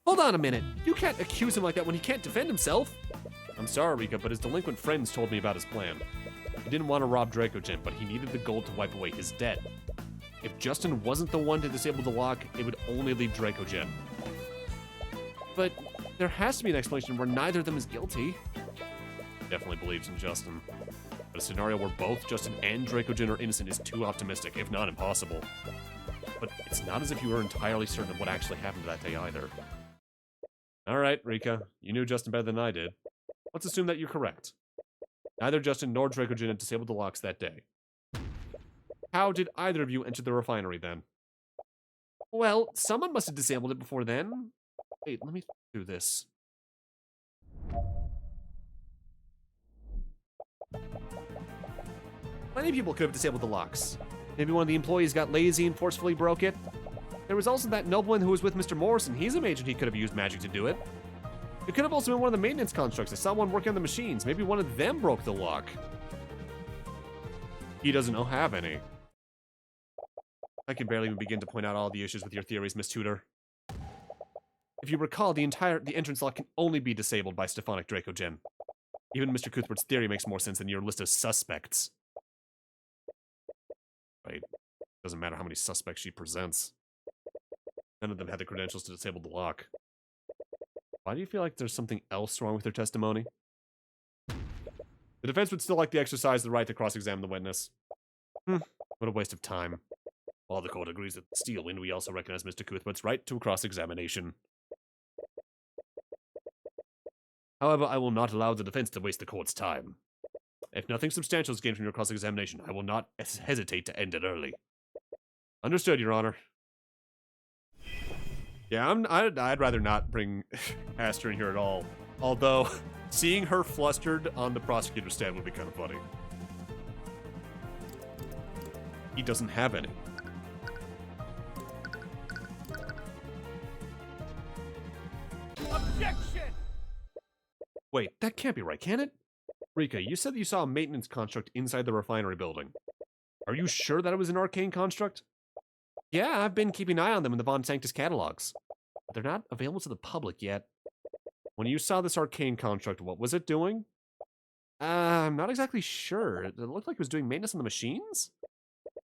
Hold on a minute. You can't accuse him like that when he can't defend himself. I'm sorry, Rika, but his delinquent friends told me about his plan. He didn't want to rob Dracogen, but he needed the gold to wipe away his debt. If Justin wasn't the one to disable the lock, it would only leave Dracogen. But there has to be an explanation where neither of them is guilty. Definitely believes in Justin. But a scenario where both Justin and Dracogen are innocent is too optimistic, if not impossible. But it's not as if you were entirely certain of what actually happened that day either. Alright, Rika, you knew Justin better than I did. Let's assume that you're correct. Neither Justin nor Dracogen had disabled the locks that day. How did either of you enter the refinery then? Well, someone must have disabled it before then. Wait, let me do this. Many people could have disabled the locks. Maybe one of the employees got lazy and forcefully broke it. There was also that nobleman who was with Mr. Morrison. He's imagined he could have used magic to do it. It could have also been one of the maintenance constructs. I saw one working on the machines. Maybe one of them broke the lock. He doesn't have any. I can barely even begin to point out all the issues with your theories, Miss Tudor. If you recall, the entrance lock can only be disabled by Stephanic Dracogen. Even Mr. Cuthbert's theory makes more sense than your list of suspects. Right. Doesn't matter how many suspects she presents. None of them had the credentials to disable the lock. Why do you feel like there's something else wrong with her testimony? The defense would still like to exercise the right to cross-examine the witness. What a waste of time. While the court agrees with Steelwind, we also recognize Mr. Cuthbert's right to cross-examination. However, I will not allow the defense to waste the court's time. If nothing substantial is gained from your cross-examination, I will not hesitate to end it early. Understood, Your Honor. Yeah, I'd rather not bring Aster in here at all. Although, seeing her flustered on the prosecutor's stand would be kind of funny. He doesn't have any. Objection! Wait, that can't be right, can it? Rika, you said that you saw a maintenance construct inside the refinery building. Are you sure that it was an arcane construct? Yeah, I've been keeping an eye on them in the Von Sanctus catalogs. But they're not available to the public yet. When you saw this arcane construct, what was it doing? I'm not exactly sure. It looked like it was doing maintenance on the machines?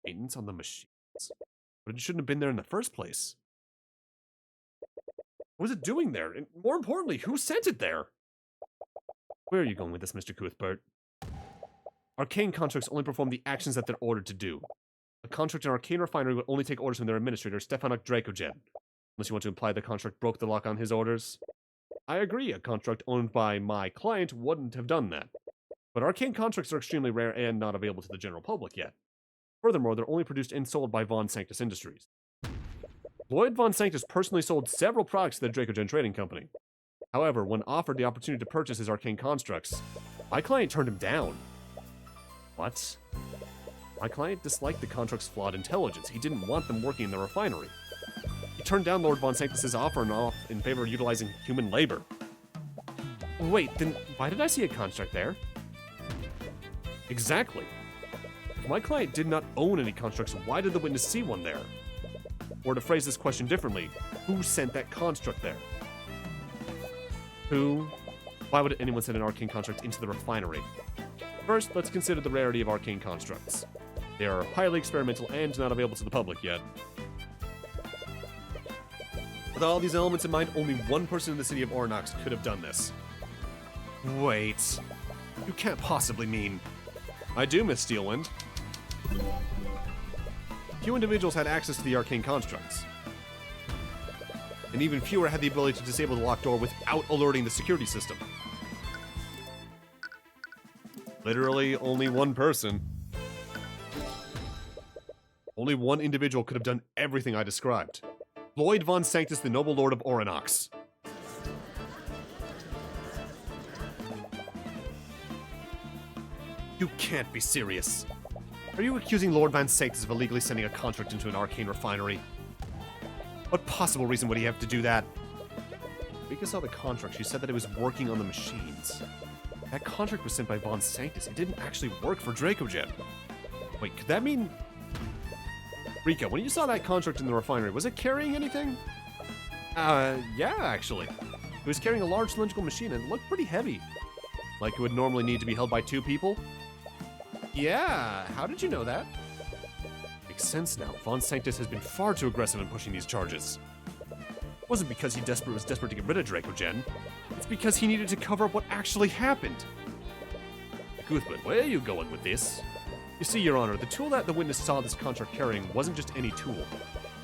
Maintenance on the machines? But it shouldn't have been there in the first place. What was it doing there? And more importantly, who sent it there? Where are you going with this, Mr. Cuthbert? Arcane constructs only perform the actions that they're ordered to do. A construct in Arcane Refinery will only take orders from their administrator, Stefanok Dracogen. Unless you want to imply the construct broke the lock on his orders. I agree, a construct owned by my client wouldn't have done that. But arcane constructs are extremely rare and not available to the general public yet. Furthermore, they're only produced and sold by Von Sanctus Industries. Lloyd Von Sanctus personally sold several products to the Dracogen Trading Company. However, when offered the opportunity to purchase his arcane constructs, my client turned him down. What? My client disliked the construct's flawed intelligence. He didn't want them working in the refinery. He turned down Lord Von Sanctus's offer in favor of utilizing human labor. Wait, then why did I see a construct there? Exactly. If my client did not own any constructs, why did the witness see one there? Or to phrase this question differently, who sent that construct there? Who? Why would anyone send an arcane construct into the refinery? First, let's consider the rarity of arcane constructs. They are highly experimental and not available to the public yet. With all these elements in mind, only one person in the city of Ornox could have done this. Wait. You can't possibly mean... I do, Miss Steelwind. Few individuals had access to the arcane constructs. And even fewer had the ability to disable the locked door without alerting the security system. Literally, only one person. Only one individual could have done everything I described. Lloyd Von Sanctus, the noble lord of Orinox. You can't be serious. Are you accusing Lord Von Sanctus of illegally sending a construct into an arcane refinery? What possible reason would he have to do that? Rika saw the contract. She said that it was working on the machines. That contract was sent by Von Sanctus. It didn't actually work for Dracogen. Wait, could that mean... Rika, when you saw that contract in the refinery, was it carrying anything? Yeah, actually. It was carrying a large cylindrical machine and it looked pretty heavy. Like it would normally need to be held by 2 people? Yeah, how did you know that? Makes sense now. Von Sanctus has been far too aggressive in pushing these charges. It wasn't because he was desperate to get rid of Dracogen. It's because he needed to cover up what actually happened. Cuthbert, where are you going with this? You see, Your Honor, the tool that the witness saw this contract carrying wasn't just any tool.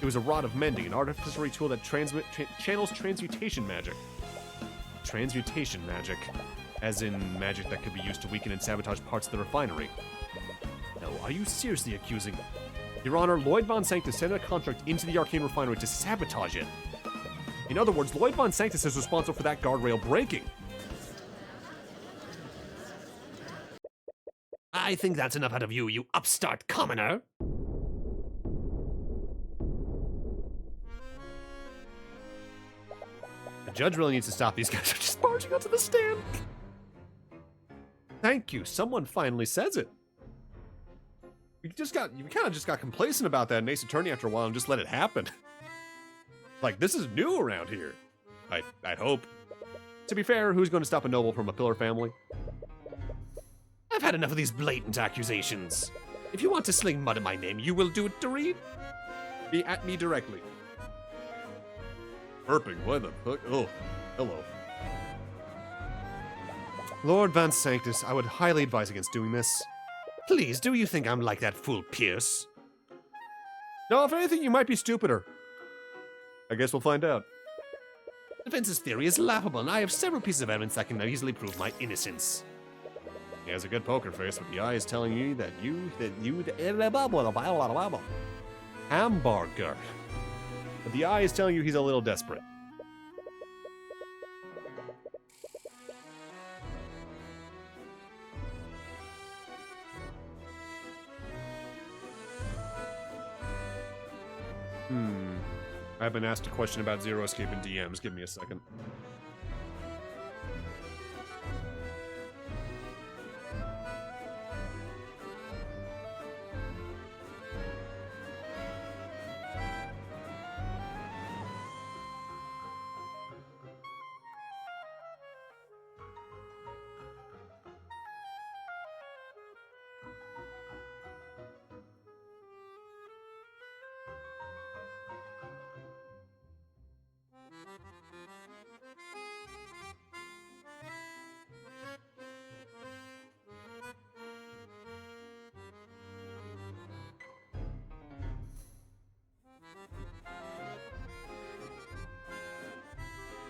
It was a rod of mending, an artificery tool that channels transmutation magic. Transmutation magic. As in magic that could be used to weaken and sabotage parts of the refinery. No, are you seriously accusing... Your Honor, Lloyd Von Sanctus sent a contract into the Arcane Refinery to sabotage it. In other words, Lloyd Von Sanctus is responsible for that guardrail breaking. I think that's enough out of you, you upstart commoner. The judge really needs to stop these guys from just barging onto the stand. Thank you, someone finally says it. You kind of just got complacent about that Ace Attorney after a while and just let it happen. Like, this is new around here. I'd hope. To be fair, who's going to stop a noble from a pillar family? I've had enough of these blatant accusations. If you want to sling mud at my name, you will do it, Doreen. Be at me directly. Burping, what the fuck? Oh, hello. Lord Van Sanctus, I would highly advise against doing this. Please, do you think I'm like that fool Pierce? No, if anything, you might be stupider. I guess we'll find out. Defense's theory is laughable, and I have several pieces of evidence that can easily prove my innocence. He has a good poker face, but the eye is telling you that hamburger. But the eye is telling you he's a little desperate. I've been asked a question about Zero Escape in DMs. Give me a second.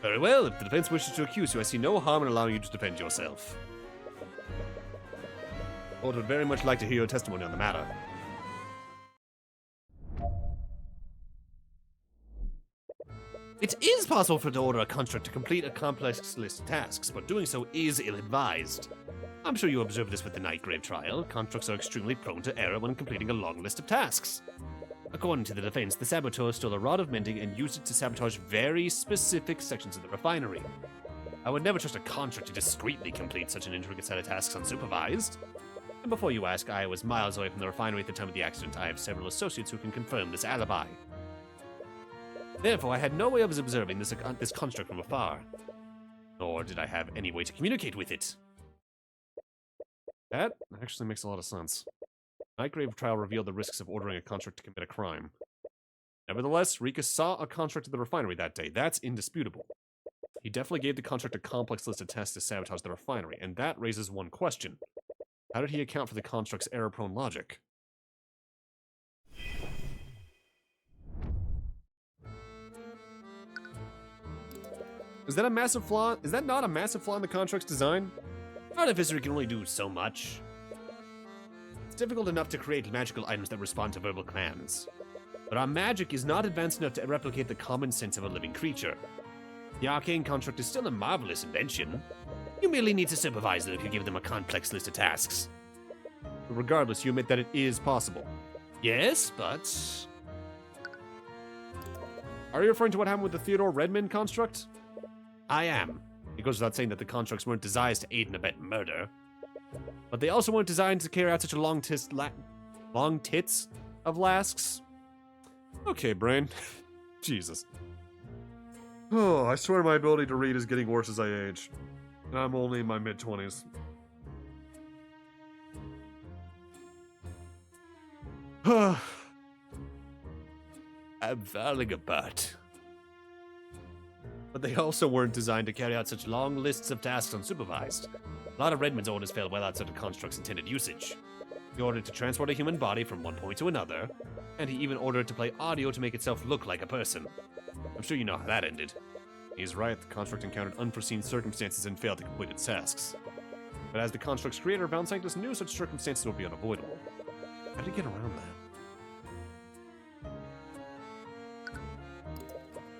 Very well, if the defense wishes to accuse you, I see no harm in allowing you to defend yourself. The court would very much like to hear your testimony on the matter. It is possible for to order a construct to complete a complex list of tasks, but doing so is ill-advised. I'm sure you observed this with the Nightgrave trial. Constructs are extremely prone to error when completing a long list of tasks. According to the defense, the saboteur stole a rod of mending and used it to sabotage very specific sections of the refinery. I would never trust a contract to discreetly complete such an intricate set of tasks unsupervised. And before you ask, I was miles away from the refinery at the time of the accident. I have several associates who can confirm this alibi. Therefore, I had no way of observing this construct from afar. Nor did I have any way to communicate with it. That actually makes a lot of sense. Nightgrave trial revealed the risks of ordering a construct to commit a crime. Nevertheless, Rika saw a construct at the refinery that day. That's indisputable. He definitely gave the construct a complex list of tests to sabotage the refinery, and that raises one question. How did he account for the construct's error-prone logic? Is that a massive flaw? Is that not a massive flaw in the construct's design? Artificer can only do so much. It's difficult enough to create magical items that respond to verbal commands. But our magic is not advanced enough to replicate the common sense of a living creature. The Arcane construct is still a marvelous invention. You merely need to supervise them if you give them a complex list of tasks. But regardless, you admit that it is possible. Yes, but... Are you referring to what happened with the Theodore Redmond construct? I am. It goes without saying that the constructs weren't designed to aid and abet murder. But they also weren't designed to carry out such a long tits of lasks. Okay, brain. Jesus. Oh, I swear my ability to read is getting worse as I age. And I'm only in my mid-20s. I'm falling apart. But they also weren't designed to carry out such long lists of tasks unsupervised. A lot of Redmond's orders failed well outside of the construct's intended usage. He ordered to transport a human body from one point to another, and he even ordered to play audio to make itself look like a person. I'm sure you know how that ended. He's right, the construct encountered unforeseen circumstances and failed to complete its tasks. But as the construct's creator, Von Sanctus knew such circumstances would be unavoidable. How did he get around that?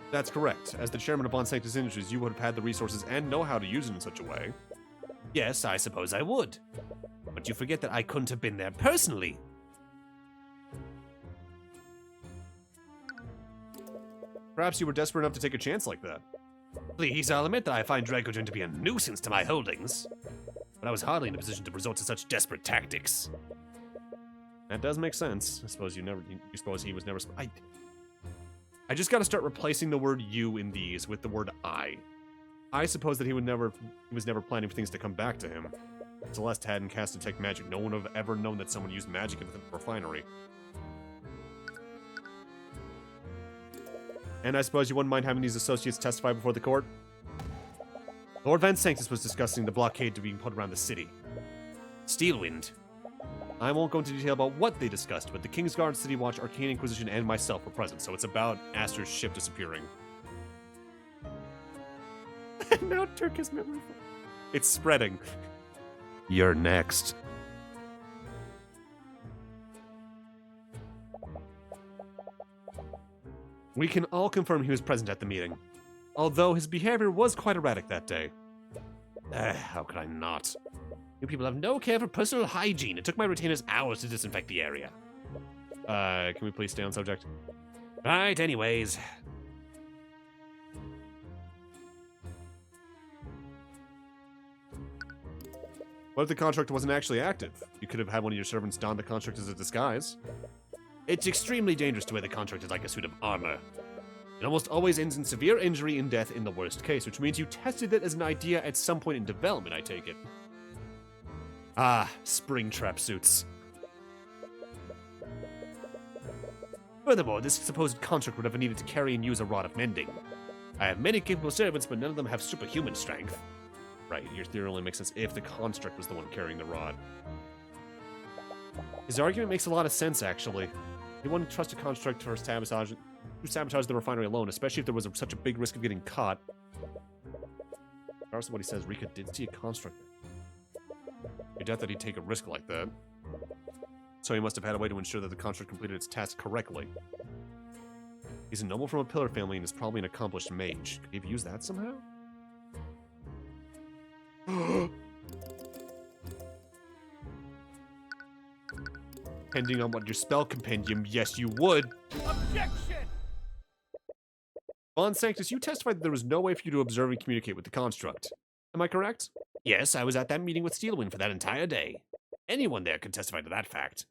That's correct. As the chairman of Von Sanctus Industries, you would have had the resources and know-how to use it in such a way. Yes, I suppose I would. But you forget that I couldn't have been there personally. Perhaps you were desperate enough to take a chance like that. Please, I'll admit that I find Dracogen to be a nuisance to my holdings. But I was hardly in a position to resort to such desperate tactics. That does make sense. I suppose you suppose he was never... I just gotta start replacing the word you in these with the word I. I suppose that he was never planning for things to come back to him. If Celeste hadn't cast Detect Magic, no one would have ever known that someone used magic in the refinery. And I suppose you wouldn't mind having these associates testify before the court? Lord Van Sanctus was discussing the blockade being put around the city. Steelwind. I won't go into detail about what they discussed, but the Kingsguard, City Watch, Arcane Inquisition, and myself were present, so it's about Aster's ship disappearing. Now Turk is memory. It's spreading. You're next. We can all confirm he was present at the meeting, although his behavior was quite erratic that day. How could I not? You people have no care for personal hygiene. It took my retainers hours to disinfect the area. Can we please stay on subject? Right, anyways. What if the construct wasn't actually active? You could have had one of your servants don the construct as a disguise. It's extremely dangerous to wear the construct as like a suit of armor. It almost always ends in severe injury and death in the worst case, which means you tested it as an idea at some point in development, I take it. Ah, Springtrap suits. Furthermore, this supposed construct would have needed to carry and use a rod of mending. I have many capable servants, but none of them have superhuman strength. Right, your theory only makes sense if the construct was the one carrying the rod. His argument makes a lot of sense, actually. He wouldn't trust a construct to sabotage the refinery alone, especially if there was such a big risk of getting caught. Regardless of what he says, Rika did see a construct. I doubt that he'd take a risk like that. So he must have had a way to ensure that the construct completed its task correctly. He's a noble from a pillar family and is probably an accomplished mage. Could he have used that somehow? Depending on what your spell compendium, yes you would. Objection! Von Sanctus, you testified that there was no way for you to observe and communicate with the construct. Am I correct? Yes, I was at that meeting with Steelwind for that entire day. Anyone there could testify to that fact.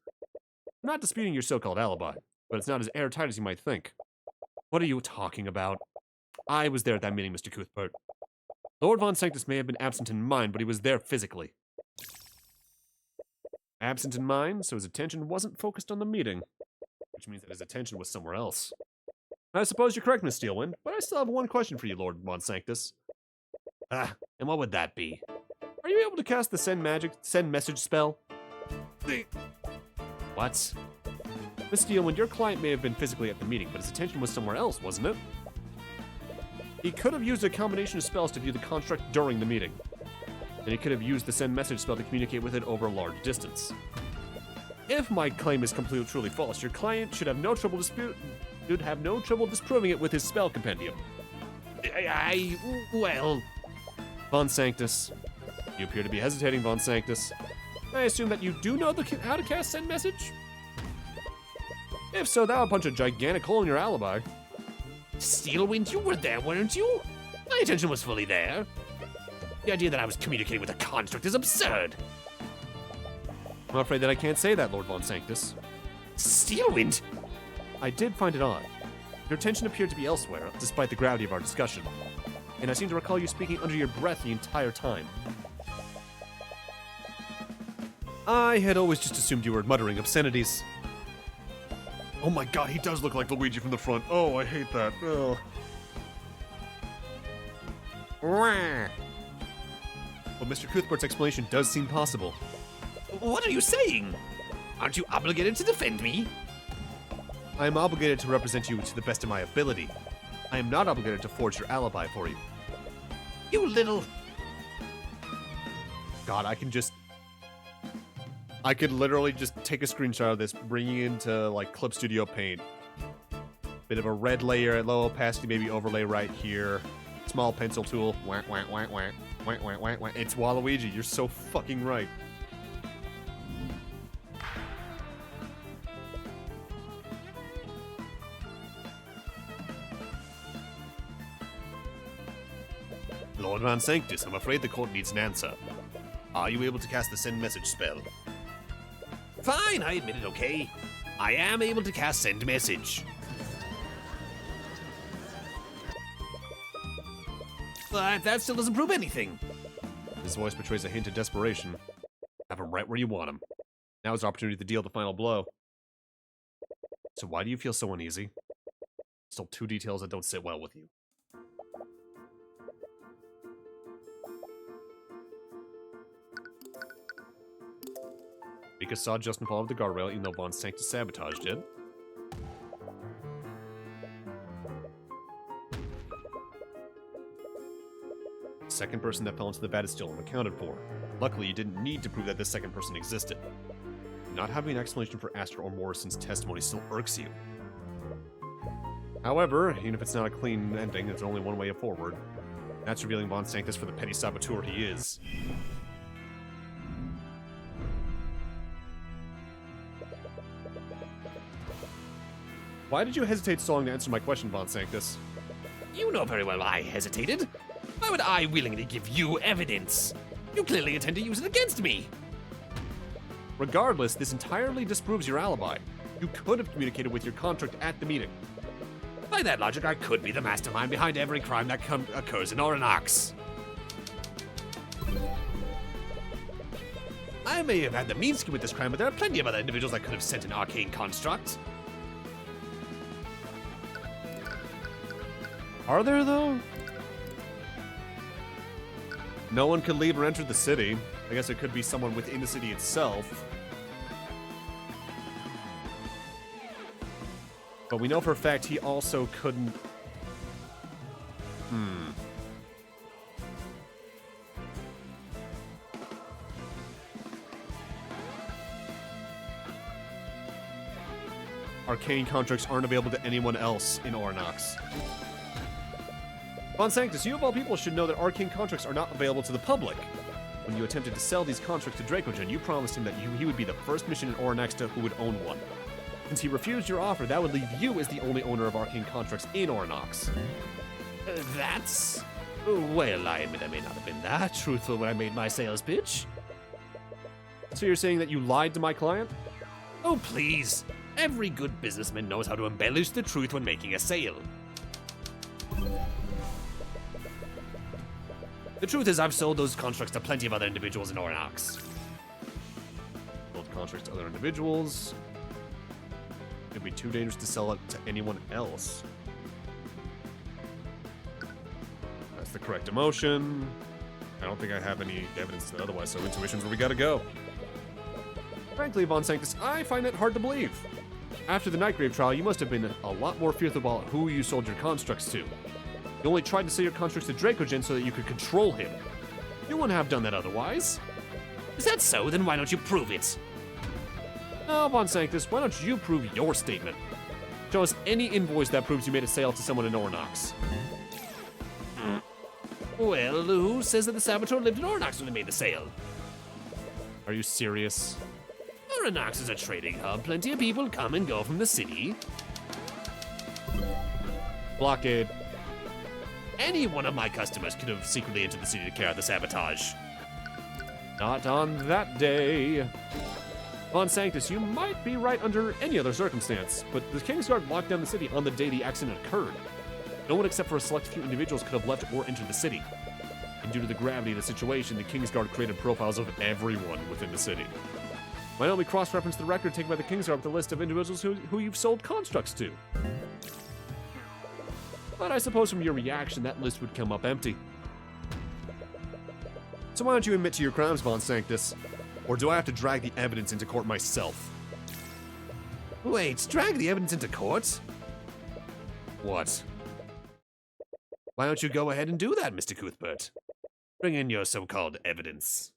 I'm not disputing your so-called alibi, but it's not as airtight as you might think. What are you talking about? I was there at that meeting, Mr. Cuthbert. Lord Von Sanctus may have been absent in mind, but he was there physically. Absent in mind, so his attention wasn't focused on the meeting, which means that his attention was somewhere else. I suppose you're correct, Miss Steelwind, but I still have one question for you, Lord Von Sanctus. And what would that be? Are you able to cast the send message spell? What? Miss Steelwind, your client may have been physically at the meeting, but his attention was somewhere else, wasn't it? He could have used a combination of spells to view the construct during the meeting. And he could have used the send message spell to communicate with it over a large distance. If my claim is completely truly false, your client should have no trouble disproving it with his spell compendium. Well... Von Sanctus. You appear to be hesitating, Von Sanctus. I assume that you do know how to cast send message? If so, that would punch a gigantic hole in your alibi. Steelwind, you were there, weren't you? My attention was fully there. The idea that I was communicating with a construct is absurd. I'm afraid that I can't say that, Lord Von Sanctus. Steelwind? I did find it odd. Your attention appeared to be elsewhere, despite the gravity of our discussion. And I seem to recall you speaking under your breath the entire time. I had always just assumed you were muttering obscenities. Oh my god, he does look like Luigi from the front. Oh, I hate that. Oh. But Mr. Cuthbert's explanation does seem possible. What are you saying? Aren't you obligated to defend me? I am obligated to represent you to the best of my ability. I am not obligated to forge your alibi for you. You little... God, I could literally just take a screenshot of this, bring it into, like, Clip Studio Paint. Bit of a red layer at low opacity, maybe overlay right here. Small pencil tool. Wah, wah, wah, wah. Wah, wah, wah, wah. It's Waluigi, you're so fucking right. Lord Von Sanctus, I'm afraid the court needs an answer. Are you able to cast the send message spell? Fine, I admit it, okay. I am able to cast send message. But that still doesn't prove anything. His voice betrays a hint of desperation. Have him right where you want him. Now is the opportunity to deal the final blow. So why do you feel so uneasy? Still two details that don't sit well with you. Rika saw Justin fall over the guardrail even though Von Sanctus sabotaged it. The second person that fell into the vat is still unaccounted for. Luckily, you didn't need to prove that this second person existed. Not having an explanation for Astor or Morrison's testimony still irks you. However, even if it's not a clean ending, there's only one way forward. That's revealing Von Sanctus for the petty saboteur he is. Why did you hesitate so long to answer my question, Von Sanctus? You know very well I hesitated. Why would I willingly give you evidence? You clearly intend to use it against me. Regardless, this entirely disproves your alibi. You could have communicated with your contract at the meeting. By that logic, I could be the mastermind behind every crime that occurs in Orinox. I may have had the means to commit this crime, but there are plenty of other individuals I could have sent an arcane construct. Are there, though? No one could leave or enter the city. I guess it could be someone within the city itself. But we know for a fact he also couldn't... Arcane contracts aren't available to anyone else in Ornox. Von Sanctus, you of all people should know that Arcane contracts are not available to the public. When you attempted to sell these contracts to Dracogen, you promised him that he would be the first mission in Ornax who would own one. Since he refused your offer, that would leave you as the only owner of Arcane contracts in Ornox. That's... Well, I admit I may not have been that truthful when I made my sales pitch. So you're saying that you lied to my client? Oh, please. Every good businessman knows how to embellish the truth when making a sale. The truth is, I've sold those contracts to plenty of other individuals in Ornox. Sold contracts to other individuals. It'd be too dangerous to sell it to anyone else. That's the correct emotion. I don't think I have any evidence to otherwise, so intuition's where we gotta go. Frankly, Von Sanctus, I find that hard to believe. After the Nightgrave trial, you must have been a lot more fearful about who you sold your constructs to. You only tried to sell your constructs to Dracogen so that you could control him. You wouldn't have done that otherwise. Is that so? Then why don't you prove it? Now, Von Sanctus, why don't you prove your statement? Show us any invoice that proves you made a sale to someone in Ornox. Well, who says that the Saboteur lived in Ornox when he made the sale? Are you serious? Ornox is a trading hub. Plenty of people come and go from the city. Blockade. Any one of my customers could have secretly entered the city to carry out the sabotage. Not on that day. Von Sanctus, you might be right under any other circumstance, but the Kingsguard locked down the city on the day the accident occurred. No one except for a select few individuals could have left or entered the city. And due to the gravity of the situation, the Kingsguard created profiles of everyone within the city. Why don't we cross-reference the record taken by the Kingsguard with the list of individuals who you've sold constructs to? But I suppose from your reaction, that list would come up empty. So why don't you admit to your crimes, Von Sanctus? Or do I have to drag the evidence into court myself? Wait, drag the evidence into court? What? Why don't you go ahead and do that, Mr. Cuthbert? Bring in your so-called evidence.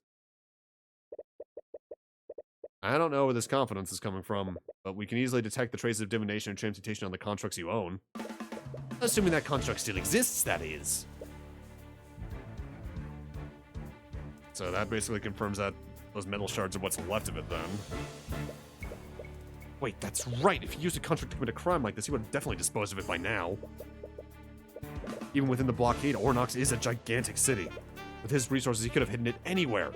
I don't know where this confidence is coming from, but we can easily detect the traces of divination and transmutation on the constructs you own. Assuming that construct still exists, that is. So that basically confirms that those metal shards are what's left of it, then. Wait, that's right. If he used a construct to commit a crime like this, he would have definitely disposed of it by now. Even within the blockade, Ornox is a gigantic city. With his resources, he could have hidden it anywhere.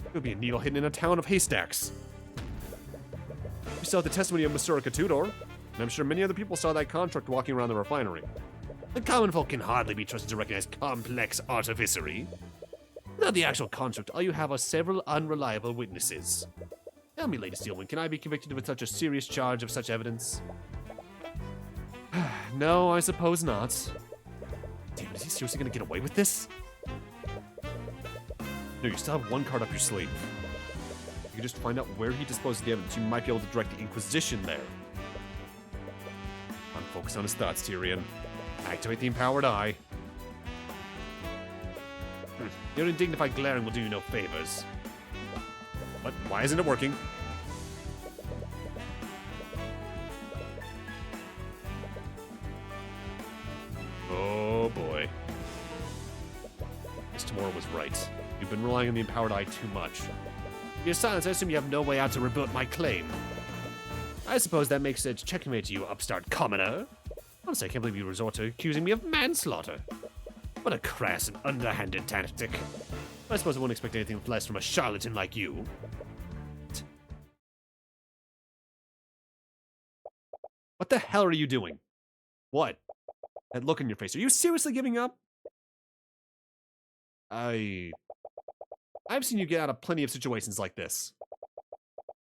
It would be a needle hidden in a town of haystacks. We saw the testimony of Masurica Tudor, and I'm sure many other people saw that contract walking around the refinery. The common folk can hardly be trusted to recognize complex artificery. Without the actual construct, all you have are several unreliable witnesses. Tell me, Lady Steelman, can I be convicted with such a serious charge of such evidence? No, I suppose not. Damn, is he seriously gonna get away with this? No, you still have one card up your sleeve. You can just find out where he disposed of the evidence. You might be able to direct the Inquisition there. Focus on his thoughts, Tyrion. Activate the empowered eye. Your indignified glaring will do you no favors. What? Why isn't it working? Oh boy. Miss Tamora was right. You've been relying on the empowered eye too much. Your silence, I assume you have no way out to rebut my claim. I suppose that makes it checkmate you, upstart commoner. Honestly, I can't believe you resort to accusing me of manslaughter. What a crass and underhanded tactic. I suppose I won't expect anything less from a charlatan like you. What the hell are you doing? What? That look in your face. Are you seriously giving up? I've seen you get out of plenty of situations like this.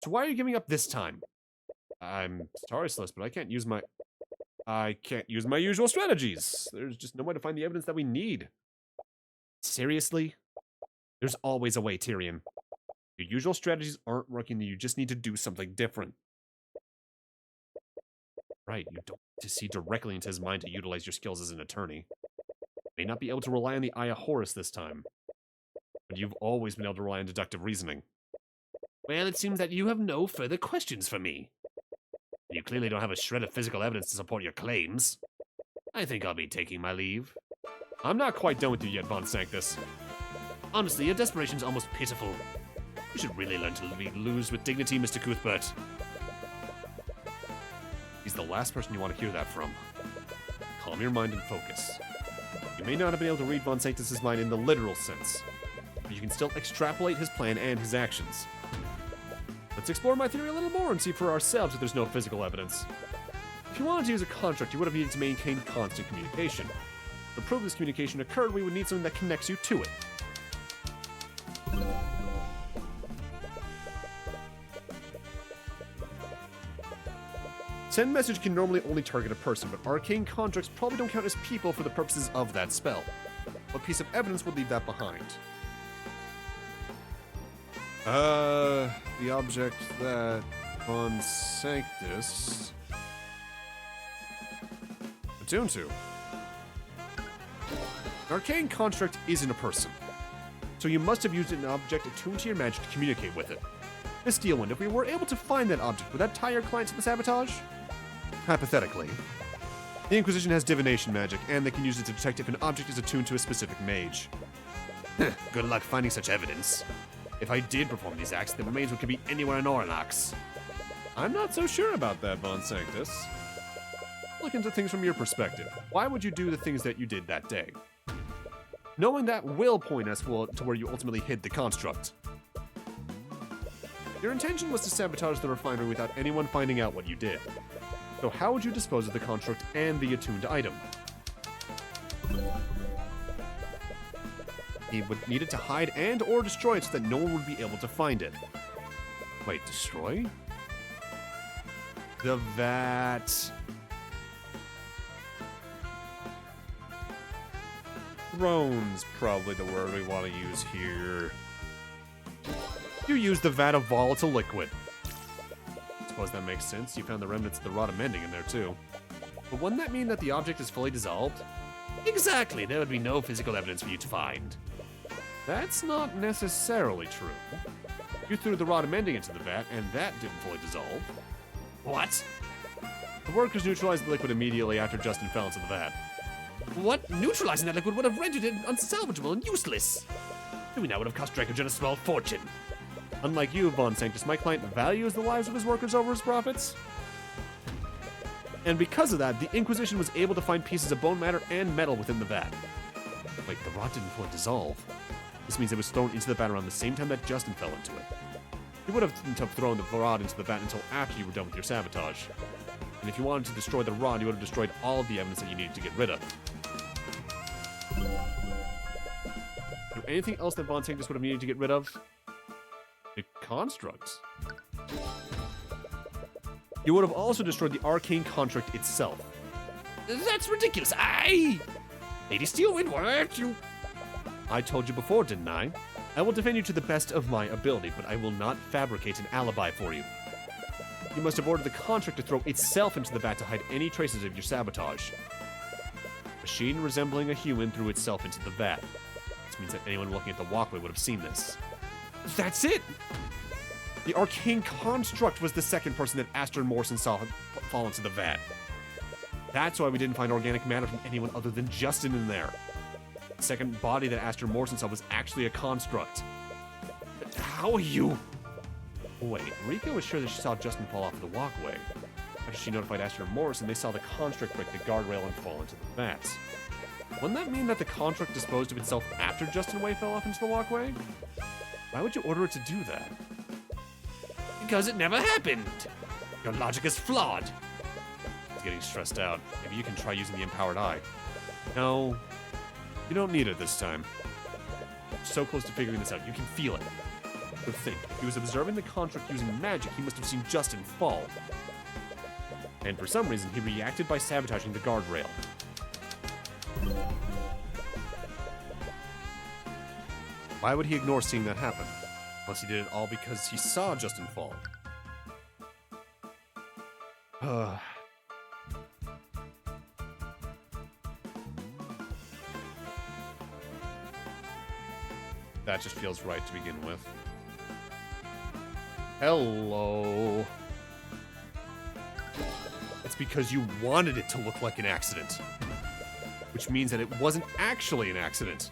So why are you giving up this time? I'm sorry, Celeste, but I can't use my usual strategies. There's just no way to find the evidence that we need. Seriously? There's always a way, Tyrion. Your usual strategies aren't working, you just need to do something different. Right, you don't need to see directly into his mind to utilize your skills as an attorney. May not be able to rely on the Eye of Horus this time, but you've always been able to rely on deductive reasoning. Well, it seems that you have no further questions for me. You clearly don't have a shred of physical evidence to support your claims. I think I'll be taking my leave. I'm not quite done with you yet, Von Sanctus. Honestly, your desperation's almost pitiful. You should really learn to lose with dignity, Mr. Cuthbert. He's the last person you want to hear that from. Calm your mind and focus. You may not have been able to read Von Sanctus's mind in the literal sense, but you can still extrapolate his plan and his actions. Let's explore my theory a little more and see for ourselves if there's no physical evidence. If you wanted to use a construct, you would have needed to maintain constant communication. To prove this communication occurred, we would need something that connects you to it. Send message can normally only target a person, but arcane constructs probably don't count as people for the purposes of that spell. What piece of evidence would leave that behind? The object that Von Sanctus attuned to. An arcane construct isn't a person, so you must have used an object attuned to your magic to communicate with it. Miss Steelwind, if we were able to find that object, would that tie your client to the sabotage? Hypothetically. The Inquisition has divination magic, and they can use it to detect if an object is attuned to a specific mage. Good luck finding such evidence. If I did perform these acts, the remains could be anywhere in Oranax. I'm not so sure about that, Von Sanctus. Look into things from your perspective. Why would you do the things that you did that day? Knowing that will point us to where you ultimately hid the construct. Your intention was to sabotage the refinery without anyone finding out what you did. So how would you dispose of the construct and the attuned item? He would need it to hide and or destroy it so that no one would be able to find it. Wait, destroy? The vat. Throne's probably the word we want to use here. You use the vat of volatile liquid. Suppose that makes sense. You found the remnants of the rod of mending in there too. But wouldn't that mean that the object is fully dissolved? Exactly, there would be no physical evidence for you to find. That's not necessarily true. You threw the rod of mending into the vat, and that didn't fully dissolve. What? The workers neutralized the liquid immediately after Justin fell into the vat. What? Neutralizing that liquid would have rendered it unsalvageable and useless. Doing that would have cost Dracogen a small fortune. Unlike you, Von Sanctus, my client values the lives of his workers over his profits. And because of that, the Inquisition was able to find pieces of bone matter and metal within the vat. Wait, the rod didn't fully dissolve. This means it was thrown into the vat around the same time that Justin fell into it. You would have thrown the rod into the vat until after you were done with your sabotage. And if you wanted to destroy the rod, you would have destroyed all of the evidence that you needed to get rid of. Is there anything else that Von Sanctus would have needed to get rid of? The construct. You would have also destroyed the arcane construct itself. That's ridiculous. Lady Steelwind, weren't you? I told you before, didn't I? I will defend you to the best of my ability, but I will not fabricate an alibi for you. You must have ordered the construct to throw itself into the vat to hide any traces of your sabotage. A machine resembling a human threw itself into the vat. This means that anyone looking at the walkway would have seen this. That's it! The arcane construct was the second person that Astor and Morrison saw fall into the vat. That's why we didn't find organic matter from anyone other than Justin in there. The second body that Astor and Morrison saw was actually a construct. How are you? Wait, Rika was sure that she saw Justin fall off the walkway. After she notified Astor and Morrison, they saw the construct break the guardrail and fall into the vat. Wouldn't that mean that the construct disposed of itself after Justin Way fell off into the walkway? Why would you order it to do that? Because it never happened. Your logic is flawed. He's getting stressed out. Maybe you can try using the empowered eye. No, you don't need it this time. You're so close to figuring this out, you can feel it. But think, if he was observing the construct using magic, he must have seen Justin fall. And for some reason, he reacted by sabotaging the guardrail. Why would he ignore seeing that happen? Unless he did it all because he saw Justin fall. That just feels right to begin with. That's because you wanted it to look like an accident. Which means that it wasn't actually an accident.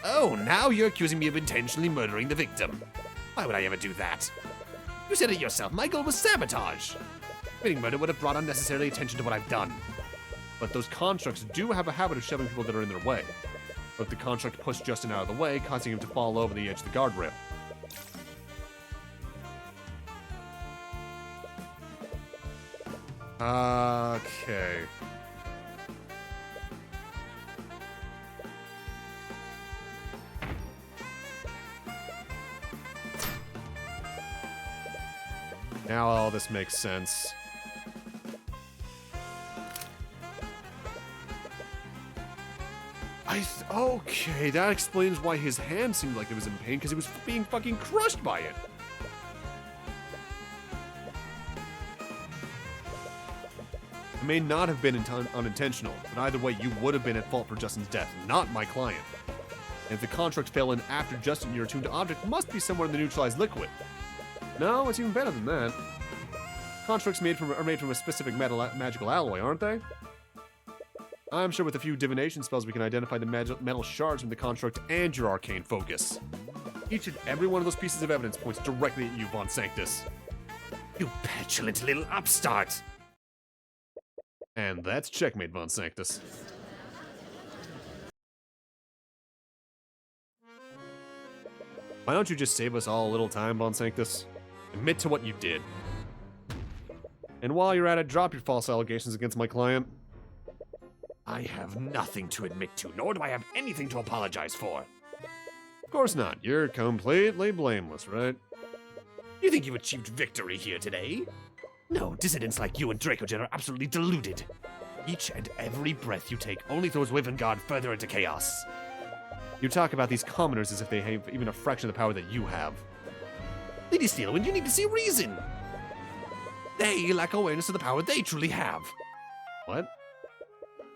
Oh, now you're accusing me of intentionally murdering the victim. Why would I ever do that? You said it yourself, my goal was sabotage. Committing murder would have brought unnecessary attention to what I've done. But those constructs do have a habit of shoving people that are in their way. But the construct pushed Justin out of the way, causing him to fall over the edge of the guardrail. Okay. Now all this makes sense. Okay, that explains why his hand seemed like it was in pain, because he was being fucking crushed by it. It may not have been unintentional, but either way, you would have been at fault for Justin's death, not my client. And if the construct fell in after Justin, your attuned object must be somewhere in the neutralized liquid. No, it's even better than that. Constructs are made from a specific magical alloy, aren't they? I'm sure with a few divination spells we can identify the metal shards from the construct and your arcane focus. Each and every one of those pieces of evidence points directly at you, Von Sanctus. You petulant little upstart! And that's checkmate, Von Sanctus. Why don't you just save us all a little time, Von Sanctus? Admit to what you did. And while you're at it, drop your false allegations against my client. I have nothing to admit to, nor do I have anything to apologize for. Of course not. You're completely blameless, right? You think you've achieved victory here today? No, dissidents like you and Dracogen are absolutely deluded. Each and every breath you take only throws Wyvern further into chaos. You talk about these commoners as if they have even a fraction of the power that you have. Lady Steelwind, you need to see reason. They lack awareness of the power they truly have. What?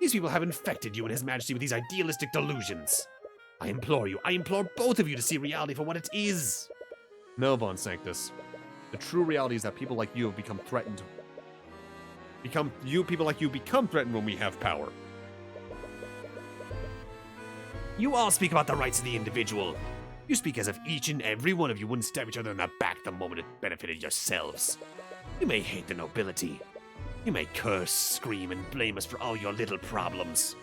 These people have infected you and His Majesty with these idealistic delusions. I implore both of you to see reality for what it is. No, Von Sanctus. The true reality is that people like you have become threatened. People like you become threatened when we have power. You all speak about the rights of the individual. You speak as if each and every one of you wouldn't stab each other in the back the moment it benefited yourselves. You may hate the nobility. You may curse, scream, and blame us for all your little problems.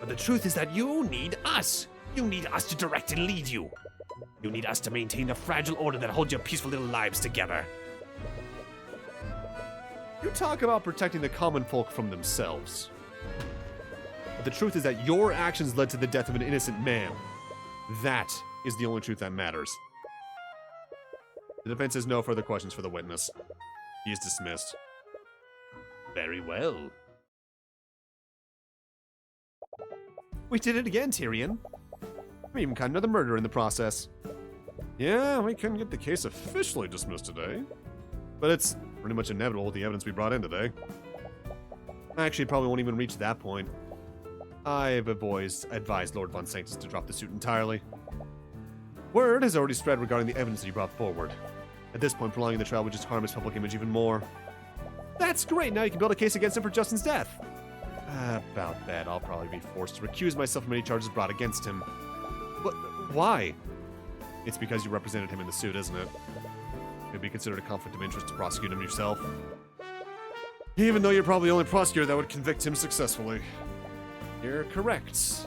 But the truth is that you need us. You need us to direct and lead you. You need us to maintain the fragile order that holds your peaceful little lives together. You talk about protecting the common folk from themselves. But the truth is that your actions led to the death of an innocent man. That is the only truth that matters. The defense has no further questions for the witness. He is dismissed. Very well. We did it again, Tyrion. We even caught another murder in the process. Yeah, we couldn't get the case officially dismissed today. But it's pretty much inevitable with the evidence we brought in today. Actually, it probably won't even reach that point. I've advised Lord Von Sanctus to drop the suit entirely. Word has already spread regarding the evidence that he brought forward. At this point, prolonging the trial would just harm his public image even more. That's great, now you can build a case against him for Justin's death. About that, I'll probably be forced to recuse myself from any charges brought against him. But why? It's because you represented him in the suit, isn't it? It would be considered a conflict of interest to prosecute him yourself. Even though you're probably the only prosecutor that would convict him successfully. You're correct.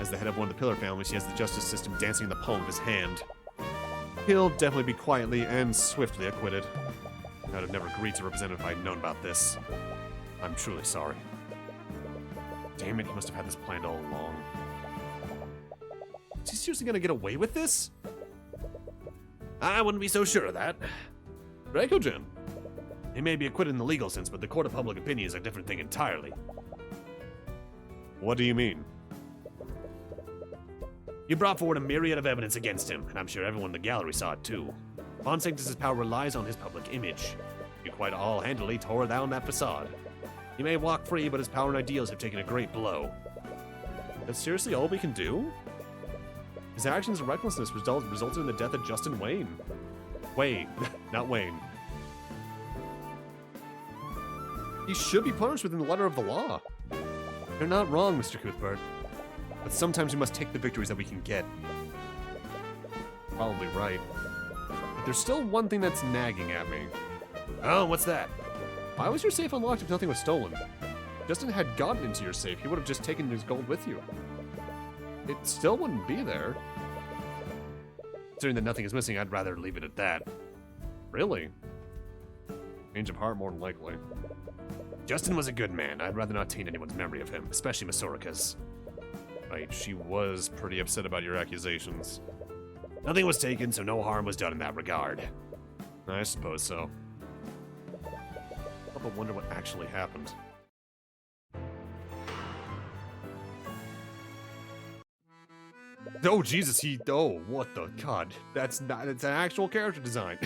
As the head of one of the Pillar families, he has the justice system dancing in the palm of his hand. He'll definitely be quietly and swiftly acquitted. I'd have never agreed to represent him if I'd known about this. I'm truly sorry. Damn it, he must have had this planned all along. Is he seriously gonna get away with this? I wouldn't be so sure of that. Dracogen. He may be acquitted in the legal sense, but the court of public opinion is a different thing entirely. What do you mean? You brought forward a myriad of evidence against him, and I'm sure everyone in the gallery saw it too. Von Sanctus' power relies on his public image. You quite all-handedly tore down that facade. He may walk free, but his power and ideals have taken a great blow. That's seriously all we can do? His actions and recklessness resulted in the death of Justin Wayne. Wayne, not Wayne. He should be punished within the letter of the law. You're not wrong, Mr. Cuthbert. But sometimes we must take the victories that we can get. Probably right. But there's still one thing that's nagging at me. Oh, what's that? Why was your safe unlocked if nothing was stolen? If Justin had gotten into your safe, he would have just taken his gold with you. It still wouldn't be there. Considering that nothing is missing, I'd rather leave it at that. Really? Change of heart, more than likely. Justin was a good man. I'd rather not taint anyone's memory of him, especially Masorika's. Right, she was pretty upset about your accusations. Nothing was taken, so no harm was done in that regard. I suppose so. But wonder what actually happened. Oh, Jesus, oh, what the God. That's an actual character design.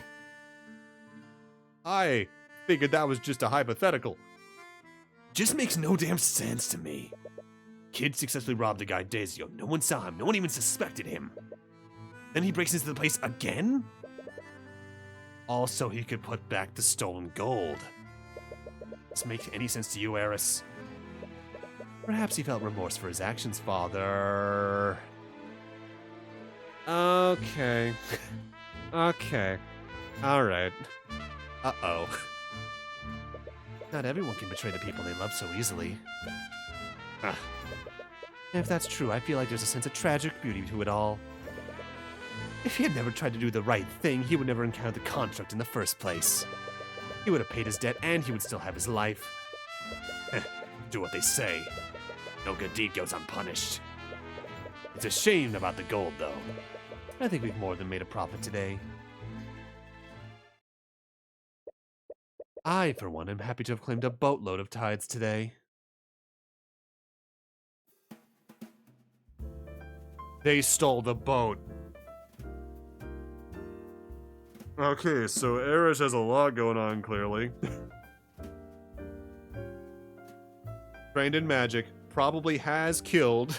I figured that was just a hypothetical. Just makes no damn sense to me. Kid successfully robbed the guy days ago. No one saw him. No one even suspected him. Then he breaks into the place again? All so he could put back the stolen gold. Does this make any sense to you, Eris? Perhaps he felt remorse for his actions, father. Okay. Okay. Alright. Uh-oh. Not everyone can betray the people they love so easily. Ah. If that's true, I feel like there's a sense of tragic beauty to it all. If he had never tried to do the right thing, he would never encounter the construct in the first place. He would have paid his debt, and he would still have his life. Do what they say. No good deed goes unpunished. It's a shame about the gold, though. I think we've more than made a profit today. I, for one, am happy to have claimed a boatload of tides today. They stole the boat. Okay, so Eris has a lot going on, clearly. Trained in magic, probably has killed,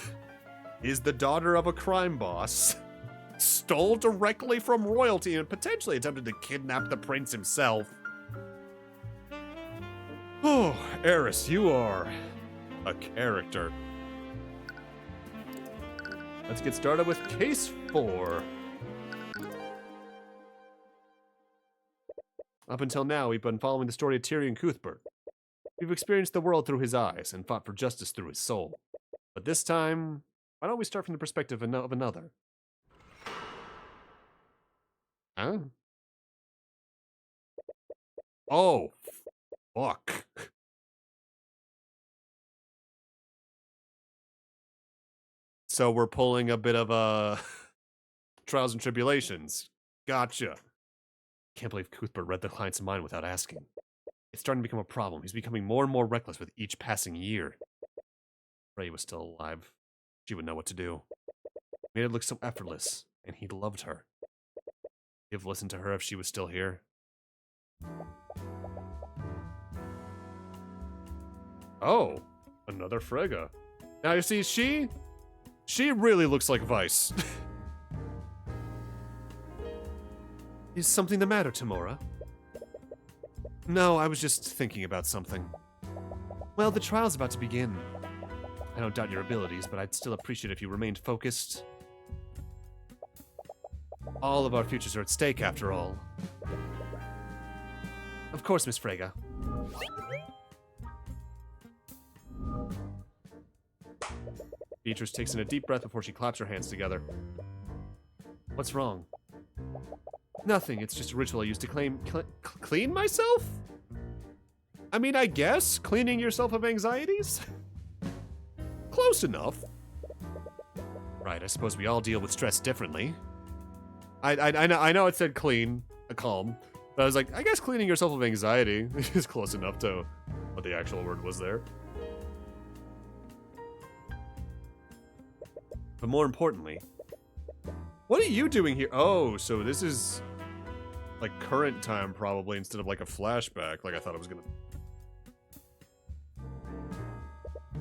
is the daughter of a crime boss, stole directly from royalty, and potentially attempted to kidnap the prince himself. Oh, Eris, you are a character. Let's get started with case 4. Up until now, we've been following the story of Tyrion Cuthbert. We've experienced the world through his eyes and fought for justice through his soul. But this time, why don't we start from the perspective of another? Huh? Oh, fuck. So we're pulling a bit of a trials and tribulations. Gotcha. Can't believe Cuthbert read the client's mind without asking. It's starting to become a problem. He's becoming more and more reckless with each passing year. If Ray was still alive, she would know what to do. He made it look so effortless, and he loved her. He'd have listened to her if she was still here. Oh, another Frega. Now you see, she really looks like Vice. Is something the matter, Tamora? No, I was just thinking about something. Well, the trial's about to begin. I don't doubt your abilities, but I'd still appreciate if you remained focused. All of our futures are at stake, after all. Of course, Miss Frega. Beatrice takes in a deep breath before she claps her hands together. What's wrong? Nothing, it's just a ritual I used to clean myself? I mean, I guess cleaning yourself of anxieties? Close enough. Right, I suppose we all deal with stress differently. I know it said clean, calm, but I was like, I guess cleaning yourself of anxiety is close enough to what the actual word was there. But more importantly, what are you doing here? Oh, so this is like current time probably instead of like a flashback like I thought it was gonna.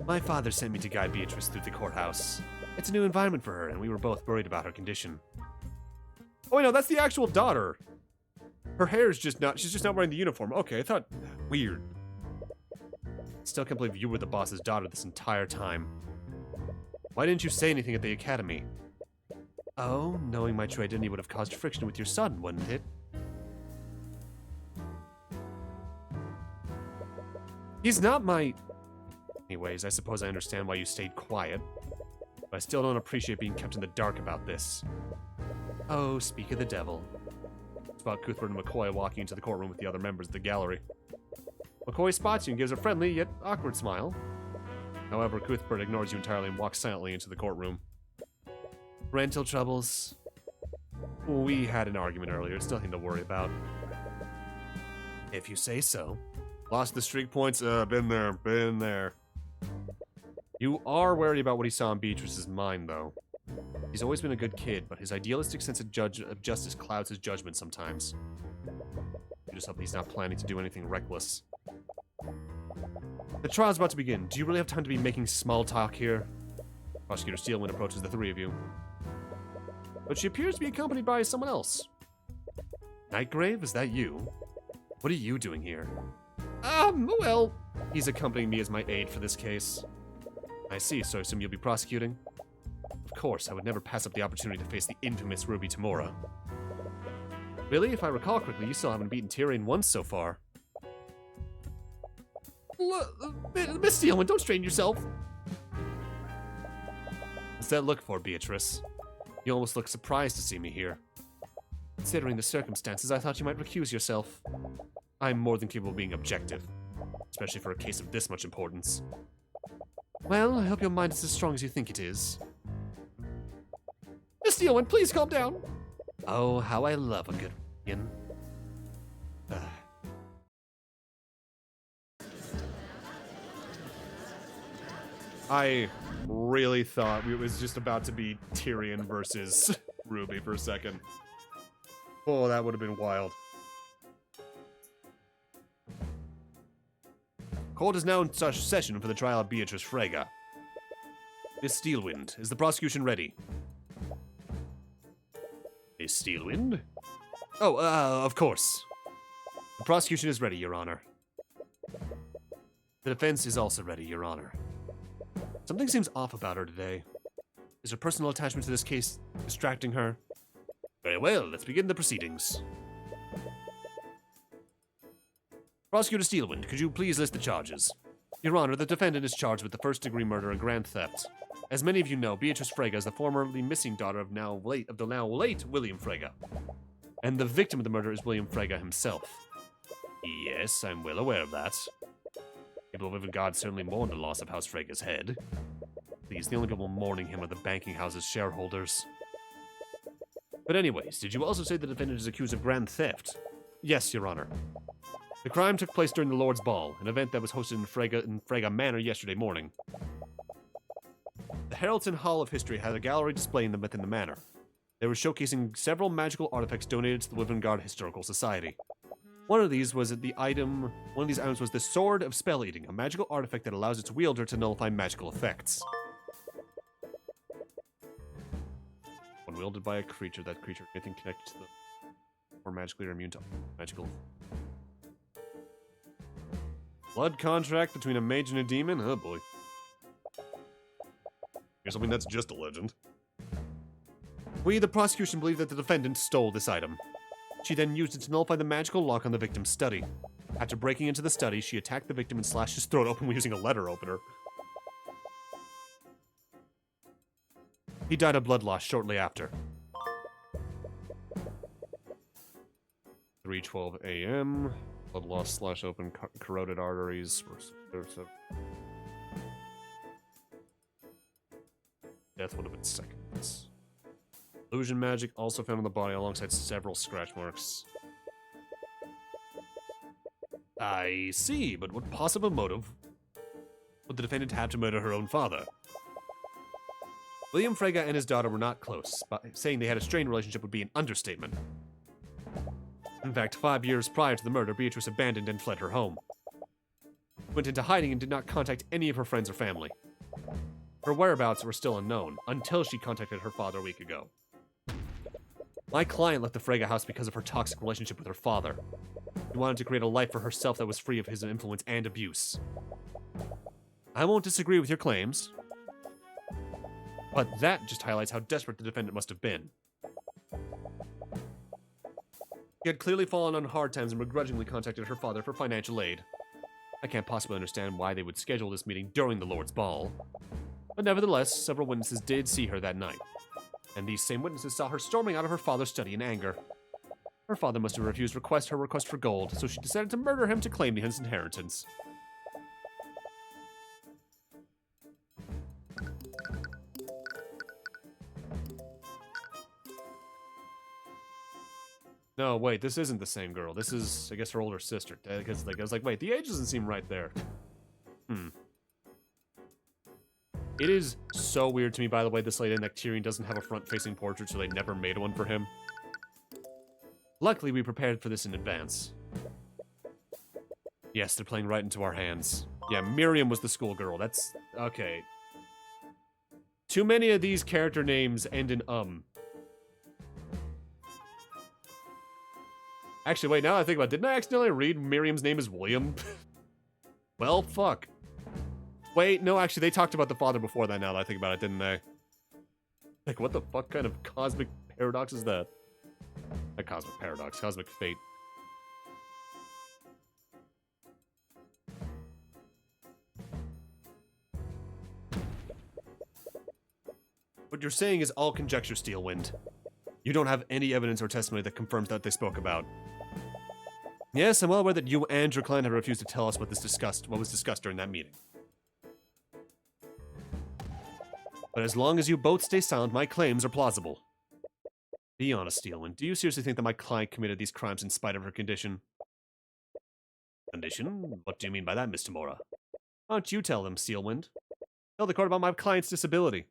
My father sent me to guide Beatrice through the courthouse. It's a new environment for her, and we were both worried about her condition. Oh, wait, no, that's the actual daughter. Her hair's just not, she's just not wearing the uniform. Okay, I thought, weird. Still can't believe you were the boss's daughter this entire time. Why didn't you say anything at the academy? Oh, knowing my true identity would have caused friction with your son, wouldn't it? He's not my... Anyways, I suppose I understand why you stayed quiet. But I still don't appreciate being kept in the dark about this. Oh, speak of the devil. Spot Cuthbert and McCoy walking into the courtroom with the other members of the gallery. McCoy spots you and gives a friendly yet awkward smile. However, Cuthbert ignores you entirely and walks silently into the courtroom. Rental troubles. We had an argument earlier. It's nothing to worry about. If you say so. Lost the streak points? Been there. You are worried about what he saw in Beatrice's mind, though. He's always been a good kid, but his idealistic sense of justice clouds his judgment sometimes. You just hope he's not planning to do anything reckless. The trial's about to begin. Do you really have time to be making small talk here? Prosecutor Steelwind approaches the three of you. But she appears to be accompanied by someone else. Nightgrave, is that you? What are you doing here? Well, he's accompanying me as my aide for this case. I see, so I assume you'll be prosecuting? Of course, I would never pass up the opportunity to face the infamous Ruby Tamura. Really? If I recall correctly, you still haven't beaten Tyrion once so far. Miss Steelman, don't strain yourself. What's that look for, Beatrice? You almost look surprised to see me here. Considering the circumstances, I thought you might recuse yourself. I'm more than capable of being objective, especially for a case of this much importance. Well, I hope your mind is as strong as you think it is. Miss Steelman, please calm down. Oh, how I love a good reunion. I really thought it was just about to be Tyrion versus Ruby for a second. Oh, that would have been wild. Court is now in session for the trial of Beatrice Frege. Miss Steelwind, is the prosecution ready? Miss Steelwind? Oh, of course. The prosecution is ready, Your Honor. The defense is also ready, Your Honor. Something seems off about her today. Is her personal attachment to this case distracting her? Very well, let's begin the proceedings. Prosecutor Steelwind, could you please list the charges? Your Honor, the defendant is charged with the first-degree murder and grand theft. As many of you know, Beatrice Frege is the formerly missing daughter of the now late William Frege. And the victim of the murder is William Frege himself. Yes, I'm well aware of that. People of God certainly mourn the loss of House Frege's head. Please, the only people mourning him are the banking house's shareholders. But anyways, did you also say the defendant is accused of grand theft? Yes, Your Honor. The crime took place during the Lord's Ball, an event that was hosted in Frege Manor yesterday morning. The Heraldton Hall of History had a gallery displaying them within the manor. They were showcasing several magical artifacts donated to the Wyvern Historical Society. One of these items was the Sword of Spell Eating, a magical artifact that allows its wielder to nullify magical effects. When wielded by a creature, that creature anything connected to the or magically or immune to magical. Blood contract between a mage and a demon? Oh boy. Guess that's just a legend. We, the prosecution, believe that the defendant stole this item. She then used it to nullify the magical lock on the victim's study. After breaking into the study, she attacked the victim and slashed his throat open using a letter opener. He died of blood loss shortly after. 3:12 a.m. Blood loss / open corroded arteries. Death would have been seconds. Illusion magic also found on the body alongside several scratch marks. I see, but what possible motive would the defendant have to murder her own father? William Frege and his daughter were not close, but saying they had a strained relationship would be an understatement. In fact, 5 years prior to the murder, Beatrice abandoned and fled her home. Went into hiding and did not contact any of her friends or family. Her whereabouts were still unknown, until she contacted her father a week ago. My client left the Frege house because of her toxic relationship with her father. She wanted to create a life for herself that was free of his influence and abuse. I won't disagree with your claims, but that just highlights how desperate the defendant must have been. She had clearly fallen on hard times and begrudgingly contacted her father for financial aid. I can't possibly understand why they would schedule this meeting during the Lord's Ball, but nevertheless, several witnesses did see her that night, and these same witnesses saw her storming out of her father's study in anger. Her father must have refused her request for gold, so she decided to murder him to claim his inheritance. No, wait, this isn't the same girl. This is, I guess, her older sister. Because, I was like, wait, the age doesn't seem right there. It is so weird to me, by the way, this late in that Tyrion doesn't have a front-facing portrait, so they never made one for him. Luckily, we prepared for this in advance. Yes, they're playing right into our hands. Yeah, Miriam was the schoolgirl. That's... okay. Too many of these character names end in Actually, wait, now that I think about it, didn't I accidentally read Miriam's name as William? Well, fuck. Wait, no, actually, they talked about the father before that now that I think about it, didn't they? Like, what the fuck kind of cosmic paradox is that? A cosmic paradox, cosmic fate. What you're saying is all conjecture, Steelwind. You don't have any evidence or testimony that confirms that they spoke about. Yes, I'm well aware that you and your client have refused to tell us what was discussed during that meeting. But as long as you both stay silent, my claims are plausible. Be honest, Steelwind. Do you seriously think that my client committed these crimes in spite of her condition? Condition? What do you mean by that, Mr. Mora? Why don't you tell them, Steelwind? Tell the court about my client's disability.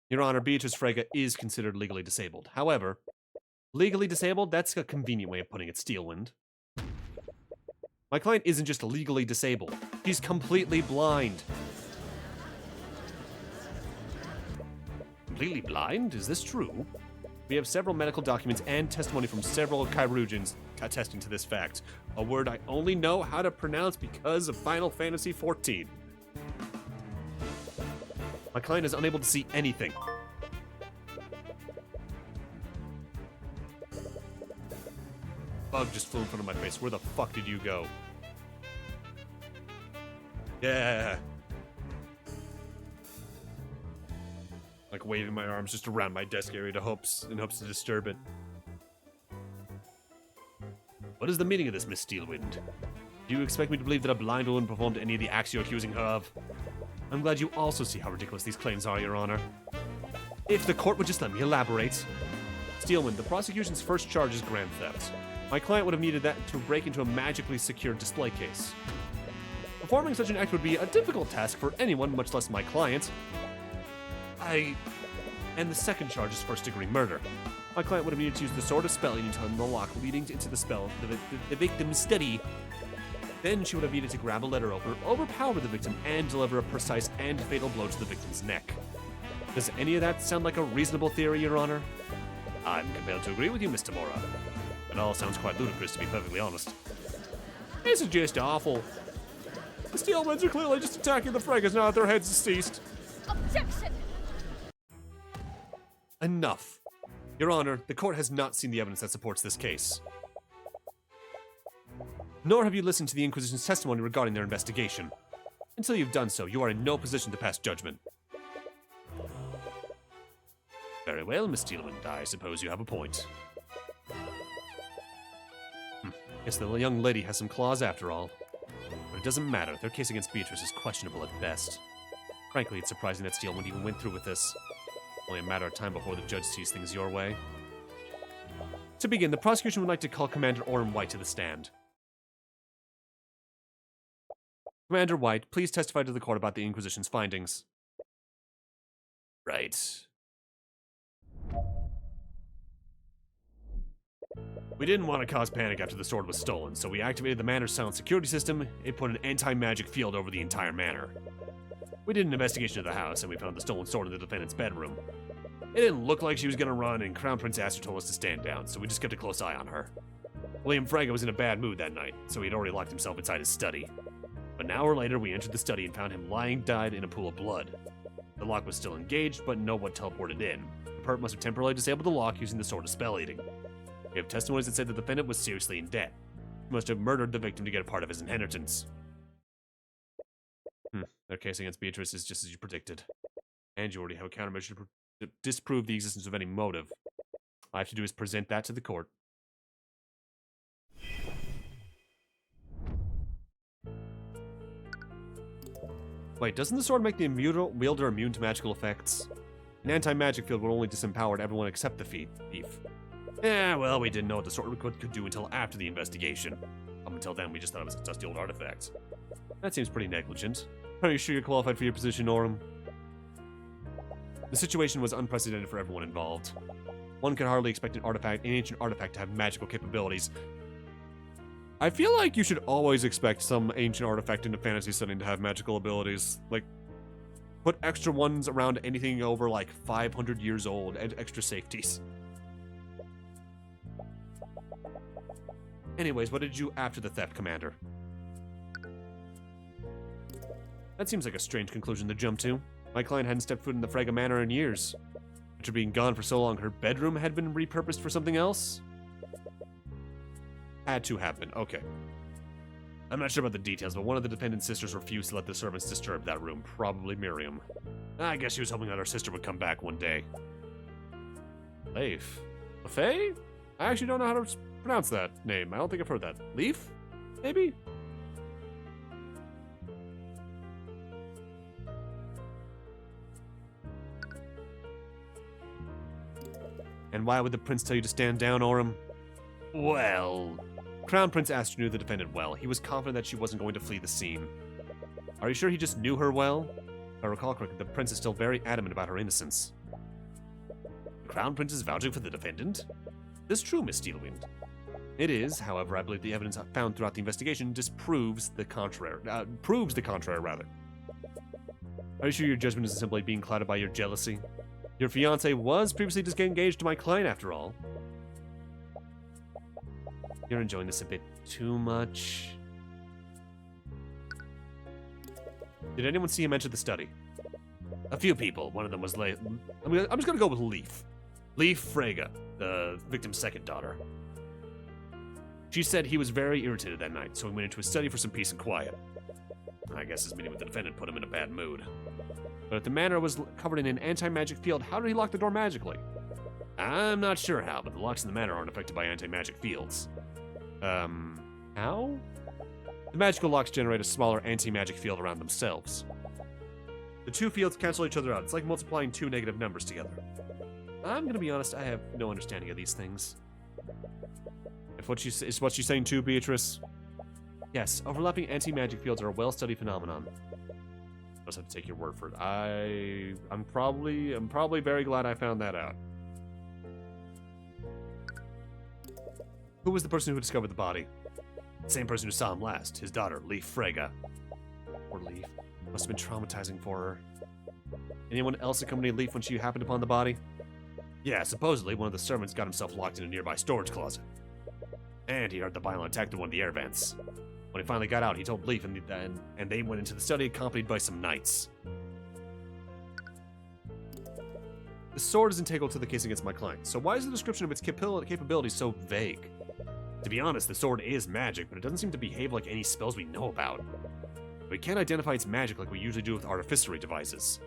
Your Honor, Beatrice Frege is considered legally disabled. However, legally disabled, that's a convenient way of putting it, Steelwind. My client isn't just legally disabled. She's completely blind. Completely blind? Is this true? We have several medical documents and testimony from several Chirurgeons attesting to this fact. A word I only know how to pronounce because of Final Fantasy XIV. My client is unable to see anything. Bug just flew in front of my face. Where the fuck did you go? Yeah. Like waving my arms just around my desk area in hopes to disturb it. What is the meaning of this, Miss Steelwind? Do you expect me to believe that a blind woman performed any of the acts you're accusing her of? I'm glad you also see how ridiculous these claims are, Your Honor. If the court would just let me elaborate. Steelwind, the prosecution's first charge is grand theft. My client would have needed that to break into a magically secured display case. Performing such an act would be a difficult task for anyone, much less my client. And the second charge is first-degree murder. My client would have needed to use the sword of spelling to unlock the lock leading into the spell, the victim's study. Then she would have needed to grab a letter opener, overpower the victim, and deliver a precise and fatal blow to the victim's neck. Does any of that sound like a reasonable theory, Your Honor? I'm compelled to agree with you, Mr. Mora. It all sounds quite ludicrous, to be perfectly honest. This is just awful. The Steelwinds are clearly just attacking the Fregas now that their heads are ceased. Objection! Enough. Your Honor, the court has not seen the evidence that supports this case. Nor have you listened to the Inquisition's testimony regarding their investigation. Until you've done so, you are in no position to pass judgment. Very well, Miss Steelwind, I suppose you have a point. Guess the young lady has some claws after all. But it doesn't matter, their case against Beatrice is questionable at best. Frankly, it's surprising that Steelwind even went through with this. Only a matter of time before the judge sees things your way. To begin, the prosecution would like to call Commander Orm White to the stand. Commander White, please testify to the court about the Inquisition's findings. Right. We didn't want to cause panic after the sword was stolen, so we activated the manor's silent security system. It put an anti-magic field over the entire manor. We did an investigation of the house, and we found the stolen sword in the defendant's bedroom. It didn't look like she was gonna run, and Crown Prince Aster told us to stand down, so we just kept a close eye on her. William Frege was in a bad mood that night, so he'd already locked himself inside his study. An hour later, we entered the study and found him lying dead in a pool of blood. The lock was still engaged, but no one teleported in. The perp must have temporarily disabled the lock using the sword of spell eating. We have testimonies that said the defendant was seriously in debt. He must have murdered the victim to get a part of his inheritance. Their case against Beatrice is just as you predicted. And you already have a countermeasure to disprove the existence of any motive. All I have to do is present that to the court. Wait, doesn't the sword make the wielder immune to magical effects? An anti-magic field would only disempower everyone except the thief. Yeah, well, we didn't know what the sword could do until after the investigation. Up until then, we just thought it was a dusty old artifact. That seems pretty negligent. Are you sure you're qualified for your position, Orem? The situation was unprecedented for everyone involved. One could hardly expect an ancient artifact to have magical capabilities. I feel like you should always expect some ancient artifact in a fantasy setting to have magical abilities. Like, put extra ones around anything over like 500 years old and extra safeties. Anyways, what did you do after the theft, Commander? That seems like a strange conclusion to jump to. My client hadn't stepped foot in the Frege Manor in years. After being gone for so long, her bedroom had been repurposed for something else? Had to have been, okay. I'm not sure about the details, but one of the defendant's sisters refused to let the servants disturb that room, probably Miriam. I guess she was hoping that her sister would come back one day. Leif? Lefay? I actually don't know how to pronounce that name. I don't think I've heard that. Leaf? Maybe? And why would the prince tell you to stand down, Orem? Well... Crown Prince Aster knew the defendant well. He was confident that she wasn't going to flee the scene. Are you sure he just knew her well? If I recall correctly, the prince is still very adamant about her innocence. The Crown Prince is vouching for the defendant? This is true, Miss Steelwind. It is, however, I believe the evidence found throughout the investigation disproves the contrary. Proves the contrary, rather. Are you sure your judgment isn't simply being clouded by your jealousy? Your fiancé was previously disengaged to my client, after all. You're enjoying this a bit too much. Did anyone see him enter the study? A few people. One of them was I'm just gonna go with Leif. Leif Frege, the victim's second daughter. She said he was very irritated that night, so he went into his study for some peace and quiet. I guess his meeting with the defendant put him in a bad mood. But if the manor was covered in an anti-magic field, how did he lock the door magically? I'm not sure how, but the locks in the manor aren't affected by anti-magic fields. How? The magical locks generate a smaller anti-magic field around themselves. The two fields cancel each other out. It's like multiplying two negative numbers together. I'm gonna be honest, I have no understanding of these things. If what is what she's saying too, Beatrice? Yes, overlapping anti-magic fields are a well-studied phenomenon. I just have to take your word for it. I'm probably very glad I found that out. Who was the person who discovered the body? The same person who saw him last, his daughter, Leif Frege. Poor Leif. Must have been traumatizing for her. Anyone else accompany Leif when she happened upon the body? Yeah, supposedly one of the servants got himself locked in a nearby storage closet. And he heard the violent attack to one of the air vents. When he finally got out, he told Leif and they went into the study accompanied by some knights. The sword is integral to the case against my client, so why is the description of its capabilities so vague? To be honest, the sword is magic, but it doesn't seem to behave like any spells we know about. We can't identify its magic like we usually do with artificery devices.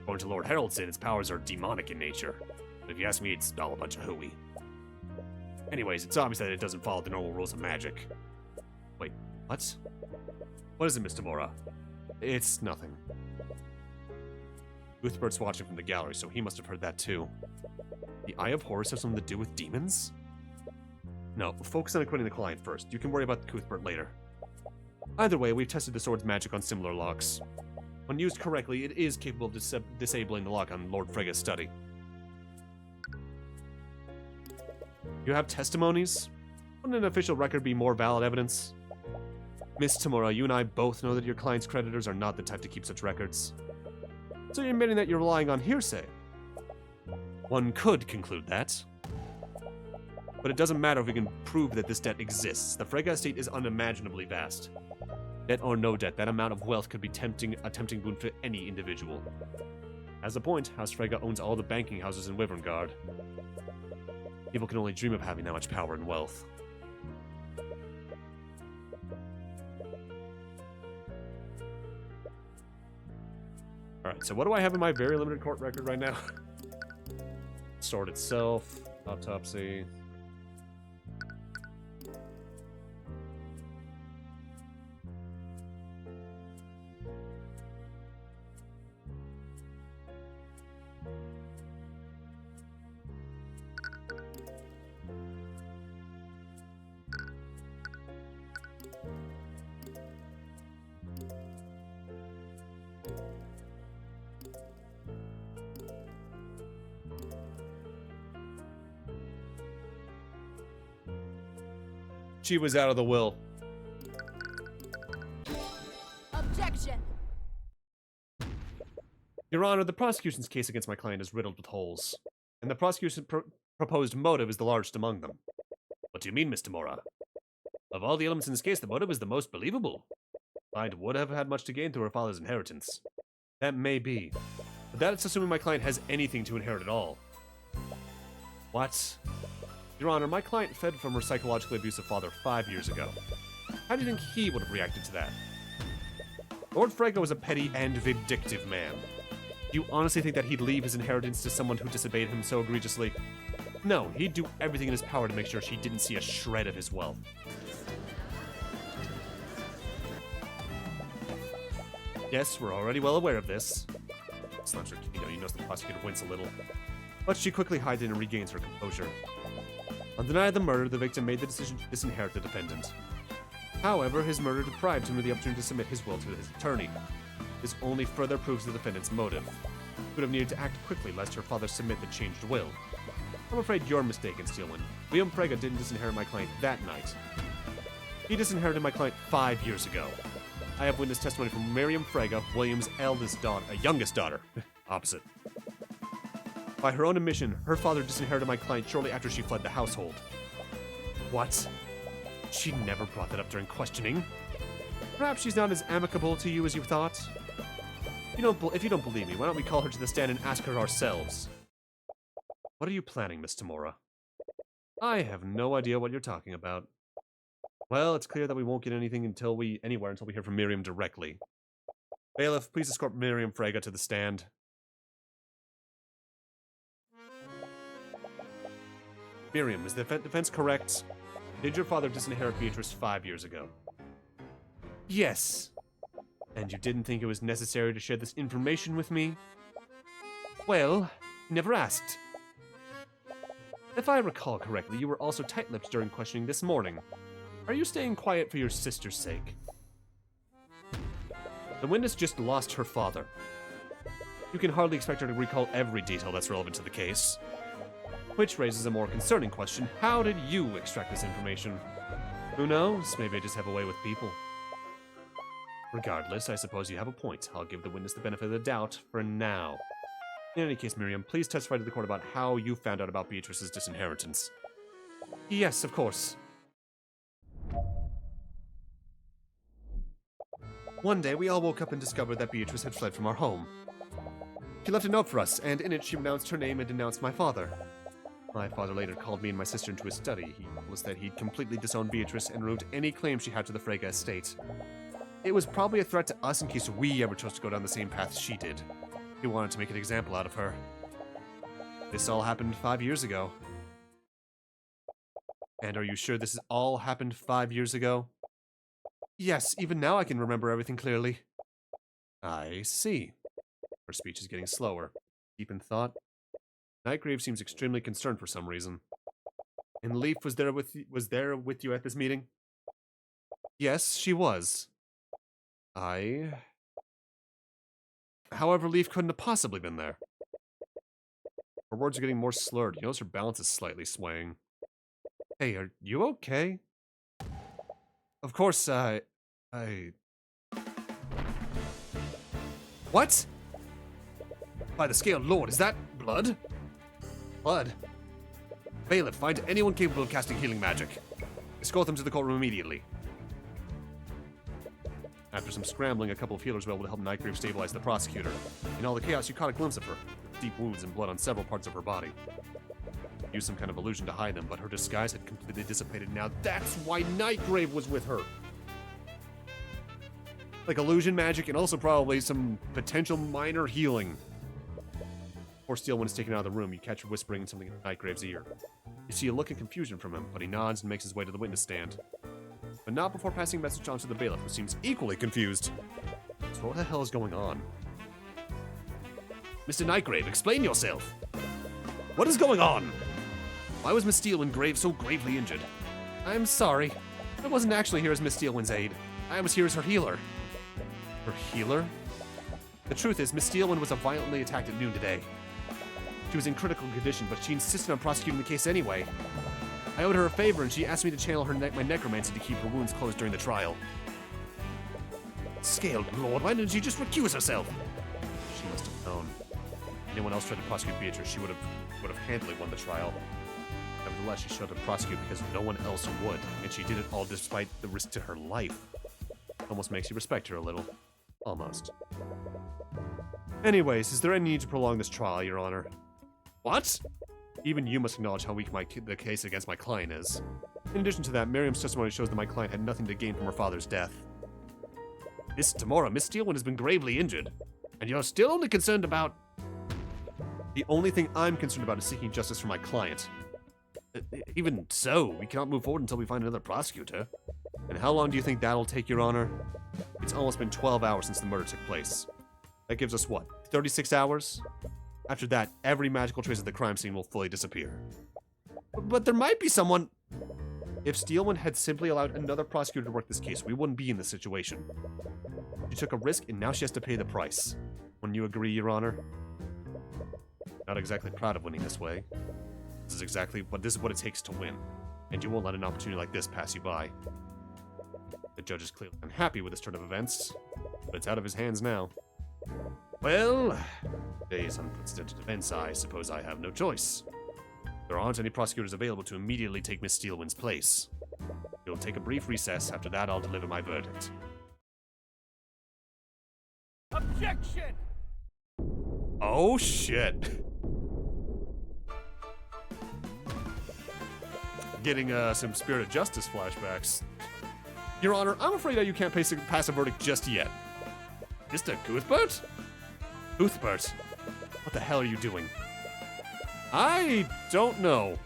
According to Lord Haraldson, its powers are demonic in nature. But if you ask me, it's all a bunch of hooey. Anyways, it's obvious that it doesn't follow the normal rules of magic. Wait, what? What is it, Mr. Mora? It's nothing. Cuthbert's watching from the gallery, so he must have heard that too. The Eye of Horus has something to do with demons? No, focus on acquitting the client first. You can worry about Cuthbert later. Either way, we've tested the sword's magic on similar locks. When used correctly, it is capable of disabling the lock on Lord Frege's study. You have testimonies? Wouldn't an official record be more valid evidence? Miss Tamura, you and I both know that your client's creditors are not the type to keep such records. So you're admitting that you're relying on hearsay? One could conclude that. But it doesn't matter if we can prove that this debt exists. The Frege estate is unimaginably vast. Debt or no debt, that amount of wealth could be a tempting boon for any individual. As a point, House Frege owns all the banking houses in Wyverngard. People can only dream of having that much power and wealth. Alright, so what do I have in my very limited court record right now? Sword itself, autopsy. She was out of the will. Objection. Your Honor, the prosecution's case against my client is riddled with holes, and the prosecution's proposed motive is the largest among them. What do you mean, Mr. Mora? Of all the elements in this case, the motive is the most believable. Client would have had much to gain through her father's inheritance. That may be, but that's assuming my client has anything to inherit at all. What? Your Honor, my client fed from her psychologically abusive father 5 years ago. How do you think he would have reacted to that? Lord Frege was a petty and vindictive man. Do you honestly think that he'd leave his inheritance to someone who disobeyed him so egregiously? No, he'd do everything in his power to make sure she didn't see a shred of his wealth. Yes, we're already well aware of this. Slaps her kidney. You notice the prosecutor wince a little. But she quickly hides it and regains her composure. On the night of the murder, the victim made the decision to disinherit the defendant. However, his murder deprived him of the opportunity to submit his will to his attorney. This only further proves the defendant's motive. He would have needed to act quickly lest her father submit the changed will. I'm afraid you're mistaken, Steelman. William Frege didn't disinherit my client that night. He disinherited my client 5 years ago. I have witnessed testimony from Miriam Frege, William's youngest daughter. Opposite. By her own admission, her father disinherited my client shortly after she fled the household. What? She never brought that up during questioning. Perhaps she's not as amicable to you as you thought. If you don't believe me, why don't we call her to the stand and ask her ourselves? What are you planning, Miss Tamora? I have no idea what you're talking about. Well, it's clear that we won't get anywhere until we hear from Miriam directly. Bailiff, please escort Miriam Frege to the stand. Miriam, is the defense correct? Did your father disinherit Beatrice 5 years ago? Yes. And you didn't think it was necessary to share this information with me? Well, you never asked. If I recall correctly, you were also tight-lipped during questioning this morning. Are you staying quiet for your sister's sake? The witness just lost her father. You can hardly expect her to recall every detail that's relevant to the case. Which raises a more concerning question. How did you extract this information? Who knows? Maybe I just have a way with people. Regardless, I suppose you have a point. I'll give the witness the benefit of the doubt for now. In any case, Miriam, please testify to the court about how you found out about Beatrice's disinheritance. Yes, of course. One day, we all woke up and discovered that Beatrice had fled from our home. She left a note for us, and in it she renounced her name and denounced my father. My father later called me and my sister into his study. He told us that he'd completely disowned Beatrice and removed any claim she had to the Frege estate. It was probably a threat to us in case we ever chose to go down the same path she did. He wanted to make an example out of her. This all happened 5 years ago. And are you sure this all happened 5 years ago? Yes, even now I can remember everything clearly. I see. Her speech is getting slower. Deep in thought. Nightgrave seems extremely concerned for some reason. And Leaf was there with you at this meeting? Yes, she was. However, Leaf couldn't have possibly been there. Her words are getting more slurred. You notice her balance is slightly swaying. Hey, are you okay? Of course, What? By the scaled lord, is that blood? Blood? Bailiff, find anyone capable of casting healing magic. Escort them to the courtroom immediately. After some scrambling, a couple of healers were able to help Nightgrave stabilize the prosecutor. In all the chaos, you caught a glimpse of her. Deep wounds and blood on several parts of her body. Used some kind of illusion to hide them, but her disguise had completely dissipated. Now that's why Nightgrave was with her. Like illusion magic and also probably some potential minor healing. Before Steelwind is taken out of the room, you catch her whispering something in Nightgrave's ear. You see a look of confusion from him, but he nods and makes his way to the witness stand. But not before passing a message on to the bailiff, who seems equally confused. So what the hell is going on? Mr. Nightgrave, explain yourself. What is going on? Why was Miss Steelwind so gravely injured? I'm sorry. I wasn't actually here as Miss Steelwind's aide. I was here as her healer. Her healer? The truth is, Miss Steelwind was violently attacked at noon today. She was in critical condition, but she insisted on prosecuting the case anyway. I owed her a favor, and she asked me to channel my necromancy to keep her wounds closed during the trial. Scaled Lord, why didn't she just recuse herself? She must have known. If anyone else tried to prosecute Beatrice, she would have handily won the trial. Nevertheless, she showed up to prosecute because no one else would, and she did it all despite the risk to her life. Almost makes you respect her a little. Almost. Anyways, is there any need to prolong this trial, Your Honor? What? Even you must acknowledge how weak the case against my client is. In addition to that, Miriam's testimony shows that my client had nothing to gain from her father's death. Miss Tamora, Miss Steelwind has been gravely injured, and you're still only concerned about... The only thing I'm concerned about is seeking justice for my client. Even so, we cannot move forward until we find another prosecutor. And how long do you think that'll take, Your Honor? It's almost been 12 hours since the murder took place. That gives us, what, 36 hours? After that, every magical trace of the crime scene will fully disappear. But there might be someone... If Steelwind had simply allowed another prosecutor to work this case, we wouldn't be in this situation. She took a risk, and now she has to pay the price. Wouldn't you agree, Your Honor? Not exactly proud of winning this way. This is what it takes to win. And you won't let an opportunity like this pass you by. The judge is clearly unhappy with this turn of events, but it's out of his hands now. Well, today's unprecedented events, I suppose I have no choice. There aren't any prosecutors available to immediately take Miss Steelwind's place. We'll take a brief recess. After that, I'll deliver my verdict. Objection! Oh, shit. Getting some Spirit of Justice flashbacks. Your Honor, I'm afraid that you can't pass a verdict just yet. Mr. Cuthbert? Cuthbert, what the hell are you doing? I don't know.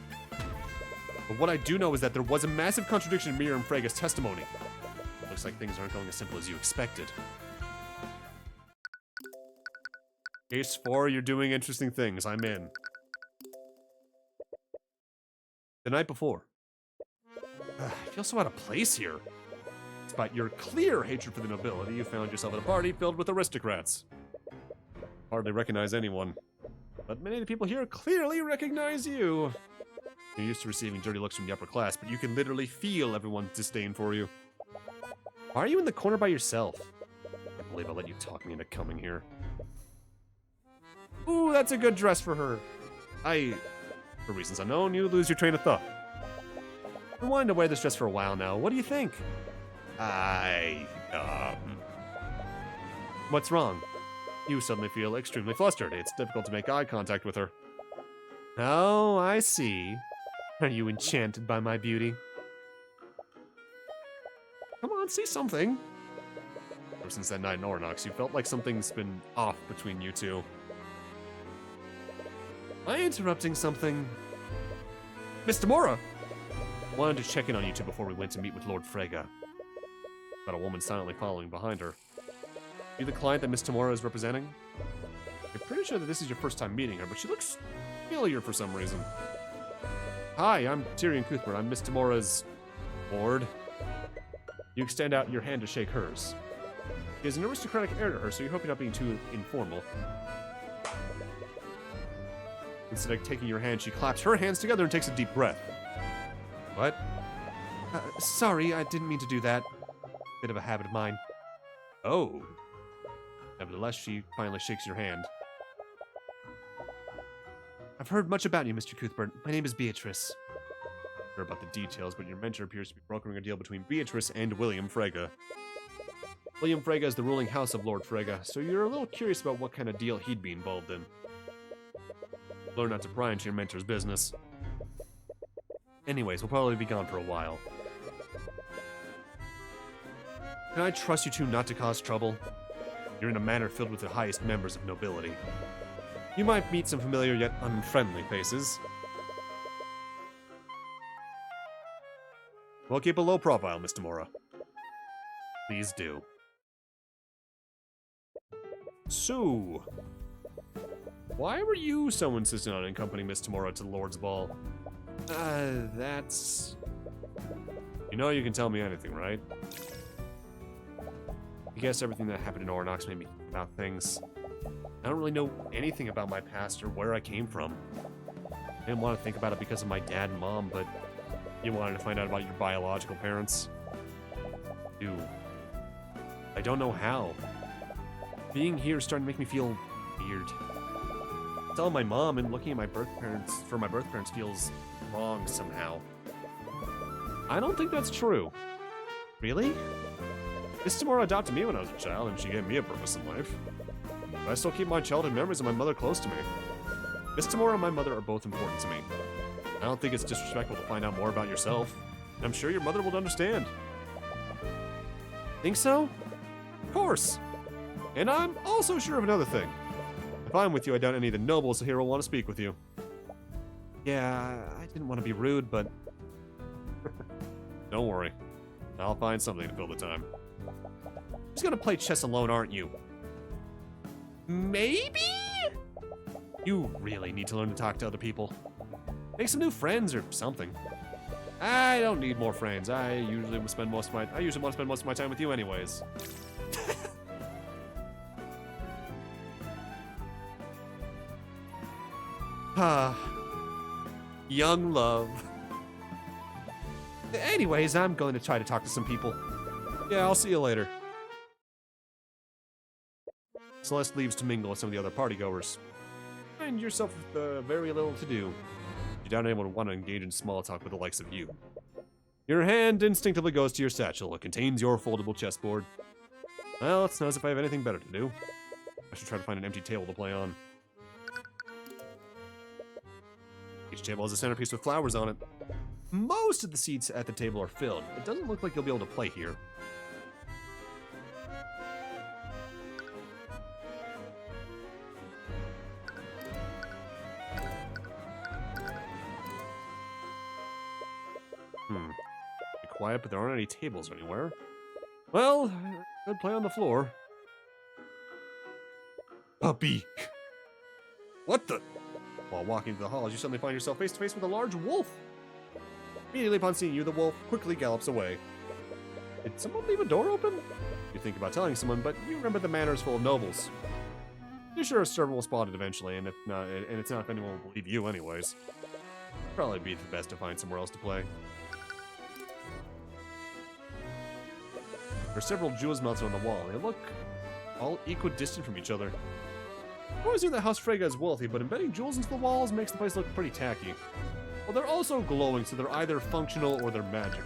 But what I do know is that there was a massive contradiction in Miriam Frega's testimony. Looks like things aren't going as simple as you expected. Case 4, you're doing interesting things. I'm in. The night before. I feel so out of place here. Despite your clear hatred for the nobility, you found yourself at a party filled with aristocrats. Hardly recognize anyone. But many of the people here clearly recognize you. You're used to receiving dirty looks from the upper class, but you can literally feel everyone's disdain for you. Why are you in the corner by yourself? I can't believe I let you talk me into coming here. Ooh, that's a good dress for her. For reasons unknown, you lose your train of thought. I've been wanting to wear this dress for a while now. What do you think? What's wrong? You suddenly feel extremely flustered. It's difficult to make eye contact with her. Oh, I see. Are you enchanted by my beauty? Come on, say something. Ever since that night in Ornox, you felt like something's been off between you two. Am I interrupting something? Miss Tamora! Wanted to check in on you two before we went to meet with Lord Frega. About a woman silently following behind her. You the client that Miss Tamora is representing? You're pretty sure that this is your first time meeting her, but she looks familiar for some reason. Hi, I'm Tyrion Cuthbert. I'm Miss Tamora's lord. You extend out your hand to shake hers. He has an aristocratic air to her, so you hope you're not being too informal. Instead of taking your hand, she claps her hands together and takes a deep breath. What? Sorry, I didn't mean to do that. Bit of a habit of mine. Oh. Nevertheless, she finally shakes your hand. I've heard much about you, Mr. Cuthbert. My name is Beatrice. I'm sure about the details, but your mentor appears to be brokering a deal between Beatrice and William Frege. William Frege is the ruling house of Lord Frege, so you're a little curious about what kind of deal he'd be involved in. Learn not to pry into your mentor's business. Anyways, we'll probably be gone for a while. Can I trust you two not to cause trouble? You're in a manor filled with the highest members of nobility. You might meet some familiar yet unfriendly faces. Well, keep a low profile, Miss Tamora. Please do. So, why were you so insistent on accompanying Miss Tamora to the Lord's Ball? That's... You know you can tell me anything, right? I guess everything that happened in Ornox made me think about things. I don't really know anything about my past or where I came from. I didn't want to think about it because of my dad and mom, but you wanted to find out about your biological parents? Dude, I don't know how. Being here is starting to make me feel weird. Telling my mom and looking at my birth parents feels wrong somehow. I don't think that's true. Really? Miss Tamora adopted me when I was a child, and she gave me a purpose in life. But I still keep my childhood memories of my mother close to me. Miss Tamora and my mother are both important to me. I don't think it's disrespectful to find out more about yourself. And I'm sure your mother will understand. Think so? Of course. And I'm also sure of another thing. If I'm with you, I doubt any of the nobles here will want to speak with you. Yeah, I didn't want to be rude, but... Don't worry. I'll find something to fill the time. Just gonna play chess alone, aren't you? Maybe? You really need to learn to talk to other people. Make some new friends or something. I don't need more friends. I usually want to spend most of my time with you anyways. Young love. Anyways, I'm going to try to talk to some people. Yeah, I'll see you later. Celeste leaves to mingle with some of the other partygoers. Find yourself with very little to do. You doubt anyone would want to engage in small talk with the likes of you. Your hand instinctively goes to your satchel. It contains your foldable chessboard. Well, it's not as if I have anything better to do. I should try to find an empty table to play on. Each table has a centerpiece with flowers on it. Most of the seats at the table are filled. It doesn't look like you'll be able to play here. Be quiet, but there aren't any tables anywhere. Well, I could play on the floor. Puppy! What the? While walking to the halls, you suddenly find yourself face to face with a large wolf. Immediately upon seeing you, the wolf quickly gallops away. Did someone leave a door open? You think about telling someone, but you remember the manor is full of nobles. You're sure a servant will spot it eventually, and it's not if anyone will believe you anyways. Probably be the best to find somewhere else to play. There are several jewels mounted on the wall. They look all equidistant from each other. I always knew that House Frege is wealthy, but embedding jewels into the walls makes the place look pretty tacky. Well, they're also glowing, so they're either functional or they're magic.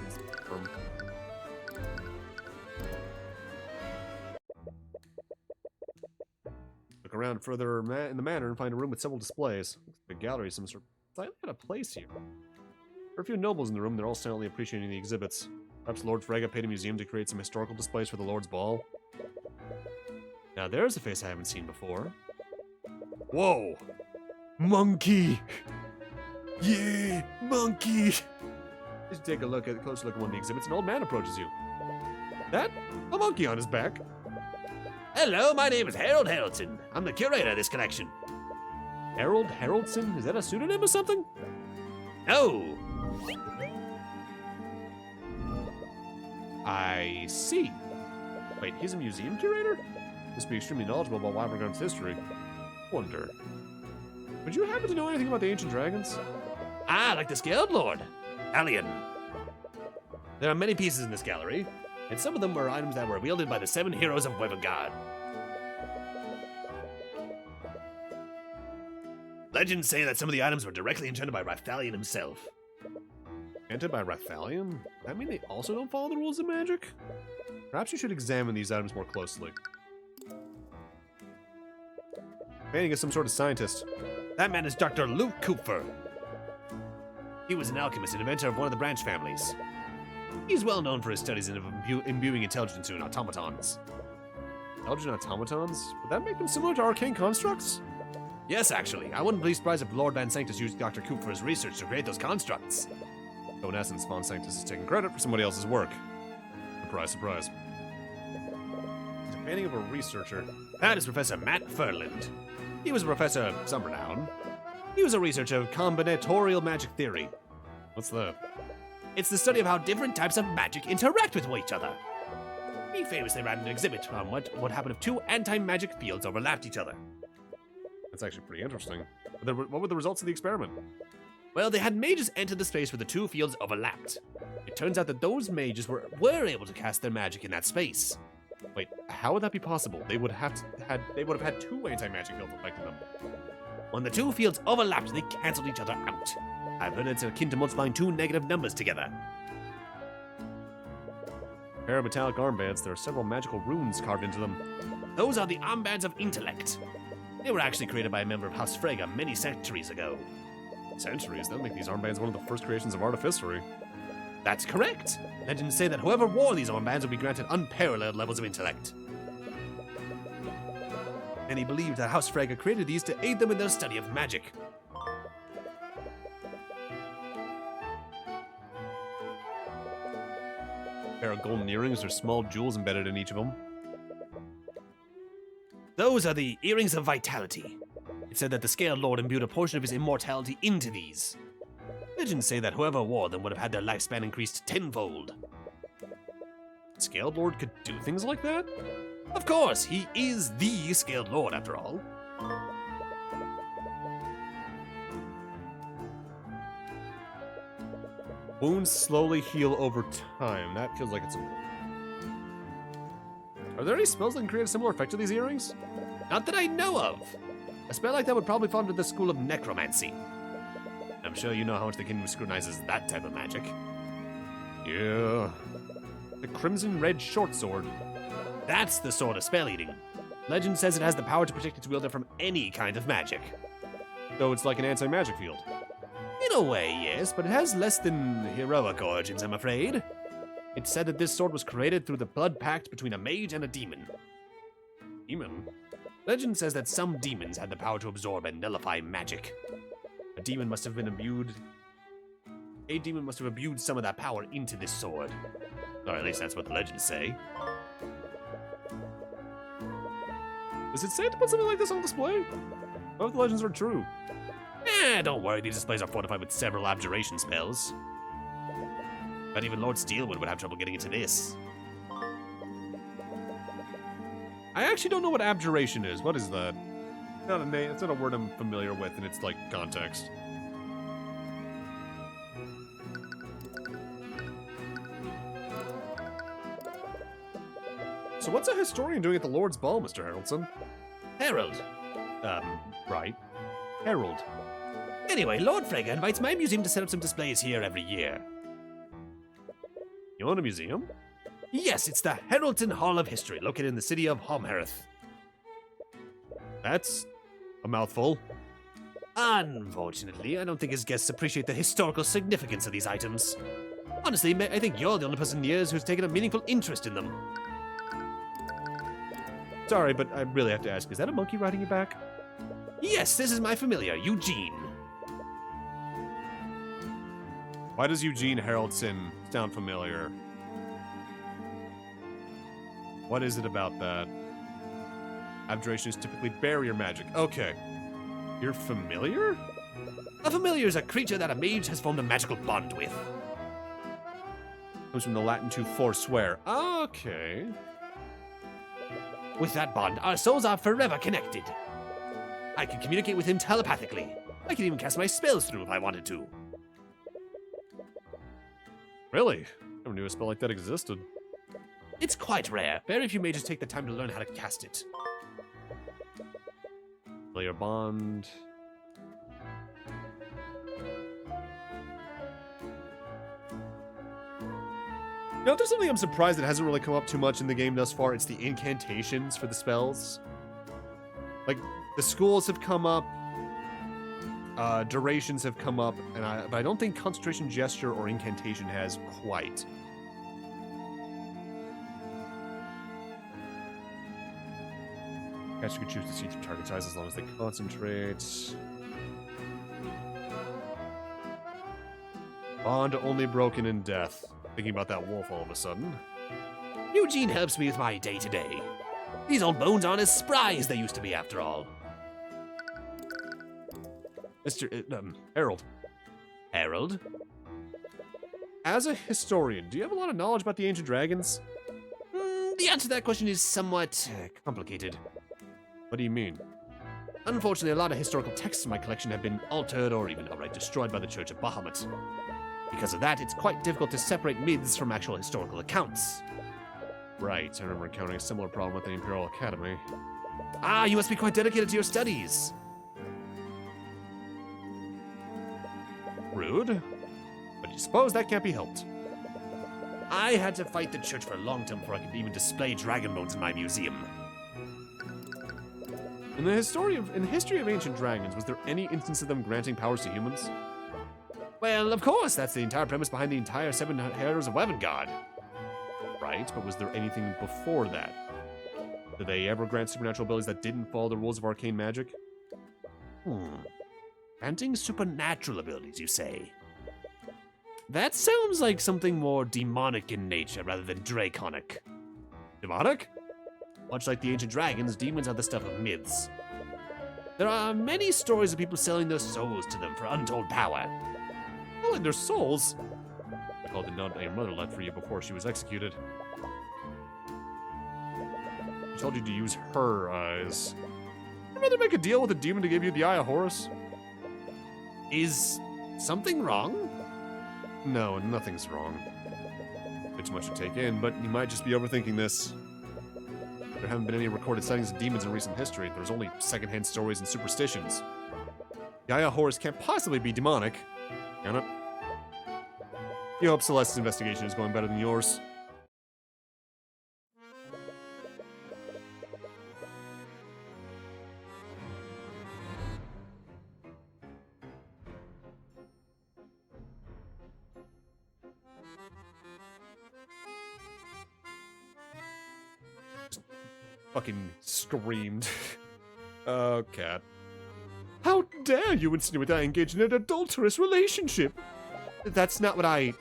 Look around further in the manor and find a room with several displays. Looks like a gallery of some sort. Slightly out of place here. There are a few nobles in the room. They're all silently appreciating the exhibits. Perhaps Lord Frege paid a museum to create some historical displays for the Lord's Ball. Now there's a face I haven't seen before. Whoa! Monkey! Yeah! Monkey! Just take a closer look at one of the exhibits. An old man approaches you. That? A monkey on his back. Hello, my name is Harold Haroldson. I'm the curator of this collection. Harold Haroldson? Is that a pseudonym or something? No! I see. Wait, he's a museum curator? Must be extremely knowledgeable about Wyvern's history. Wonder. Would you happen to know anything about the ancient dragons? Ah, like this guild lord, Alien. There are many pieces in this gallery, and some of them were items that were wielded by the 7 heroes of Wyvern. Legends say that some of the items were directly intended by Rathalion himself. Entered by Rathalion? Does that mean they also don't follow the rules of magic? Perhaps you should examine these items more closely. Painting is some sort of scientist. That man is Dr. Luke Cuthbert. He was an alchemist and inventor of one of the branch families. He's well known for his studies in imbuing intelligence into automatons. Intelligent automatons? Would that make them similar to arcane constructs? Yes, actually. I wouldn't be surprised if Lord Van Sanctus used Dr. Cuthbert's research to create those constructs. So in essence, Von Sanctus is taking credit for somebody else's work. Surprise, surprise. It's a painting of a researcher. That is Professor Matt Furland. He was a professor of some renown. He was a researcher of combinatorial magic theory. What's that? It's the study of how different types of magic interact with each other. He famously ran an exhibit on what would happen if two anti-magic fields overlapped each other. That's actually pretty interesting. What were the results of the experiment? Well, they had mages enter the space where the two fields overlapped. It turns out that those mages were able to cast their magic in that space. Wait, how would that be possible? They would have had two anti-magic fields affecting them. When the two fields overlapped, they cancelled each other out. I've heard it's akin to multiplying two negative numbers together. Pair of metallic armbands, there are several magical runes carved into them. Those are the armbands of intellect. They were actually created by a member of House Frege many centuries ago. Centuries? That make these armbands one of the first creations of artificery. That's correct. Legends say that whoever wore these armbands would be granted unparalleled levels of intellect. Many believed that House Frege created these to aid them in their study of magic. Pair of golden earrings or small jewels embedded in each of them. Those are the Earrings of Vitality. It said that the Scaled Lord imbued a portion of his immortality into these. Legends say that whoever wore them would have had their lifespan increased tenfold. Scaled Lord could do things like that? Of course, he is the Scaled Lord after all. Wounds slowly heal over time. That feels like it's Are there any spells that can create a similar effect to these earrings? Not that I know of. A spell like that would probably fall under the school of necromancy. I'm sure you know how much the kingdom scrutinizes that type of magic. Yeah. The Crimson Red Short Sword. That's the sword of spell eating. Legend says it has the power to protect its wielder from any kind of magic. Though it's like an anti-magic field. In a way, yes, but it has less than heroic origins, I'm afraid. It's said that this sword was created through the blood pact between a mage and a demon. Demon? Legend says that some demons had the power to absorb and nullify magic. A demon must have imbued some of that power into this sword. Or at least that's what the legends say. Is it safe to put something like this on display? What if the legends are true? Don't worry, these displays are fortified with several abjuration spells. But even Lord Steelwood would have trouble getting into this. I actually don't know what abjuration is. What is that? It's not a name. It's not a word I'm familiar with in its like context. So what's a historian doing at the Lord's Ball, Mr. Haraldson? Herald. Right. Herald. Anyway, Lord Frege invites my museum to set up some displays here every year. You own a museum? Yes, it's the Heraldton Hall of History, located in the city of Homhereth. That's a mouthful. Unfortunately, I don't think his guests appreciate the historical significance of these items. Honestly, I think you're the only person in years who's taken a meaningful interest in them. Sorry, but I really have to ask, is that a monkey riding your back? Yes, this is my familiar, Eugene. Why does Eugene Haraldson sound familiar? What is it about that? Abjuration is typically barrier magic. Okay. You're familiar? A familiar is a creature that a mage has formed a magical bond with. Comes from the Latin to forswear. Okay. With that bond, our souls are forever connected. I can communicate with him telepathically. I can even cast my spells through if I wanted to. Really? Never knew a spell like that existed. It's quite rare. Very few mages take the time to learn how to cast it. Player bond. You know, there's something I'm surprised that hasn't really come up too much in the game thus far. It's the incantations for the spells. Like, the schools have come up, durations have come up, but I don't think concentration gesture or incantation has quite. Caster can choose to see through target's eyes as long as they concentrate. Bond only broken in death. Thinking about that wolf all of a sudden. Eugene helps me with my day-to-day. These old bones aren't as spry as they used to be, after all. Mr. Harold. Harold? As a historian, do you have a lot of knowledge about the ancient dragons? The answer to that question is somewhat complicated. What do you mean? Unfortunately, a lot of historical texts in my collection have been altered or even outright destroyed by the Church of Bahamut. Because of that, it's quite difficult to separate myths from actual historical accounts. Right, I remember encountering a similar problem with the Imperial Academy. Ah, you must be quite dedicated to your studies. Rude, but you suppose that can't be helped. I had to fight the church for a long time before I could even display dragon bones in my museum. In the history of ancient dragons, was there any instance of them granting powers to humans? Well, of course, that's the entire premise behind the entire 7 Heroes of Evangard. Right, but was there anything before that? Did they ever grant supernatural abilities that didn't follow the rules of arcane magic? Granting supernatural abilities, you say? That sounds like something more demonic in nature rather than draconic. Demonic? Much like the ancient dragons, demons are the stuff of myths. There are many stories of people selling their souls to them for untold power. Selling their souls? I called the nun your mother left for you before she was executed. She told you to use her eyes. I'd rather make a deal with a demon to give you the Eye of Horus. Is something wrong? No, nothing's wrong. Bit too much to take in, but you might just be overthinking this. There haven't been any recorded sightings of demons in recent history. There's only secondhand stories and superstitions. The Eye of Horus can't possibly be demonic, can it? You hope Celeste's investigation is going better than yours. Fucking screamed. Oh, cat. How dare you insinuate that I engaged in an adulterous relationship? That's not what I...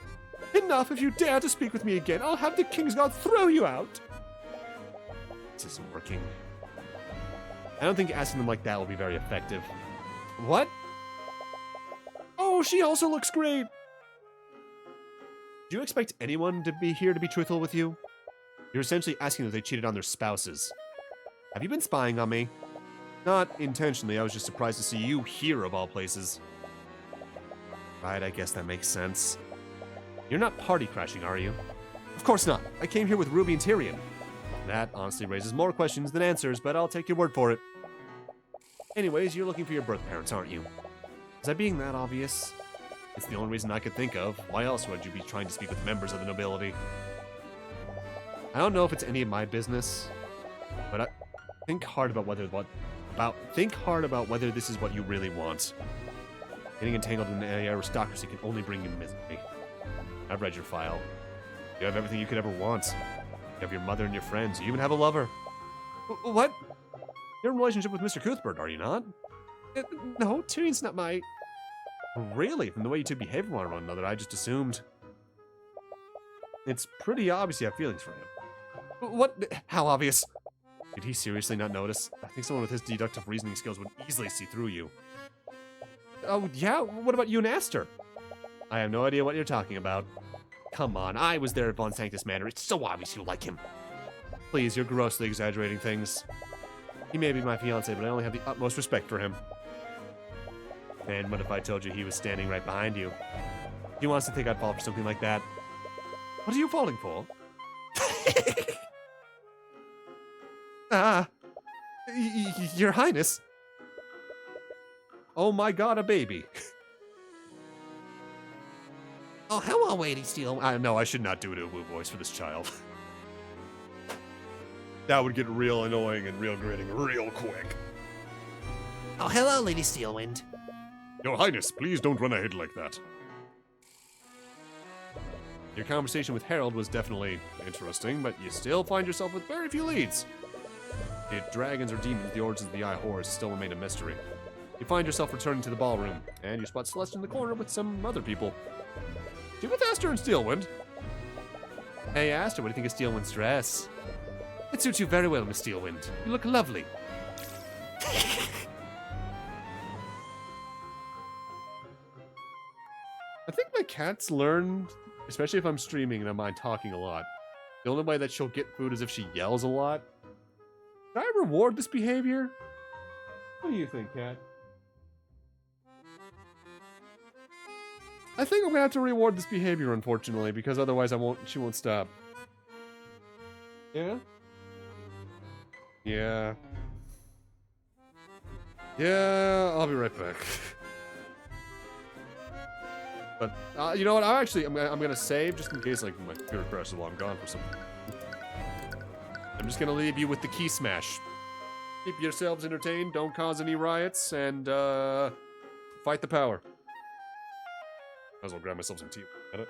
Enough, if you dare to speak with me again, I'll have the Kingsguard throw you out! This isn't working. I don't think asking them like that will be very effective. What? Oh, she also looks great! Do you expect anyone to be here to be truthful with you? You're essentially asking that they cheated on their spouses. Have you been spying on me? Not intentionally, I was just surprised to see you here of all places. Right, I guess that makes sense. You're not party crashing, are you? Of course not. I came here with Ruby and Tyrion. That honestly raises more questions than answers, but I'll take your word for it. Anyways, you're looking for your birth parents, aren't you? Is that being that obvious? It's the only reason I could think of. Why else would you be trying to speak with members of the nobility? I don't know if it's any of my business, but think hard about whether this is what you really want. Getting entangled in the aristocracy can only bring you misery. I've read your file. You have everything you could ever want. You have your mother and your friends. You even have a lover. What? You're in a relationship with Mr. Cuthbert, are you not? No, Tyrion's not my... Really? From the way you two behave with one another, I just assumed. It's pretty obvious you have feelings for him. What? How obvious? Did he seriously not notice? I think someone with his deductive reasoning skills would easily see through you. Oh, yeah? What about you and Aster? I have no idea what you're talking about. Come on, I was there at Von Sanctus Manor. It's so obvious you like him. Please, you're grossly exaggerating things. He may be my fiancé, but I only have the utmost respect for him. And what if I told you he was standing right behind you? He wants to think I'd fall for something like that. What are you falling for? Your Highness. Oh my god, a baby. Oh, hello, Lady Steel. No, I should not do a Uwu voice for this child. That would get real annoying and real grating real quick. Oh, hello, Lady Steelwind. Your Highness, please don't run ahead like that. Your conversation with Harold was definitely interesting, but you still find yourself with very few leads. If dragons or demons, the origins of the Eye Horrors still remain a mystery. You find yourself returning to the ballroom, and you spot Celeste in the corner with some other people. You with Aster and Steelwind. Hey, Aster, what do you think of Steelwind's dress? It suits you very well, Miss Steelwind. You look lovely. I think my cat's learned, especially if I'm streaming and I mind talking a lot. The only way that she'll get food is if she yells a lot. Should I reward this behavior? What do you think, cat? I think I'm gonna have to reward this behavior, unfortunately, because otherwise she won't stop. Yeah? Yeah. Yeah, I'll be right back. But, you know what, I'm gonna save just in case, like, my computer crashes while I'm gone for some. I'm just gonna leave you with the key smash. Keep yourselves entertained, don't cause any riots, and, fight the power. Might as well grab myself some tea. Got it?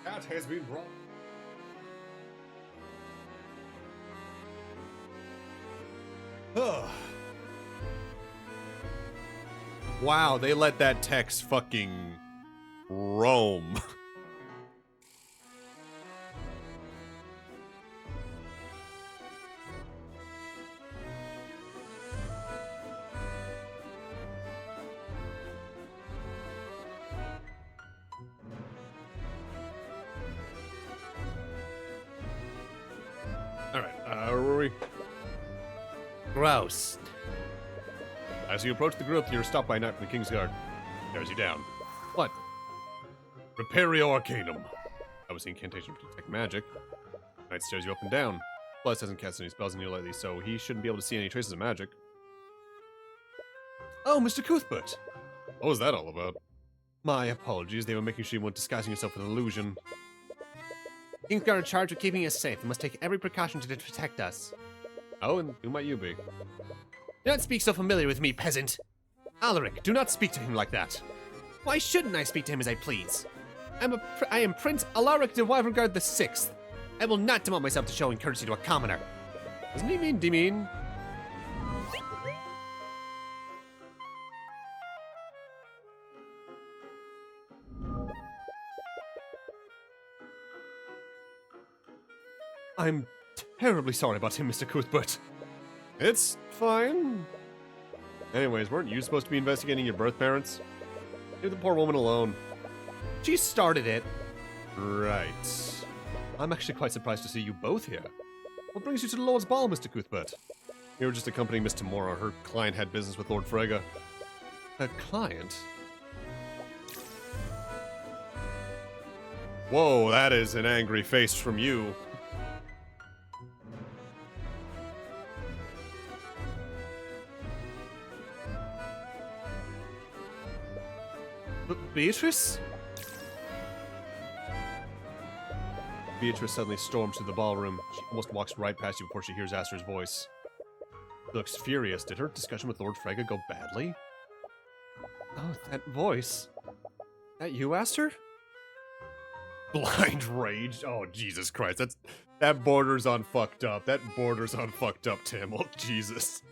That has been brought. Wow, they let that text fucking roam. were we? Gross. As you approach the group, you're stopped by a knight from the King's Guard. Tears you down. What? Repario Arcanum. That was the incantation to detect magic. Knight stares you up and down. Plus, hasn't cast any spells on you lately, so he shouldn't be able to see any traces of magic. Oh, Mr. Cuthbert! What was that all about? My apologies, they were making sure you weren't disguising yourself with an illusion. King's Guard are charged with keeping us safe and must take every precaution to protect us. Oh, and who might you be? Do not speak so familiar with me, peasant. Alaric, do not speak to him like that. Why shouldn't I speak to him as I please? I am Prince Alaric de Wyvergard VI. I will not demote myself to showing courtesy to a commoner. Doesn't he mean demean? I'm terribly sorry about him, Mr. Cuthbert. It's fine. Anyways, weren't you supposed to be investigating your birth parents? Leave the poor woman alone. She started it. Right. I'm actually quite surprised to see you both here. What brings you to the Lord's Ball, Mr. Cuthbert? You were just accompanying Miss Tamora. Her client had business with Lord Frege. A client? Whoa, that is an angry face from you. Beatrice? Beatrice suddenly storms through the ballroom. She almost walks right past you before she hears Aster's voice. She looks furious. Did her discussion with Lord Frege go badly? Oh, that voice. That you, Aster? Blind rage? Oh, Jesus Christ. That borders on fucked up. That borders on fucked up, Tim. Oh, Jesus.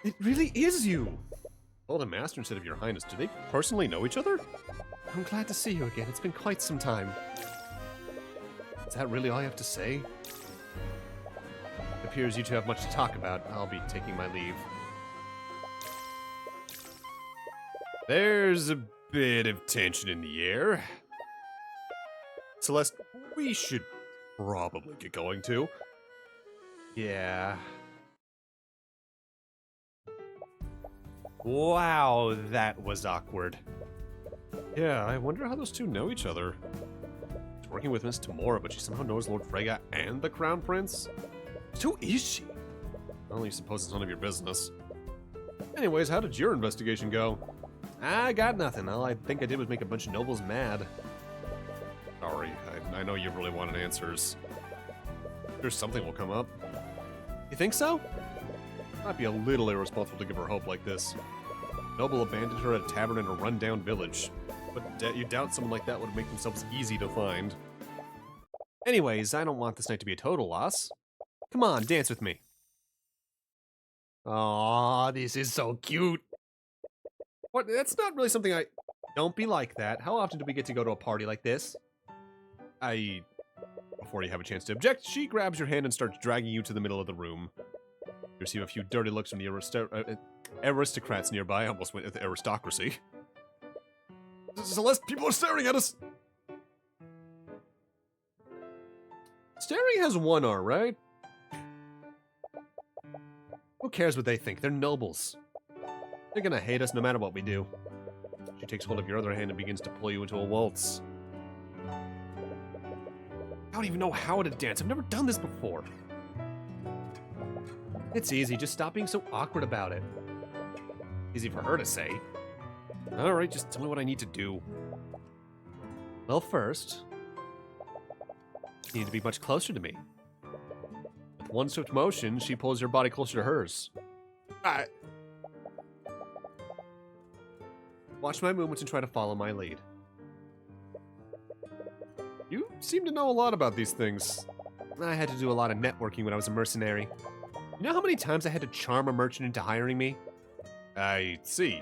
It really is you! Oh, the Master instead of your Highness. Do they personally know each other? I'm glad to see you again. It's been quite some time. Is that really all you have to say? It appears you two have much to talk about. I'll be taking my leave. There's a bit of tension in the air. Celeste, we should probably get going too. Yeah. Wow, that was awkward. Yeah, I wonder how those two know each other. She's working with Miss Tamora, but she somehow knows Lord Frege and the Crown Prince? Who is she? Well, you suppose it's none of your business. Anyways, how did your investigation go? I got nothing. All I think I did was make a bunch of nobles mad. Sorry, I know you really wanted answers. There's something will come up. You think so? Might be a little irresponsible to give her hope like this. Noble abandoned her at a tavern in a rundown village. But you doubt someone like that would make themselves easy to find. Anyways, I don't want this night to be a total loss. Come on, dance with me. Aw, this is so cute. What? That's not really something I... Don't be like that. How often do we get to go to a party like this? Before you have a chance to object, she grabs your hand and starts dragging you to the middle of the room. You receive a few dirty looks from the aristocrats nearby. I almost went with the aristocracy. Celeste, people are staring at us! Staring has one R, right? Who cares what they think? They're nobles. They're gonna hate us no matter what we do. She takes hold of your other hand and begins to pull you into a waltz. I don't even know how to dance. I've never done this before. It's easy. Just stop being so awkward about it. Easy for her to say. Alright, just tell me what I need to do. Well, first, you need to be much closer to me. With one swift motion, she pulls your body closer to hers. Watch my movements and try to follow my lead. You seem to know a lot about these things. I had to do a lot of networking when I was a mercenary. You know how many times I had to charm a merchant into hiring me? I see.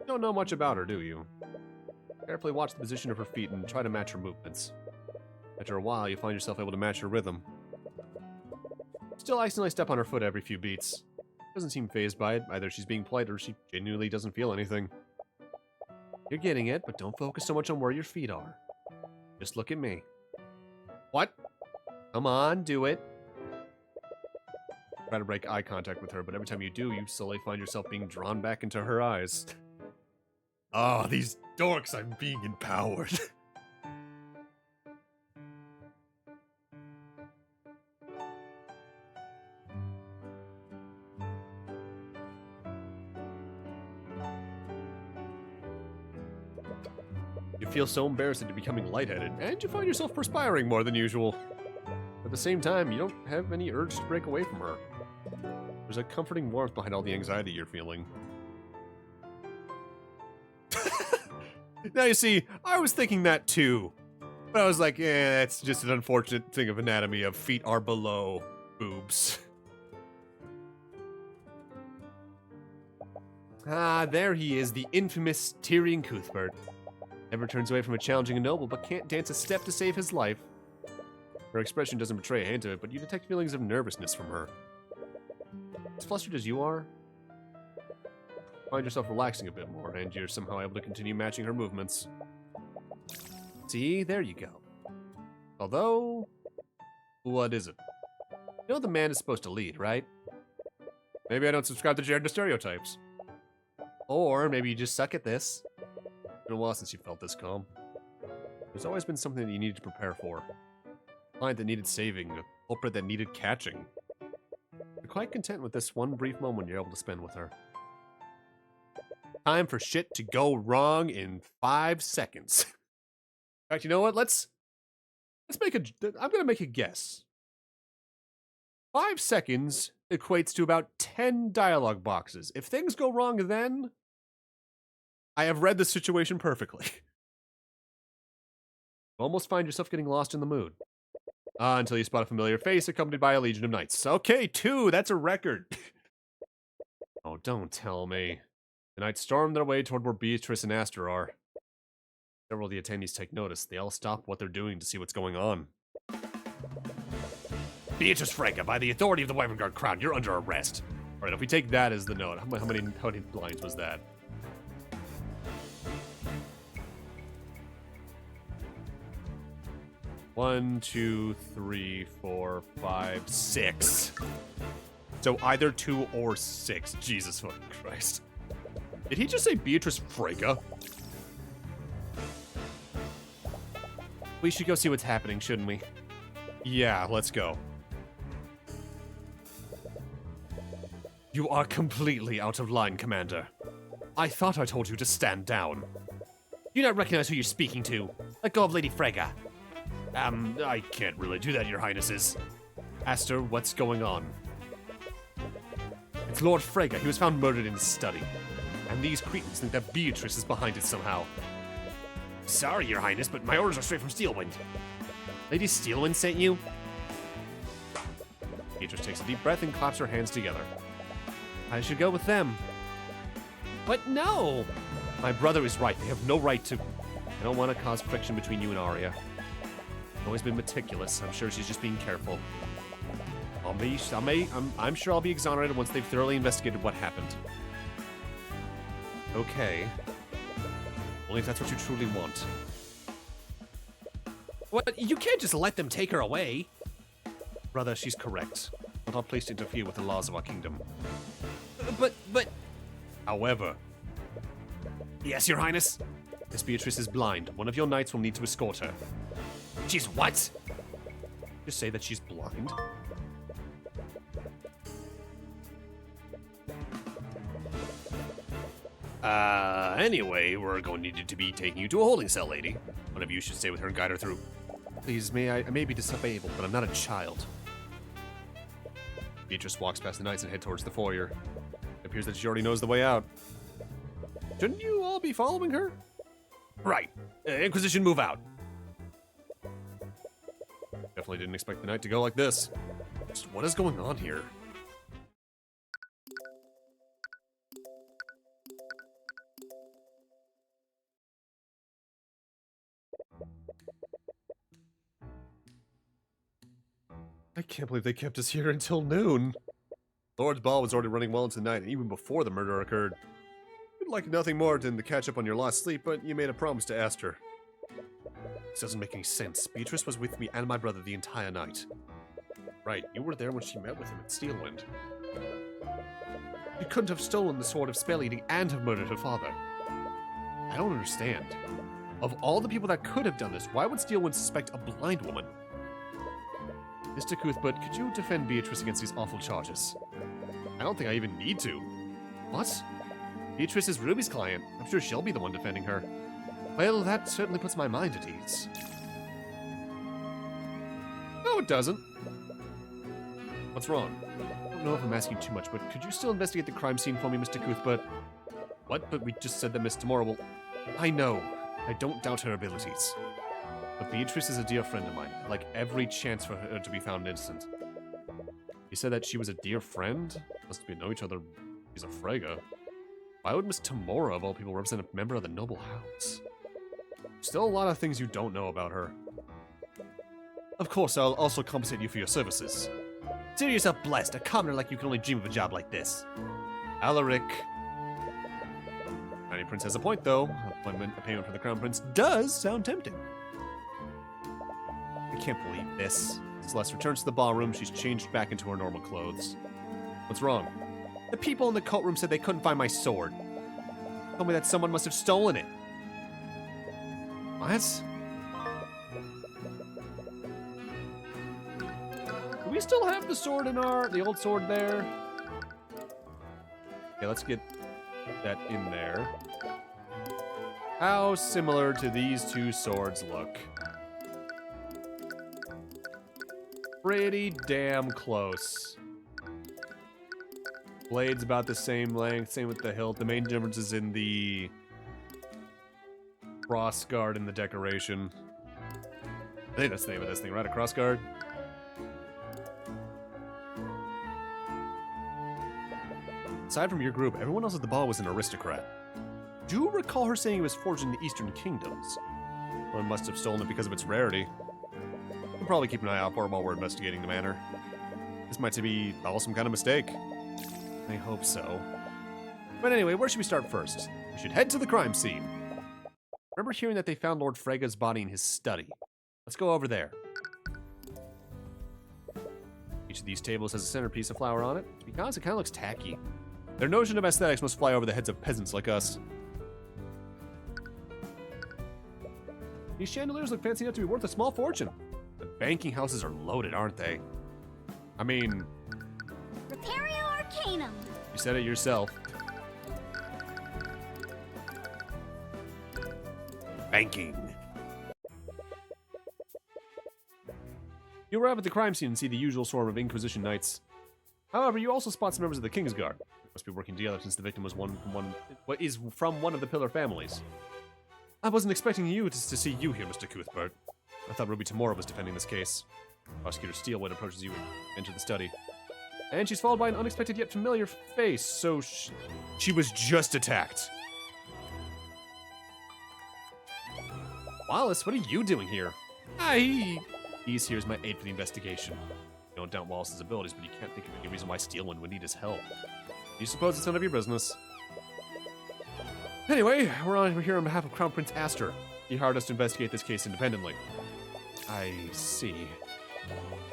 Don't know much about her, do you? Carefully watch the position of her feet and try to match her movements. After a while, you find yourself able to match her rhythm. Still accidentally step on her foot every few beats. Doesn't seem fazed by it. Either she's being polite or she genuinely doesn't feel anything. You're getting it, but don't focus so much on where your feet are. Just look at me. What? Come on, do it. Try to break eye contact with her, but every time you do, you slowly find yourself being drawn back into her eyes. Ah, these dorks, I'm being empowered. You feel so embarrassed that you're becoming lightheaded, and you find yourself perspiring more than usual. At the same time, you don't have any urge to break away from her. There's a comforting warmth behind all the anxiety you're feeling. Now you see, I was thinking that too. But I was like, that's just an unfortunate thing of anatomy of feet are below boobs. Ah, there he is, the infamous Tyrion Cuthbert. Never turns away from a challenging noble, but can't dance a step to save his life. Her expression doesn't betray a hint of it, but you detect feelings of nervousness from her. As flustered as you are, find yourself relaxing a bit more, and you're somehow able to continue matching her movements. See, there you go. Although, what is it? You know the man is supposed to lead, right? Maybe I don't subscribe to gender stereotypes. Or maybe you just suck at this. It's been a while since you felt this calm. There's always been something that you needed to prepare for. A client that needed saving, a culprit that needed catching. You're quite content with this one brief moment you're able to spend with her. Time for shit to go wrong in 5 seconds. In fact, you know what? Let's make I'm gonna make a guess. 5 seconds equates to about 10 dialogue boxes. If things go wrong then, I have read the situation perfectly. you almost find yourself getting lost in the mood. Until you spot a familiar face accompanied by a legion of knights. Okay, 2, that's a record. Oh, don't tell me. The knights storm their way toward where Beatrice and Aster are. Several of the attendees take notice. They all stop what they're doing to see what's going on. Beatrice Frega, by the authority of the Wyvern Guard Crown, you're under arrest. Alright, if we take that as the note, how many lines was that? One, 2, 3, 4, 5, 6. So either 2 or 6. Jesus fucking Christ. Did he just say Beatrice Frega? We should go see what's happening, shouldn't we? Yeah, let's go. You are completely out of line, Commander. I thought I told you to stand down. Do you not recognize who you're speaking to? Let go of Lady Frega. I can't really do that, your highnesses. Aster, what's going on? It's Lord Frega. He was found murdered in his study. And these cretins think that Beatrice is behind it somehow. Sorry, your highness, but my orders are straight from Steelwind. Lady Steelwind sent you? Beatrice takes a deep breath and claps her hands together. I should go with them. But no! My brother is right. They have no right to... I don't want to cause friction between you and Arya. I've always been meticulous. I'm sure she's just being careful. I'm sure I'll be exonerated once they've thoroughly investigated what happened. Okay. Only if that's what you truly want. What? You can't just let them take her away. Brother, she's correct. Not our place to interfere with the laws of our kingdom. But... However... Yes, your highness? Miss Beatrice is blind. One of your knights will need to escort her. She's what? Just say that she's blind. Anyway, we're going to need to be taking you to a holding cell, lady. One of you should stay with her and guide her through. Please, I may be disabled, but I'm not a child. Beatrice walks past the knights and head towards the foyer. It appears that she already knows the way out. Shouldn't you all be following her? Right. Inquisition, move out. Definitely didn't expect the night to go like this. Just what is going on here? I can't believe they kept us here until noon. Lord's ball was already running well into the night, and even before the murder occurred. You'd like nothing more than to catch up on your lost sleep, but you made a promise to Aster. This doesn't make any sense. Beatrice was with me and my brother the entire night. Right, you were there when she met with him at Steelwind. You couldn't have stolen the sword of spell eating and have murdered her father. I don't understand. Of all the people that could have done this, why would Steelwind suspect a blind woman? Mr. Cuthbert, could you defend Beatrice against these awful charges? I don't think I even need to. What? Beatrice is Ruby's client. I'm sure she'll be the one defending her. Well, that certainly puts my mind at ease. No, it doesn't. What's wrong? I don't know if I'm asking too much, but could you still investigate the crime scene for me, Mr. Cuthbert? What? But we just said that Miss Tamora will... I know. I don't doubt her abilities. But Beatrice is a dear friend of mine. I'd like every chance for her to be found innocent. You said that she was a dear friend? Must be know each other. She's a Frege. Why would Miss Tamora, of all people, represent a member of the noble house? Still a lot of things you don't know about her. Of course, I'll also compensate you for your services. Consider yourself blessed. A commoner like you can only dream of a job like this. Alaric. Tiny Prince has a point, though. A payment for the Crown Prince does sound tempting. I can't believe this. Celeste returns to the ballroom. She's changed back into her normal clothes. What's wrong? The people in the cult room said they couldn't find my sword. Told me that someone must have stolen it. What? Do we still have the sword in the old sword there? Okay, let's get that in there. How similar do these two swords look? Pretty damn close. Blade's about the same length, same with the hilt. The main difference is in the cross guard and the decoration. I think that's the name of this thing, right? A cross guard? Aside from your group, everyone else at the ball was an aristocrat. Do you recall her saying it was forged in the Eastern Kingdoms? One must have stolen it because of its rarity. We'll probably keep an eye out for it while we're investigating the manor. This might be all some kind of mistake. I hope so. But anyway, where should we start first? We should head to the crime scene. Remember hearing that they found Lord Frege's body in his study. Let's go over there. Each of these tables has a centerpiece of flower on it. To be honest, it kind of looks tacky. Their notion of aesthetics must fly over the heads of peasants like us. These chandeliers look fancy enough to be worth a small fortune. The banking houses are loaded, aren't they? I mean... Repario Arcanum. You said it yourself. Banking. You arrive at the crime scene and see the usual swarm of Inquisition knights. However, you also spot some members of the King's Guard. They must be working together since the victim was from one of the Pillar families. I wasn't expecting to see you here, Mr. Cuthbert. I thought Ruby Tamora was defending this case. Prosecutor Steelwood approaches you and enters the study. And she's followed by an unexpected yet familiar face, so she was just attacked. Wallace, what are you doing here? He's here as my aide for the investigation. You don't doubt Wallace's abilities, but you can't think of any reason why Steelwind would need his help. You suppose it's none of your business? Anyway, we're here on behalf of Crown Prince Aster. He hired us to investigate this case independently. I see.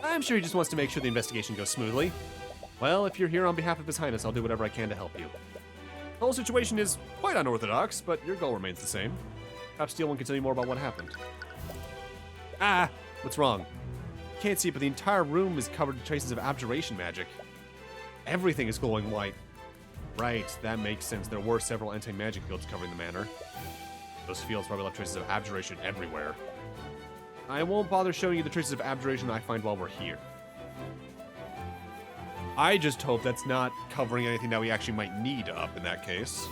I'm sure he just wants to make sure the investigation goes smoothly. Well, if you're here on behalf of His Highness, I'll do whatever I can to help you. The whole situation is quite unorthodox, but your goal remains the same. Perhaps Steelwind can tell you more about what happened. What's wrong? Can't see, but the entire room is covered in traces of abjuration magic. Everything is glowing white. Right, that makes sense. There were several anti-magic fields covering the manor. Those fields probably left traces of abjuration everywhere. I won't bother showing you the traces of abjuration I find while we're here. I just hope that's not covering anything that we actually might need up in that case.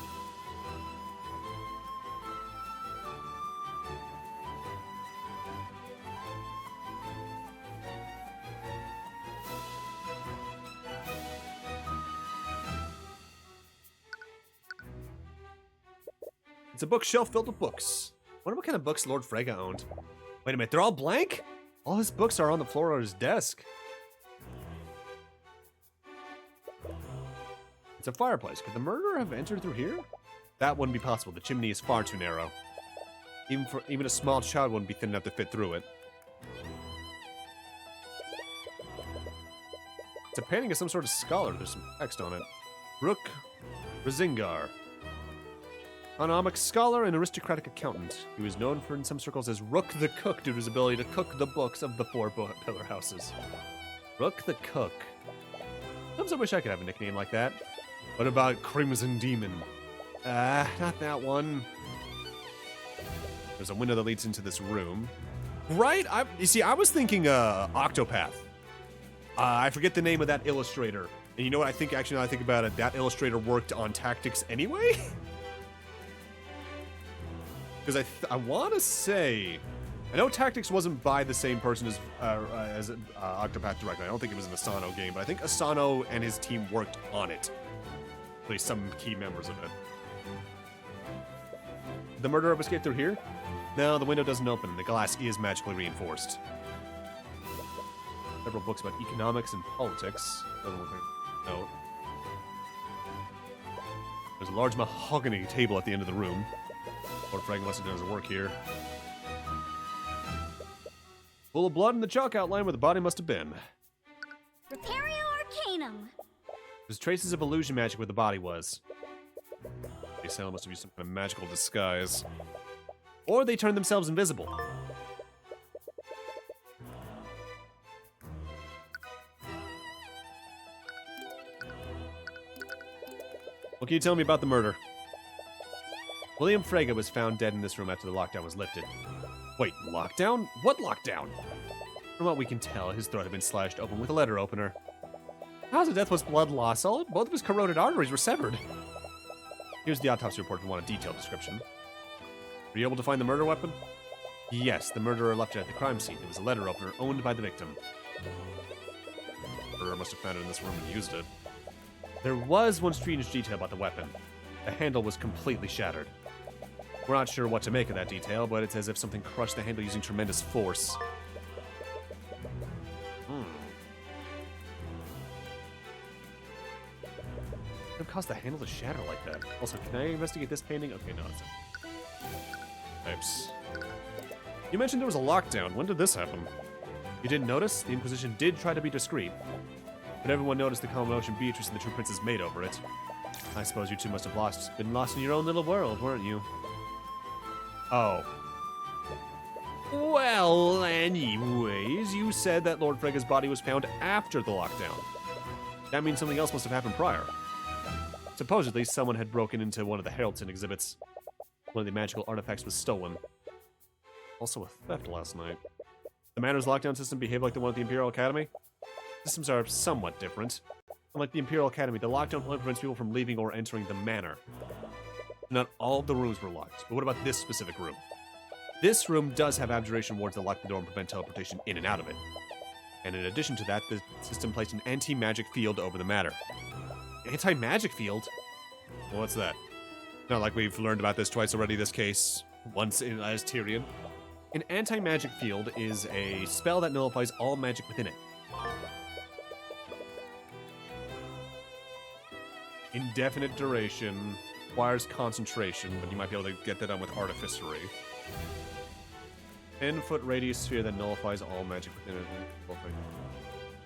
It's a bookshelf filled with books. Wonder what kind of books Lord Frege owned. Wait a minute, they're all blank? All his books are on the floor of his desk. It's a fireplace. Could the murderer have entered through here? That wouldn't be possible. The chimney is far too narrow. Even a small child wouldn't be thin enough to fit through it. It's a painting of some sort of scholar. There's some text on it. Rook Razingar. Economic scholar and aristocratic accountant. He was known for in some circles as Rook the Cook due to his ability to cook the books of the four pillar houses. Rook the Cook. Sometimes I wish I could have a nickname like that. What about Crimson Demon? Not that one. There's a window that leads into this room. Right? You see, I was thinking Octopath. I forget the name of that illustrator. And you know what I think, actually, now I think about it, that illustrator worked on Tactics anyway? Because I want to say, I know Tactics wasn't by the same person as Octopath directly. I don't think it was an Asano game, but I think Asano and his team worked on it. At least some key members of it. Did the murderer escape through here? No, the window doesn't open. The glass is magically reinforced. Several books about economics and politics. Doesn't look like a note. There's a large mahogany table at the end of the room. Lord Frank must have done his work here. Full of blood and the chalk outline where the body must have been. Repario Arcanum. There's traces of illusion magic where the body was. They sound must have used some kind of magical disguise. Or they turned themselves invisible. What can you tell me about the murder? William Frege was found dead in this room after the lockdown was lifted. Wait, lockdown? What lockdown? From what we can tell, his throat had been slashed open with a letter opener. Cause of death was blood loss. Both of his corroded arteries were severed. Here's the autopsy report if you want a detailed description. Were you able to find the murder weapon? Yes, the murderer left it at the crime scene. It was a letter opener owned by the victim. The murderer must have found it in this room and used it. There was one strange detail about the weapon. The handle was completely shattered. We're not sure what to make of that detail, but it's as if something crushed the handle using tremendous force. What caused the handle to shatter like that? Also, can I investigate this painting? Okay, no, it's Types. You mentioned there was a lockdown. When did this happen? You didn't notice? The Inquisition did try to be discreet. But everyone noticed the commotion Beatrice and the true princess made over it. I suppose you two must have been lost in your own little world, weren't you? Oh. Well, anyways, you said that Lord Frege's body was found after the lockdown. That means something else must have happened prior. Supposedly, someone had broken into one of the Heraldton exhibits. One of the magical artifacts was stolen. Also a theft last night. The Manor's lockdown system behaved like the one at the Imperial Academy? Systems are somewhat different. Unlike the Imperial Academy, the lockdown only prevents people from leaving or entering the manor. Not all of the rooms were locked, but what about this specific room? This room does have abjuration wards that lock the door and prevent teleportation in and out of it. And in addition to that, the system placed an anti-magic field over the matter. Anti-magic field? Well, what's that? Not like we've learned about this twice already, this case. Once as Tyrion. An anti-magic field is a spell that nullifies all magic within it. Indefinite duration, requires concentration, but you might be able to get that done with artificery. 10-foot radius sphere that nullifies all magic within it.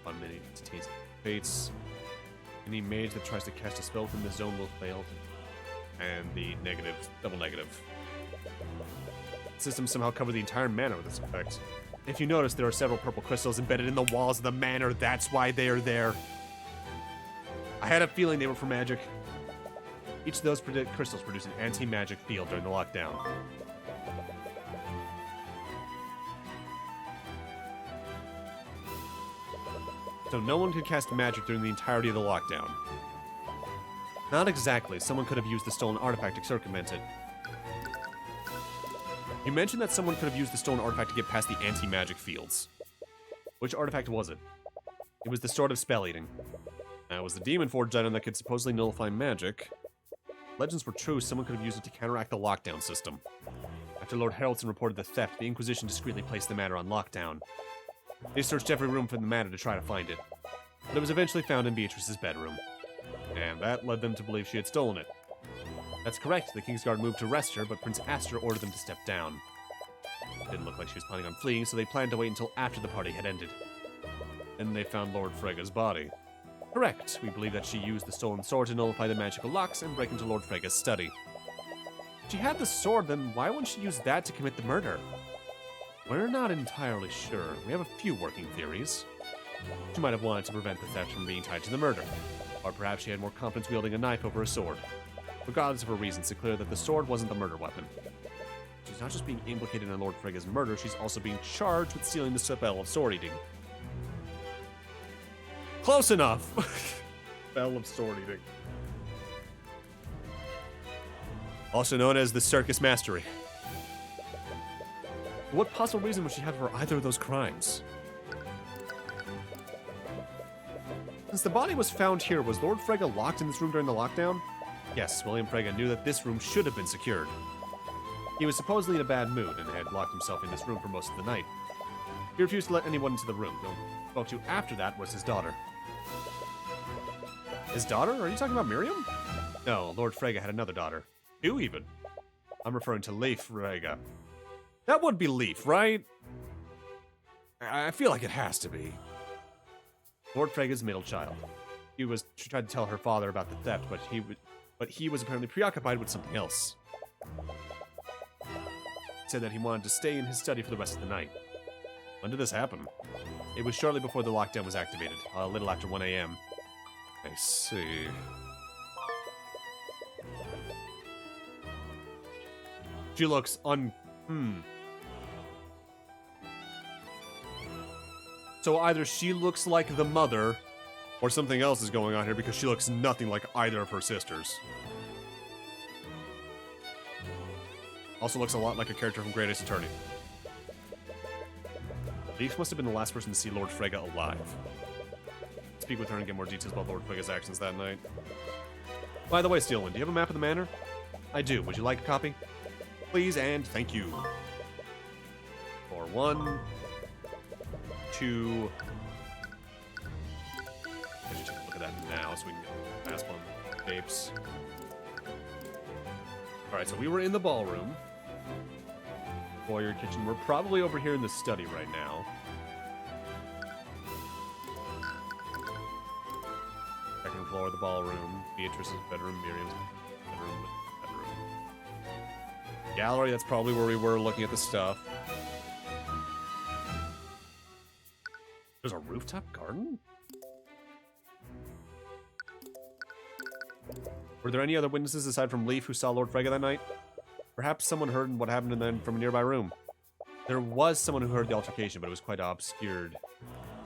1 minute entities. Fates. Any mage that tries to cast a spell within the zone will fail. And the negative, double negative. The system somehow covered the entire manor with this effect. If you notice, there are several purple crystals embedded in the walls of the manor. That's why they are there. I had a feeling they were for magic. Each of those crystals produce an anti-magic field during the lockdown. So no one could cast magic during the entirety of the lockdown. Not exactly. Someone could have used the stolen artifact to circumvent it. You mentioned that someone could have used the stolen artifact to get past the anti-magic fields. Which artifact was it? It was the Sword of Spell Eating. Now, it was the Demon Forged item that could supposedly nullify magic. Legends were true, someone could have used it to counteract the lockdown system. After Lord Haraldson reported the theft, the Inquisition discreetly placed the matter on lockdown. They searched every room for the matter to try to find it. But it was eventually found in Beatrice's bedroom. And that led them to believe she had stolen it. That's correct, the Kingsguard moved to arrest her, but Prince Aster ordered them to step down. Didn't look like she was planning on fleeing, so they planned to wait until after the party had ended. Then they found Lord Frega's body. Correct. We believe that she used the stolen sword to nullify the magical locks and break into Lord Frega's study. If she had the sword, then why wouldn't she use that to commit the murder? We're not entirely sure. We have a few working theories. She might have wanted to prevent the theft from being tied to the murder. Or perhaps she had more confidence wielding a knife over a sword. Regardless of her reasons, it's clear that the sword wasn't the murder weapon. She's not just being implicated in Lord Frega's murder, she's also being charged with stealing the spell of sword eating. Close enough! Spell of sword eating. Also known as the Circus Mastery. What possible reason would she have for either of those crimes? Since the body was found here, was Lord Frega locked in this room during the lockdown? Yes, William Frega knew that this room should have been secured. He was supposedly in a bad mood and had locked himself in this room for most of the night. He refused to let anyone into the room. Who he spoke to after that was his daughter. His daughter? Are you talking about Miriam? No, Lord Frega had another daughter. Two, even. I'm referring to Leif Frega. That would be Leif, right? I feel like it has to be. Lord Frega's middle child. She tried to tell her father about the theft, but he was apparently preoccupied with something else. He said that he wanted to stay in his study for the rest of the night. When did this happen? It was shortly before the lockdown was activated, a little after 1 a.m. I see. She looks So either she looks like the mother, or something else is going on here because she looks nothing like either of her sisters. Also looks a lot like a character from Greatest Attorney. Leif must have been the last person to see Lord Frega alive. Speak with her and get more details about Lord Frega's actions that night. By the way, Steelwind, do you have a map of the manor? I do. Would you like a copy? Please and thank you. For 1, 2... I should take a look at that now so we can get fast on tapes. Alright, so we were in the ballroom. Foyer kitchen. We're probably over here in the study right now. Second floor of the ballroom. Beatrice's bedroom, Miriam's bedroom. Gallery, that's probably where we were looking at the stuff. There's a rooftop garden? Were there any other witnesses aside from Leif who saw Lord Frega that night? Perhaps someone heard what happened then from a nearby room. There was someone who heard the altercation, but it was quite obscured.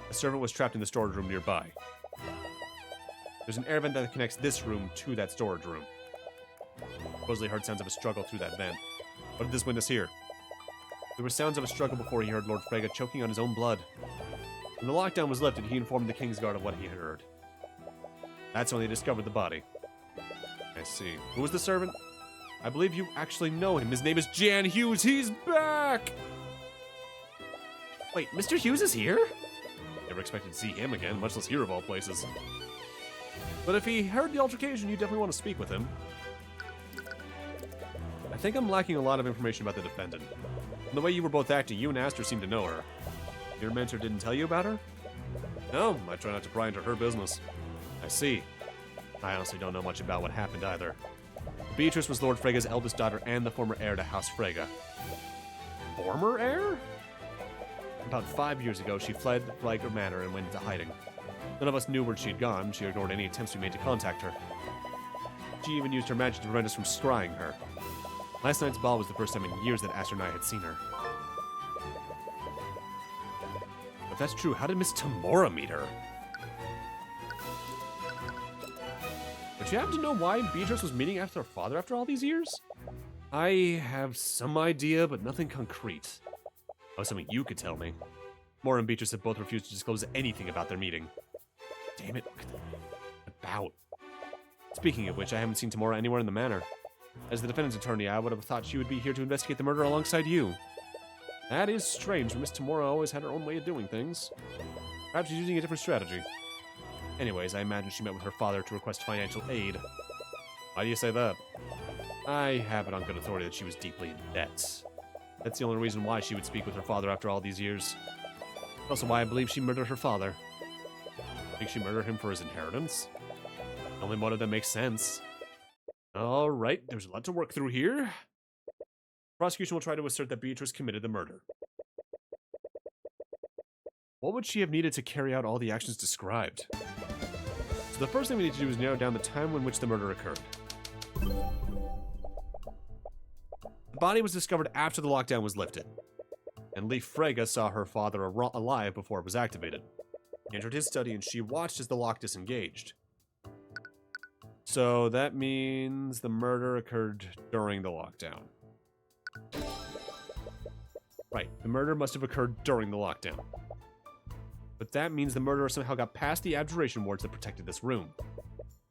A servant was trapped in the storage room nearby. There's an air vent that connects this room to that storage room. Supposedly heard sounds of a struggle through that vent. What did this witness hear? There were sounds of a struggle before he heard Lord Frega choking on his own blood. When the lockdown was lifted, he informed the Kingsguard of what he had heard. That's when they discovered the body. I see. Who was the servant? I believe you actually know him. His name is Jan Hughes. He's back! Wait, Mr. Hughes is here? Never expected to see him again, much less here of all places. But if he heard the altercation, you definitely want to speak with him. I think I'm lacking a lot of information about the defendant. From the way you were both acting, you and Aster seem to know her. Your mentor didn't tell you about her? No, I try not to pry into her business. I see. I honestly don't know much about what happened either. Beatrice was Lord Frega's eldest daughter and the former heir to House Frega. Former heir? About 5 years ago, she fled Frega Manor and went into hiding. None of us knew where she'd gone. She ignored any attempts we made to contact her. She even used her magic to prevent us from scrying her. Last night's ball was the first time in years that Aster and I had seen her. If that's true, how did Miss Tamora meet her? Would you happen to know why Beatrice was meeting after her father after all these years? I have some idea, but nothing concrete. That was something you could tell me. Tamora and Beatrice have both refused to disclose anything about their meeting. Damn it, what about? Speaking of which, I haven't seen Tamora anywhere in the manor. As the defendant's attorney, I would have thought she would be here to investigate the murder alongside you. That is strange, for Miss Tamora always had her own way of doing things. Perhaps she's using a different strategy. Anyways, I imagine she met with her father to request financial aid. Why do you say that? I have it on good authority that she was deeply in debt. That's the only reason why she would speak with her father after all these years. Also why I believe she murdered her father. Think she murdered him for his inheritance? The only motive that makes sense. Alright, there's a lot to work through here. Prosecution will try to assert that Beatrice committed the murder. What would she have needed to carry out all the actions described? So the first thing we need to do is narrow down the time in which the murder occurred. The body was discovered after the lockdown was lifted, and Leaf Frege saw her father alive before it was activated. He entered his study and she watched as the lock disengaged. So that means the murder occurred during the lockdown. Right, the murder must have occurred during the lockdown. But that means the murderer somehow got past the abjuration wards that protected this room.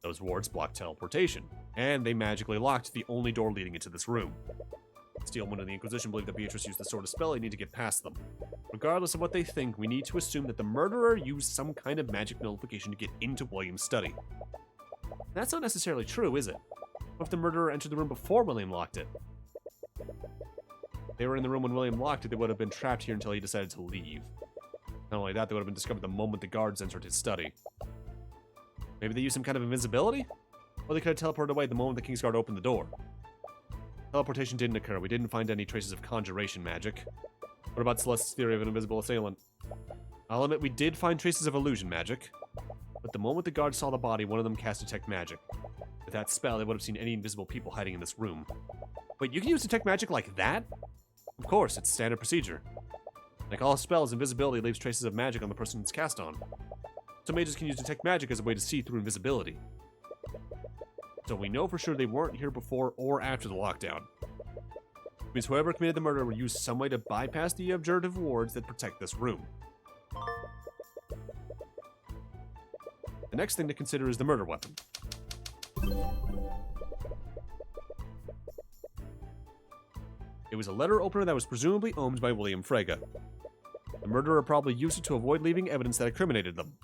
Those wards blocked teleportation, and they magically locked the only door leading into this room. Steelman and the Inquisition believe that Beatrice used the sort of spell they need to get past them. Regardless of what they think, we need to assume that the murderer used some kind of magic nullification to get into William's study. That's not necessarily true, is it? What if the murderer entered the room before William locked it? If they were in the room when William locked it, they would have been trapped here until he decided to leave. Not only that, they would have been discovered the moment the guards entered his study. Maybe they used some kind of invisibility? Or they could have teleported away the moment the Kingsguard opened the door. Teleportation didn't occur. We didn't find any traces of conjuration magic. What about Celeste's theory of an invisible assailant? I'll admit we did find traces of illusion magic, but the moment the guards saw the body, one of them cast Detect Magic. With that spell, they would have seen any invisible people hiding in this room. Wait, you can use Detect Magic like that? Of course, it's standard procedure. Like all spells, invisibility leaves traces of magic on the person it's cast on. Some mages can use Detect Magic as a way to see through invisibility. So we know for sure they weren't here before or after the lockdown. It means whoever committed the murder will use some way to bypass the observative wards that protect this room. The next thing to consider is the murder weapon. It was a letter opener that was presumably owned by William Frege. The murderer probably used it to avoid leaving evidence that incriminated them.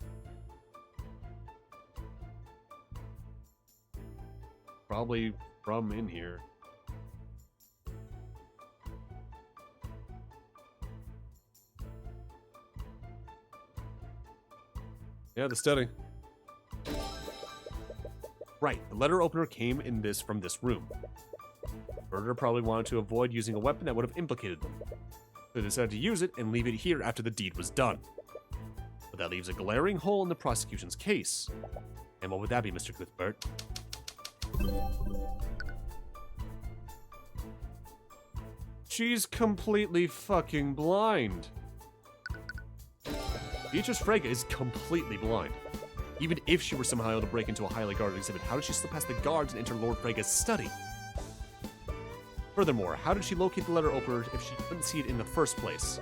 Probably from in here. Yeah, the study. Right, the letter opener came from this room. The murderer probably wanted to avoid using a weapon that would have implicated them. So they decided to use it and leave it here after the deed was done. But that leaves a glaring hole in the prosecution's case. And what would that be, Mr. Cuthbert? She's completely fucking blind. Beatrice Frege is completely blind. Even if she were somehow able to break into a highly guarded exhibit, how did she slip past the guards and enter Lord Frege's study? Furthermore, how did she locate the letter opener if she couldn't see it in the first place?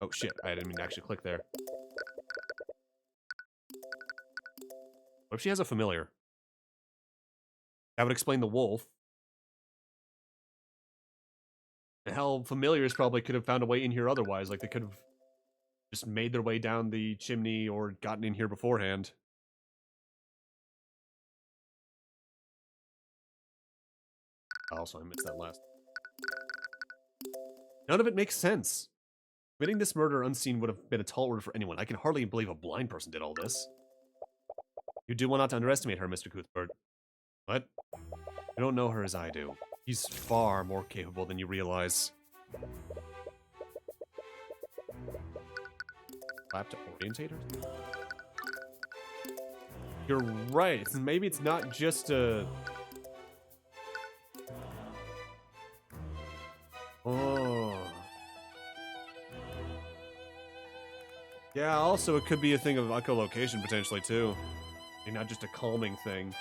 Oh shit, I didn't mean to actually click there. What if she has a familiar? That would explain the wolf. And hell, familiars probably could have found a way in here otherwise. Like, they could have just made their way down the chimney or gotten in here beforehand. Also, I missed that last. None of it makes sense. Committing this murder unseen would have been a tall order for anyone. I can hardly believe a blind person did all this. You do well not to underestimate her, Mr. Cuthbert. What? You don't know her as I do. She's far more capable than you realize. Clap to orientate her? You're right. Maybe it's not just a... Oh. Yeah, also it could be a thing of echolocation potentially too. And not just a calming thing.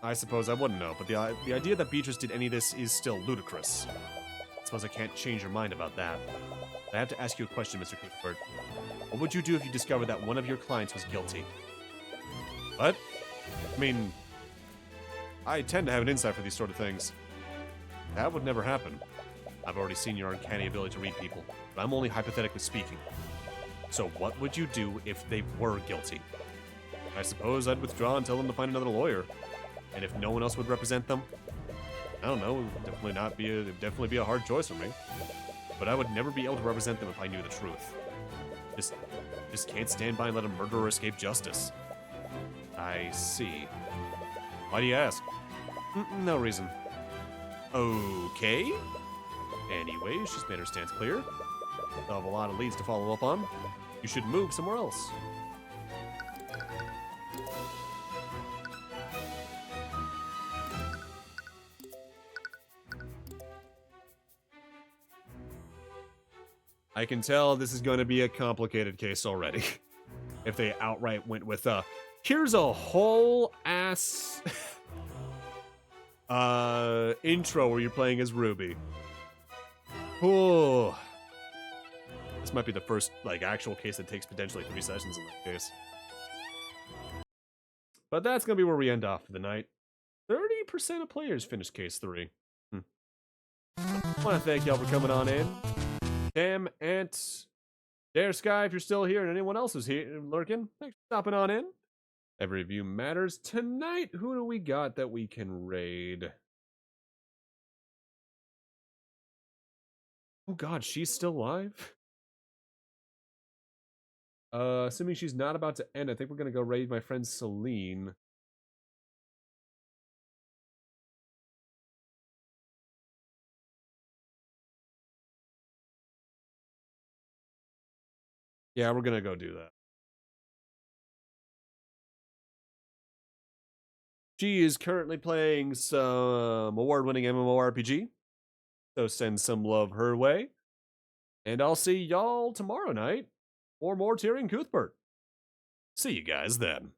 I suppose I wouldn't know, but the idea that Beatrice did any of this is still ludicrous. I suppose I can't change your mind about that. But I have to ask you a question, Mr. Cuthbert. What would you do if you discovered that one of your clients was guilty? What? I mean, I tend to have an insight for these sort of things. That would never happen. I've already seen your uncanny ability to read people, but I'm only hypothetically speaking. So what would you do if they were guilty? I suppose I'd withdraw and tell them to find another lawyer. And if no one else would represent them, I don't know, it'd definitely be a hard choice for me. But I would never be able to represent them if I knew the truth. Just can't stand by and let a murderer escape justice. I see. Why do you ask? No reason. Okay. Anyway, she's made her stance clear. They'll have a lot of leads to follow up on. You should move somewhere else. I can tell this is going to be a complicated case already. If they outright went with here's a whole ass intro where you're playing as Ruby. Oh, this might be the first like actual case that takes potentially 3 sessions in that case. But that's gonna be where we end off for the night. 30% of players finished case 3. I want to thank y'all for coming on in. Tam, Ant, Dare Sky, if you're still here, and anyone else who's here lurking, thanks for stopping on in. Every view matters. Tonight, who do we got that we can raid? Oh god, she's still alive? Assuming she's not about to end, I think we're gonna go raid my friend Celine. Yeah, we're gonna go do that. She is currently playing some award-winning MMORPG, so send some love her way. And I'll see y'all tomorrow night for more Tyrion Cuthbert. See you guys then.